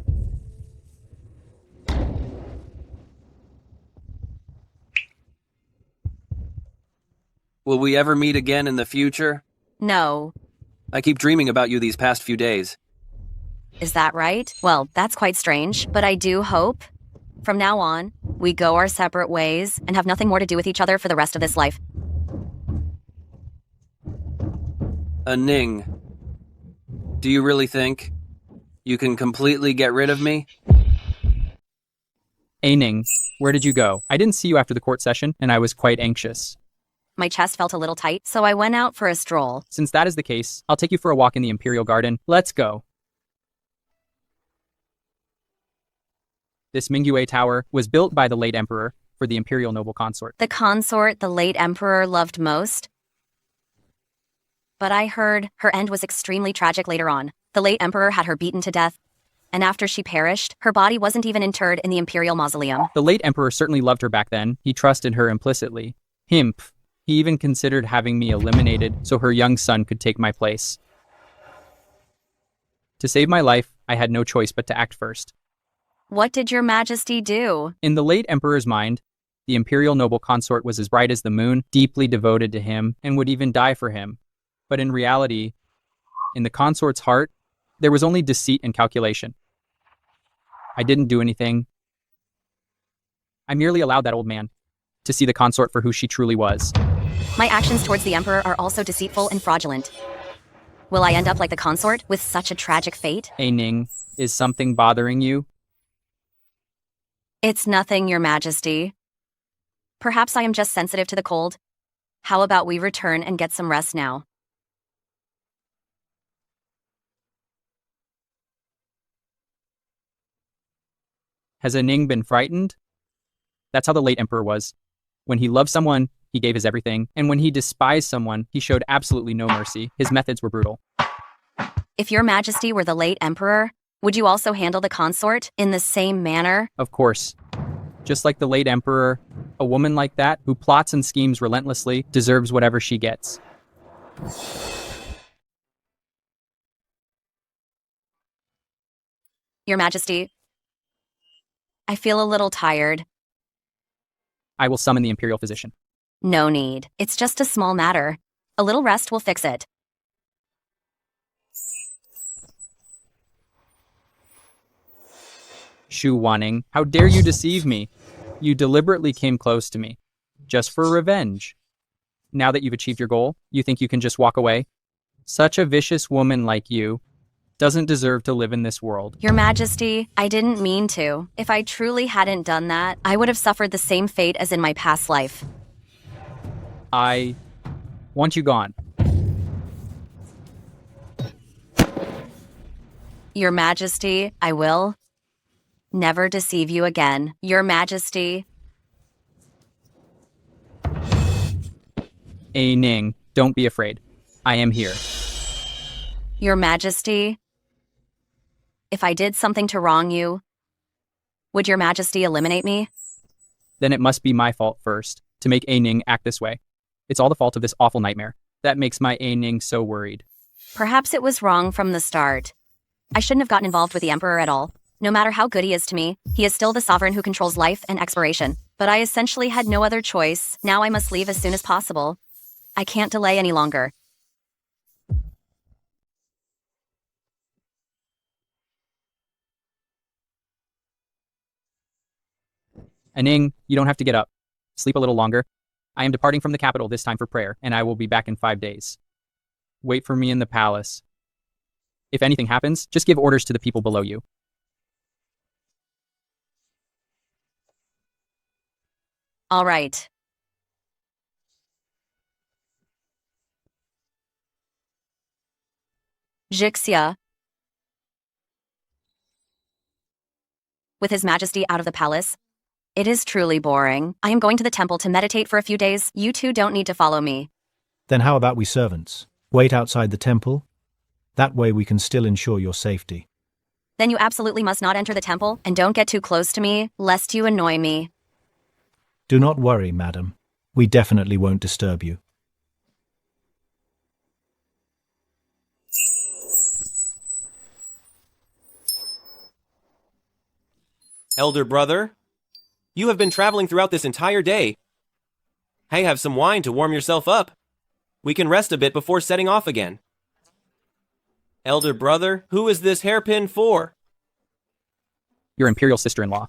Will we ever meet again in the future?
No.
I keep dreaming about you these past few days.
Is that right? Well, that's quite strange, but I do hope, from now on, we go our separate ways and have nothing more to do with each other for the rest of this life.
Ning, do you really think you can completely get rid of me?
Ning, where did you go? I didn't see you after the court session, and I was quite anxious.
My chest felt a little tight, so I went out for a stroll.
Since that is the case, I'll take you for a walk in the Imperial Garden. Let's go. This Mingyue Tower was built by the late emperor for the imperial noble consort.
The consort the late emperor loved most? But I heard her end was extremely tragic later on. The late emperor had her beaten to death, and after she perished, her body wasn't even interred in the imperial mausoleum.
The late emperor certainly loved her back then. He trusted her implicitly. He even considered having me eliminated so her young son could take my place. To save my life, I had no choice but to act first.
What did Your Majesty do?
In the late emperor's mind, the imperial noble consort was as bright as the moon, deeply devoted to him, and would even die for him. But in reality, in the consort's heart, there was only deceit and calculation. I didn't do anything. I merely allowed that old man to see the consort for who she truly was.
My actions towards the emperor are also deceitful and fraudulent. Will I end up like the consort with such a tragic fate?
Ning, is something bothering you?
It's nothing, Your Majesty. Perhaps I am just sensitive to the cold. How about we return and get some rest now?
Has Ning been frightened? That's how the late emperor was. When he loved someone, he gave his everything, and when he despised someone, he showed absolutely no mercy. His methods were brutal.
If Your Majesty were the late emperor, would you also handle the consort in the same manner?
Of course. Just like the late emperor, a woman like that, who plots and schemes relentlessly, deserves whatever she gets.
Your Majesty, I feel a little tired.
I will summon the imperial physician.
No need. It's just a small matter. A little rest will fix it.
Qi Wanning, how dare you deceive me? You deliberately came close to me, just for revenge. Now that you've achieved your goal, you think you can just walk away? Such a vicious woman like you doesn't deserve to live in this world.
Your Majesty, I didn't mean to. If I truly hadn't done that, I would have suffered the same fate as in my past life.
I want you gone.
Your Majesty, I will never deceive you again. Your Majesty.
Ning, don't be afraid. I am here.
Your Majesty, if I did something to wrong you, would Your Majesty eliminate me?
Then it must be my fault first, to make Ning act this way. It's all the fault of this awful nightmare. That makes my Ning so worried.
Perhaps it was wrong from the start. I shouldn't have gotten involved with the Emperor at all. No matter how good he is to me, he is still the sovereign who controls life and expiration. But I essentially had no other choice. Now I must leave as soon as possible. I can't delay any longer.
Ning, you don't have to get up. Sleep a little longer. I am departing from the capital this time for prayer, and I will be back in 5 days. Wait for me in the palace. If anything happens, just give orders to the people below you.
All right. Jixia. With His Majesty out of the palace. It is truly boring. I am going to the temple to meditate for a few days. You two don't need to follow me.
Then how about we servants? Wait outside the temple? That way we can still ensure your safety.
Then you absolutely must not enter the temple, and don't get too close to me, lest you annoy me.
Do not worry, madam. We definitely won't disturb you.
Elder brother, you have been traveling throughout this entire day. Hey, have some wine to warm yourself up. We can rest a bit before setting off again. Elder brother, who is this hairpin for?
Your imperial sister-in-law.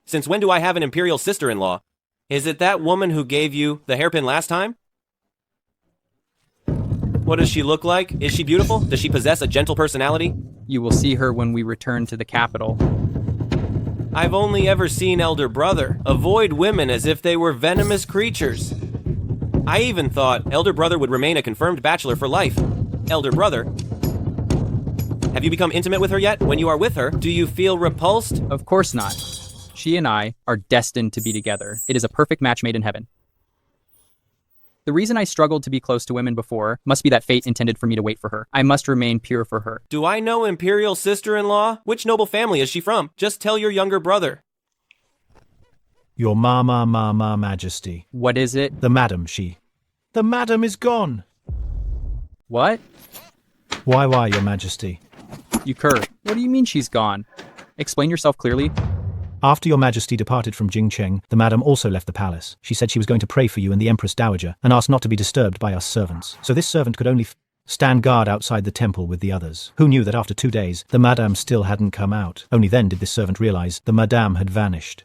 Since when do I have an imperial sister-in-law? Is it that woman who gave you the hairpin last time? What does she look like? Is she beautiful? Does she possess a gentle personality?
You will see her when we return to the capital.
I've only ever seen Elder Brother avoid women as if they were venomous creatures. I even thought Elder Brother would remain a confirmed bachelor for life. Elder Brother, have you become intimate with her yet? When you are with her, do you feel repulsed?
Of course not. She and I are destined to be together. It is a perfect match made in heaven. The reason I struggled to be close to women before must be that fate intended for me to wait for her. I must remain pure for her.
Do I know imperial sister-in-law? Which noble family is she from? Just tell your younger brother.
Your majesty.
What is it?
The madam, she. The madam is gone.
What?
Why, your majesty?
You cur. What do you mean she's gone? Explain yourself clearly.
After your majesty departed from Jingcheng, the madam also left the palace. She said she was going to pray for you and the Empress Dowager, and asked not to be disturbed by us servants. So this servant could only stand guard outside the temple with the others. Who knew that after 2 days, the madame still hadn't come out? Only then did this servant realize the madame had vanished.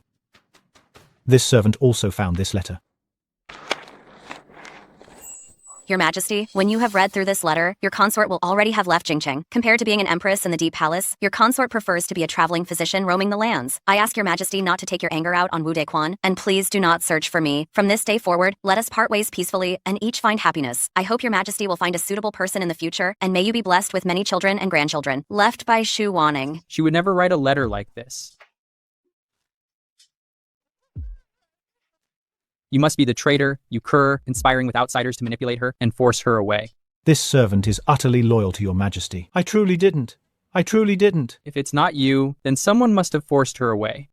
This servant also found this letter.
Your Majesty, when you have read through this letter, your consort will already have left Jingcheng. Compared to being an empress in the deep palace, your consort prefers to be a traveling physician roaming the lands. I ask your Majesty not to take your anger out on Wu Dequan, and please do not search for me. From this day forward, let us part ways peacefully and each find happiness. I hope your Majesty will find a suitable person in the future, and may you be blessed with many children and grandchildren. Left by Qi Wanning.
She would never write a letter like this. You must be the traitor, you cur, conspiring with outsiders to manipulate her and force her away.
This servant is utterly loyal to your majesty. I truly didn't. I truly didn't.
If it's not you, then someone must have forced her away.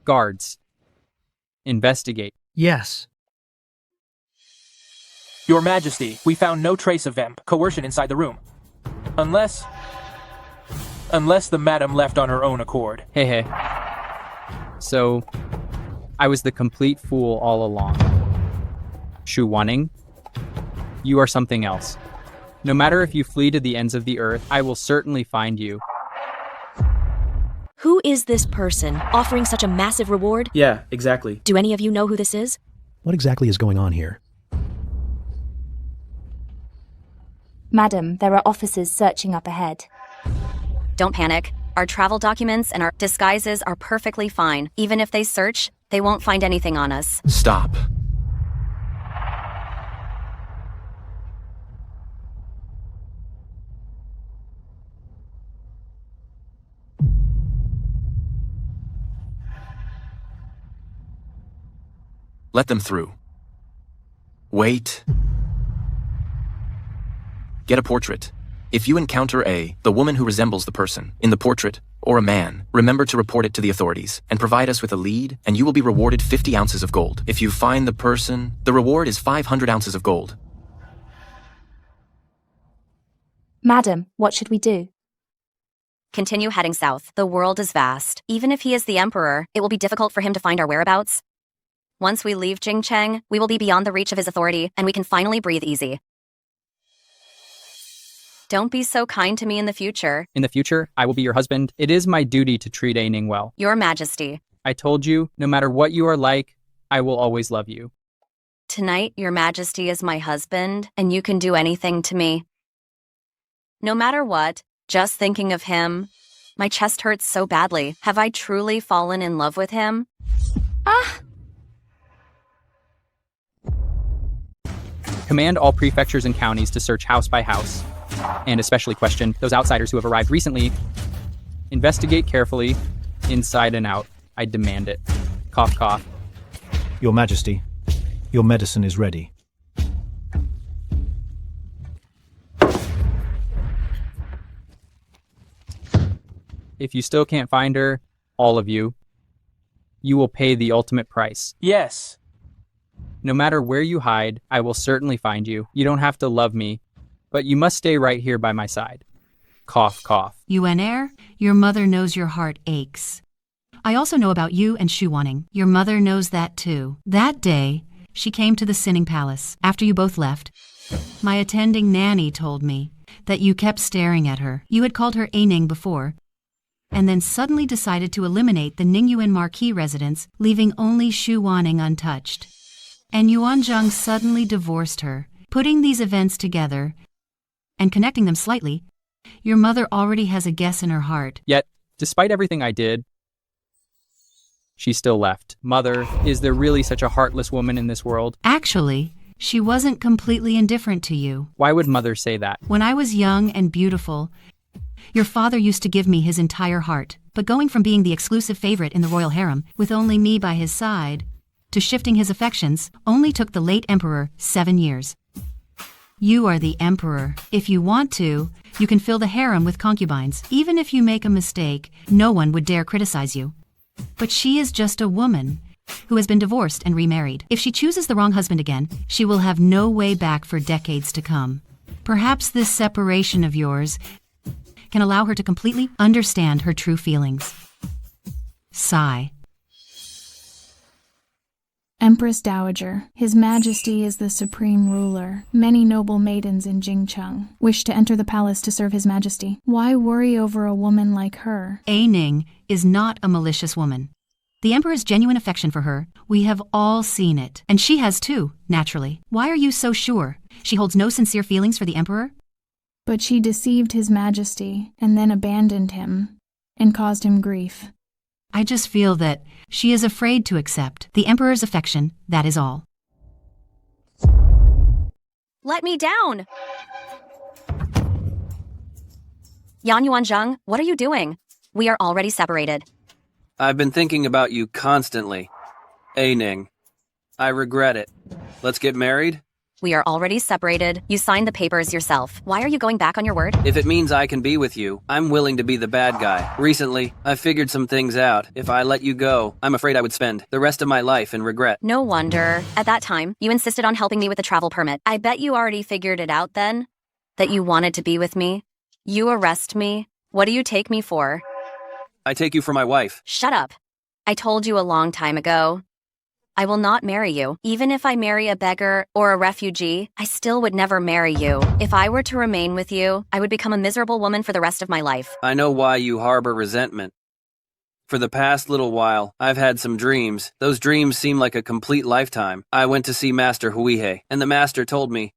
Guards. Investigate.
Yes.
Your Majesty, we found no trace of coercion inside the room. Unless the madam left on her own accord.
Hey. So, I was the complete fool all along. Qi Wanning, you are something else. No matter if you flee to the ends of the earth, I will certainly find you.
Who is this person offering such a massive reward?
Yeah, exactly.
Do any of you know who this is?
What exactly is going on here?
Madam, there are officers searching up ahead.
Don't panic. Our travel documents and our disguises are perfectly fine. Even if they search, they won't find anything on us.
Stop. Let them through. Wait. Get a portrait. If you encounter the woman who resembles the person in the portrait, or a man, remember to report it to the authorities and provide us with a lead, and you will be rewarded 50 ounces of gold. If you find the person, the reward is 500 ounces of gold.
Madam, what should we do?
Continue heading south. The world is vast. Even if he is the emperor, it will be difficult for him to find our whereabouts. Once we leave Jingcheng, we will be beyond the reach of his authority, and we can finally breathe easy. Don't be so kind to me in the future.
In the future, I will be your husband. It is my duty to treat Aining well.
Your Majesty.
I told you, no matter what you are like, I will always love you.
Tonight, Your Majesty is my husband, and you can do anything to me. No matter what, just thinking of him, my chest hurts so badly. Have I truly fallen in love with him?
Command all prefectures and counties to search house by house, and especially question those outsiders who have arrived recently. Investigate carefully, inside and out. I demand it. Cough, cough.
Your Majesty, your medicine is ready.
If you still can't find her, all of you, you will pay the ultimate price.
Yes.
No matter where you hide, I will certainly find you. You don't have to love me, but you must stay right here by my side. Cough, cough.
Yuan heir, your mother knows your heart aches. I also know about you and Qi Wanning. Your mother knows that too. That day, she came to the Sinning Palace. After you both left, my attending nanny told me that you kept staring at her. You had called her Aining before, and then suddenly decided to eliminate the Ningyuan Marquis residence, leaving only Qi Wanning untouched. And Yuan Zheng suddenly divorced her. Putting these events together and connecting them slightly, your mother already has a guess in her heart.
Yet, despite everything I did, she still left. Mother, is there really such a heartless woman in this world?
Actually, she wasn't completely indifferent to you.
Why would Mother say that?
When I was young and beautiful, your father used to give me his entire heart. But going from being the exclusive favorite in the royal harem, with only me by his side, to shifting his affections, only took the late emperor 7 years. You are the emperor. If you want to, you can fill the harem with concubines. Even if you make a mistake, no one would dare criticize you. But she is just a woman who has been divorced and remarried. If she chooses the wrong husband again, she will have no way back for decades to come. Perhaps this separation of yours can allow her to completely understand her true feelings. Sigh.
Empress Dowager, His Majesty is the supreme ruler. Many noble maidens in Jingcheng wish to enter the palace to serve His Majesty. Why worry over a woman like her?
Aining is not a malicious woman. The Emperor's genuine affection for her, we have all seen it. And she has too, naturally. Why are you so sure? She holds no sincere feelings for the Emperor?
But she deceived His Majesty and then abandoned him and caused him grief.
I just feel that she is afraid to accept the Emperor's affection, that is all.
Let me down! Yan Yuan Zheng, what are you doing? We are already separated.
I've been thinking about you constantly. Aining. I regret it. Let's get married?
We are already separated. You signed the papers yourself. Why are you going back on your word?
If it means I can be with you, I'm willing to be the bad guy. Recently, I figured some things out. If I let you go, I'm afraid I would spend the rest of my life in regret.
No wonder. At that time, you insisted on helping me with the travel permit. I bet you already figured it out then? That you wanted to be with me? You arrest me? What do you take me for?
I take you for my wife.
Shut up. I told you a long time ago. I will not marry you. Even if I marry a beggar or a refugee, I still would never marry you. If I were to remain with you, I would become a miserable woman for the rest of my life.
I know why you harbor resentment. For the past little while, I've had some dreams. Those dreams seem like a complete lifetime. I went to see Master Huihe, and the master told me,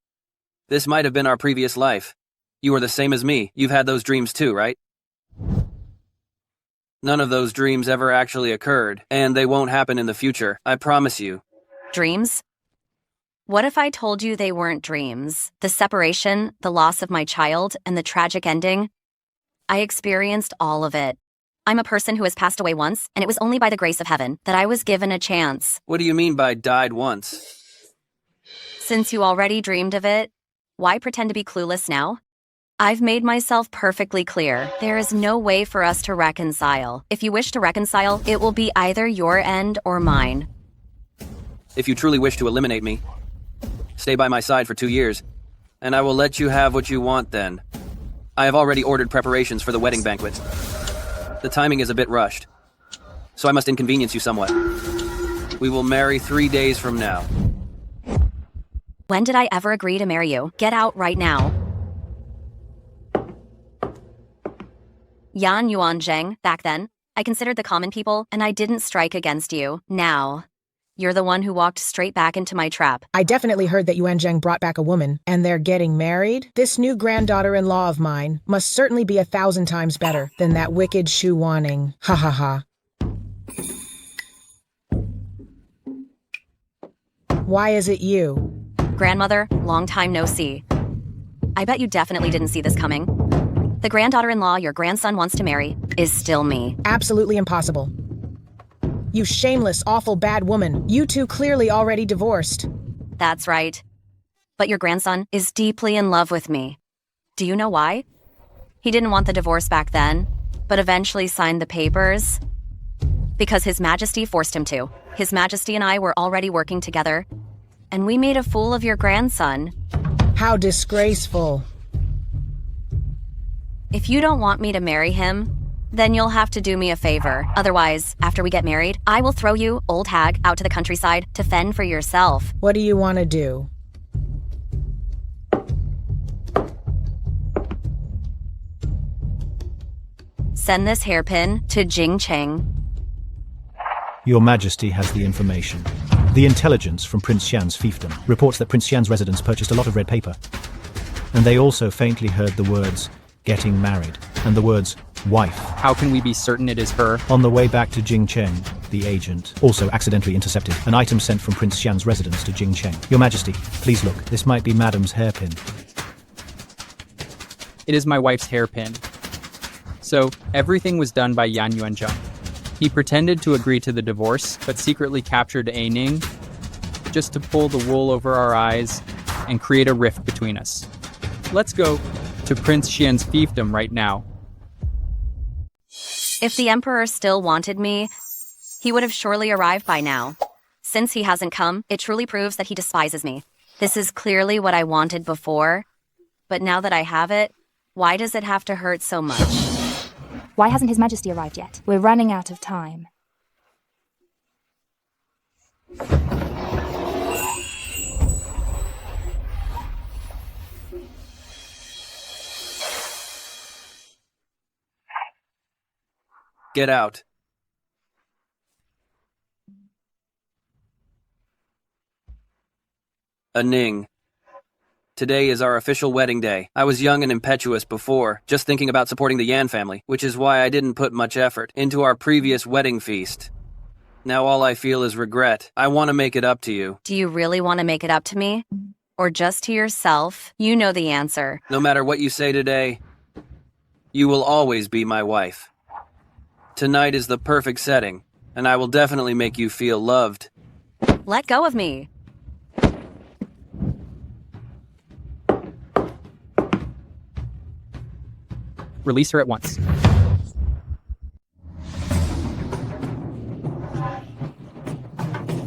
this might have been our previous life. You are the same as me. You've had those dreams too, right? None of those dreams ever actually occurred, and they won't happen in the future. I promise you.
Dreams? What if I told you they weren't dreams? The separation, the loss of my child, and the tragic ending? I experienced all of it. I'm a person who has passed away once, and it was only by the grace of heaven that I was given a chance.
What do you mean by died once?
Since you already dreamed of it, why pretend to be clueless now? I've made myself perfectly clear. There is no way for us to reconcile. If you wish to reconcile, it will be either your end or mine.
If you truly wish to eliminate me, stay by my side for 2 years, and I will let you have what you want then. I have already ordered preparations for the wedding banquet. The timing is a bit rushed, so I must inconvenience you somewhat. We will marry 3 days from now.
When did I ever agree to marry you? Get out right now. Yan Yuan Zheng, back then, I considered the common people, and I didn't strike against you. Now, you're the one who walked straight back into my trap.
I definitely heard that Yuan Zheng brought back a woman, and they're getting married. This new granddaughter-in-law of mine must certainly be 1,000 times better than that wicked Shu Wanning. Ha ha ha. Why is it you?
Grandmother, long time no see. I bet you definitely didn't see this coming. The granddaughter-in-law your grandson wants to marry is still me.
Absolutely impossible. You shameless, awful, bad woman. You two clearly already divorced.
That's right. But your grandson is deeply in love with me. Do you know why? He didn't want the divorce back then, but eventually signed the papers. Because His Majesty forced him to. His Majesty and I were already working together, and we made a fool of your grandson.
How disgraceful.
If you don't want me to marry him, then you'll have to do me a favor. Otherwise, after we get married, I will throw you, old hag, out to the countryside to fend for yourself.
What do you want to do?
Send this hairpin to Jingcheng.
Your Majesty has the information. The intelligence from Prince Xian's fiefdom reports that Prince Xian's residents purchased a lot of red paper. And they also faintly heard the words, getting married, and the words, wife.
How can we be certain it is her?
On the way back to Jingcheng, the agent also accidentally intercepted an item sent from Prince Xian's residence to Jingcheng. Your Majesty, please look. This might be Madam's hairpin.
It is my wife's hairpin. So, everything was done by Yan Yuanzheng. He pretended to agree to the divorce, but secretly captured A Ning, just to pull the wool over our eyes and create a rift between us. Let's go to Prince Xian's fiefdom right now.
If the Emperor still wanted me, he would have surely arrived by now. Since he hasn't come, it truly proves that he despises me. This is clearly what I wanted before, but now that I have it, why does it have to hurt so much?
Why hasn't His Majesty arrived yet? We're running out of time.
Get out. Ning. Today is our official wedding day. I was young and impetuous before, just thinking about supporting the Yan family, which is why I didn't put much effort into our previous wedding feast. Now all I feel is regret. I want to make it up to you.
Do you really want to make it up to me? Or just to yourself? You know the answer.
No matter what you say today, you will always be my wife. Tonight is the perfect setting, and I will definitely make you feel loved.
Let go of me.
Release her at once.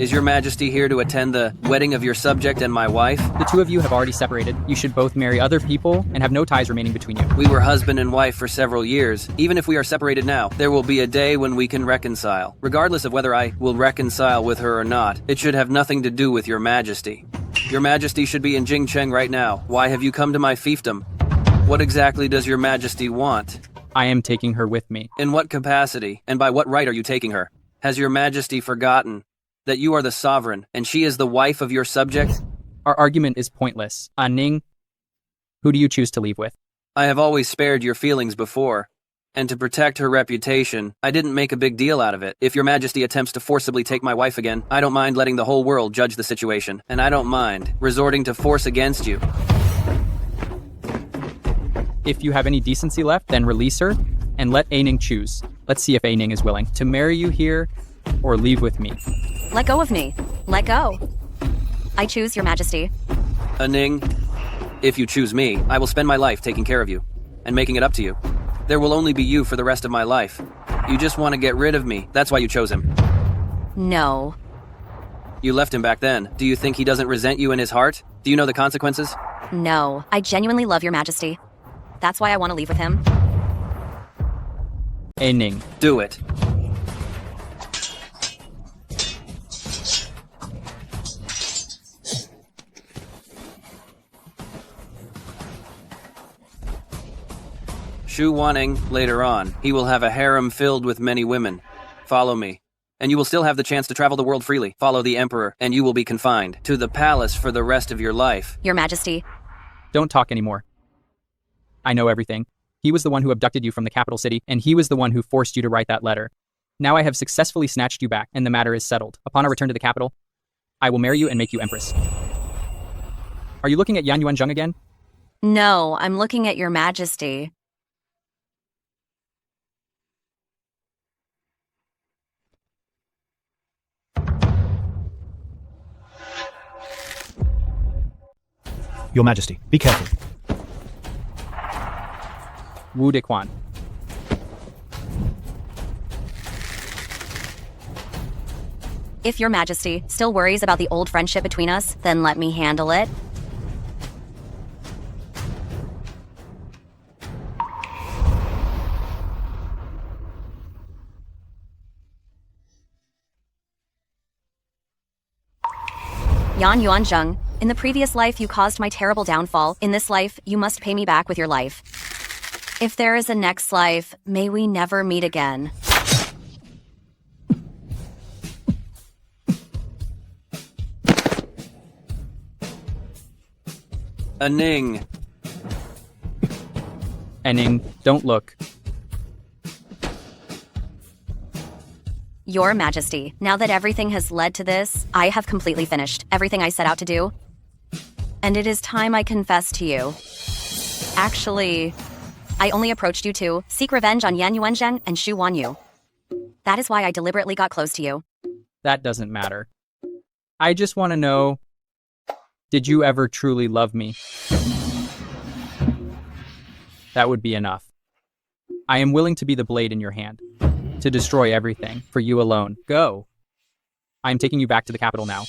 Is your majesty here to attend the wedding of your subject and my wife?
The two of you have already separated. You should both marry other people and have no ties remaining between you.
We were husband and wife for several years. Even if we are separated now, there will be a day when we can reconcile. Regardless of whether I will reconcile with her or not, it should have nothing to do with your majesty. Your majesty should be in Jingcheng right now. Why have you come to my fiefdom? What exactly does your majesty want?
I am taking her with me.
In what capacity, and by what right are you taking her? Has your majesty forgotten that you are the sovereign, and she is the wife of your subject?
Our argument is pointless. Ning, who do you choose to leave with?
I have always spared your feelings before, and to protect her reputation, I didn't make a big deal out of it. If your majesty attempts to forcibly take my wife again, I don't mind letting the whole world judge the situation, and I don't mind resorting to force against you.
If you have any decency left, then release her and let Ning choose. Let's see if Ning is willing to marry you here or leave with me.
Let go of me. Let go. I choose your majesty.
Ning, if you choose me, I will spend my life taking care of you and making it up to you. There will only be you for the rest of my life. You just want to get rid of me. That's why you chose him.
No.
You left him back then. Do you think he doesn't resent you in his heart? Do you know the consequences?
No. I genuinely love your majesty. That's why I want to leave with him.
Ning.
Do it. Xu Wanning, later on, he will have a harem filled with many women. Follow me, and you will still have the chance to travel the world freely. Follow the Emperor, and you will be confined to the palace for the rest of your life.
Your majesty.
Don't talk anymore. I know everything. He was the one who abducted you from the capital city, and he was the one who forced you to write that letter. Now I have successfully snatched you back, and the matter is settled. Upon our return to the capital, I will marry you and make you empress. Are you looking at Yan Yuan Zheng again?
No, I'm looking at your majesty.
Your Majesty, be careful.
Wu Dequan.
If your majesty still worries about the old friendship between us, then let me handle it. Yan Yuan Zheng, in the previous life you caused my terrible downfall. In this life, you must pay me back with your life. If there is a next life, may we never meet again.
Ning.
Ning, don't look.
Your Majesty, now that everything has led to this, I have completely finished everything I set out to do. And it is time I confess to you. Actually, I only approached you to seek revenge on Yan Yuanzheng and Xu Wanyu. That is why I deliberately got close to you.
That doesn't matter. I just want to know, did you ever truly love me? That would be enough. I am willing to be the blade in your hand, to destroy everything, for you alone. Go. I am taking you back to the capital now.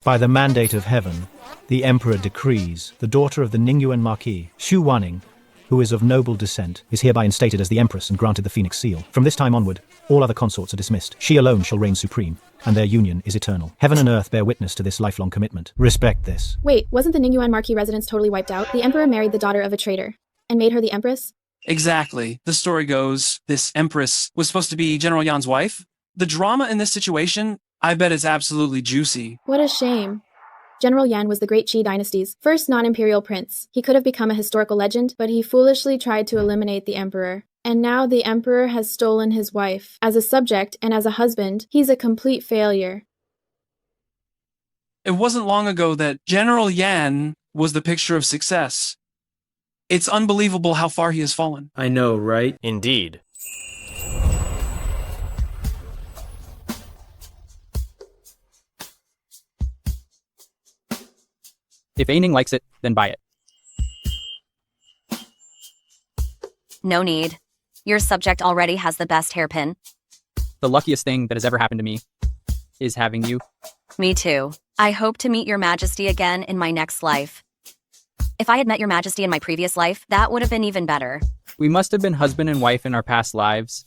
By the mandate of heaven, the Emperor decrees the daughter of the Ningyuan Marquis, Xu Wanning, who is of noble descent, is hereby instated as the Empress and granted the Phoenix Seal. From this time onward, all other consorts are dismissed. She alone shall reign supreme, and their union is eternal. Heaven and earth bear witness to this lifelong commitment. Respect this.
Wait, wasn't the Ningyuan Marquis residence totally wiped out? The Emperor married the daughter of a traitor and made her the Empress?
Exactly. The story goes, this Empress was supposed to be General Yan's wife. The drama in this situation, I bet it's absolutely juicy.
What a shame. General Yan was the great Qi dynasty's first non-imperial prince. He could have become a historical legend, but he foolishly tried to eliminate the emperor. And now the emperor has stolen his wife. As a subject and as a husband, he's a complete failure.
It wasn't long ago that General Yan was the picture of success. It's unbelievable how far he has fallen.
I know, right? Indeed.
If Ning likes it, then buy it.
No need. Your subject already has the best hairpin.
The luckiest thing that has ever happened to me is having you.
Me too. I hope to meet your majesty again in my next life. If I had met your majesty in my previous life, that would have been even better.
We must have been husband and wife in our past lives.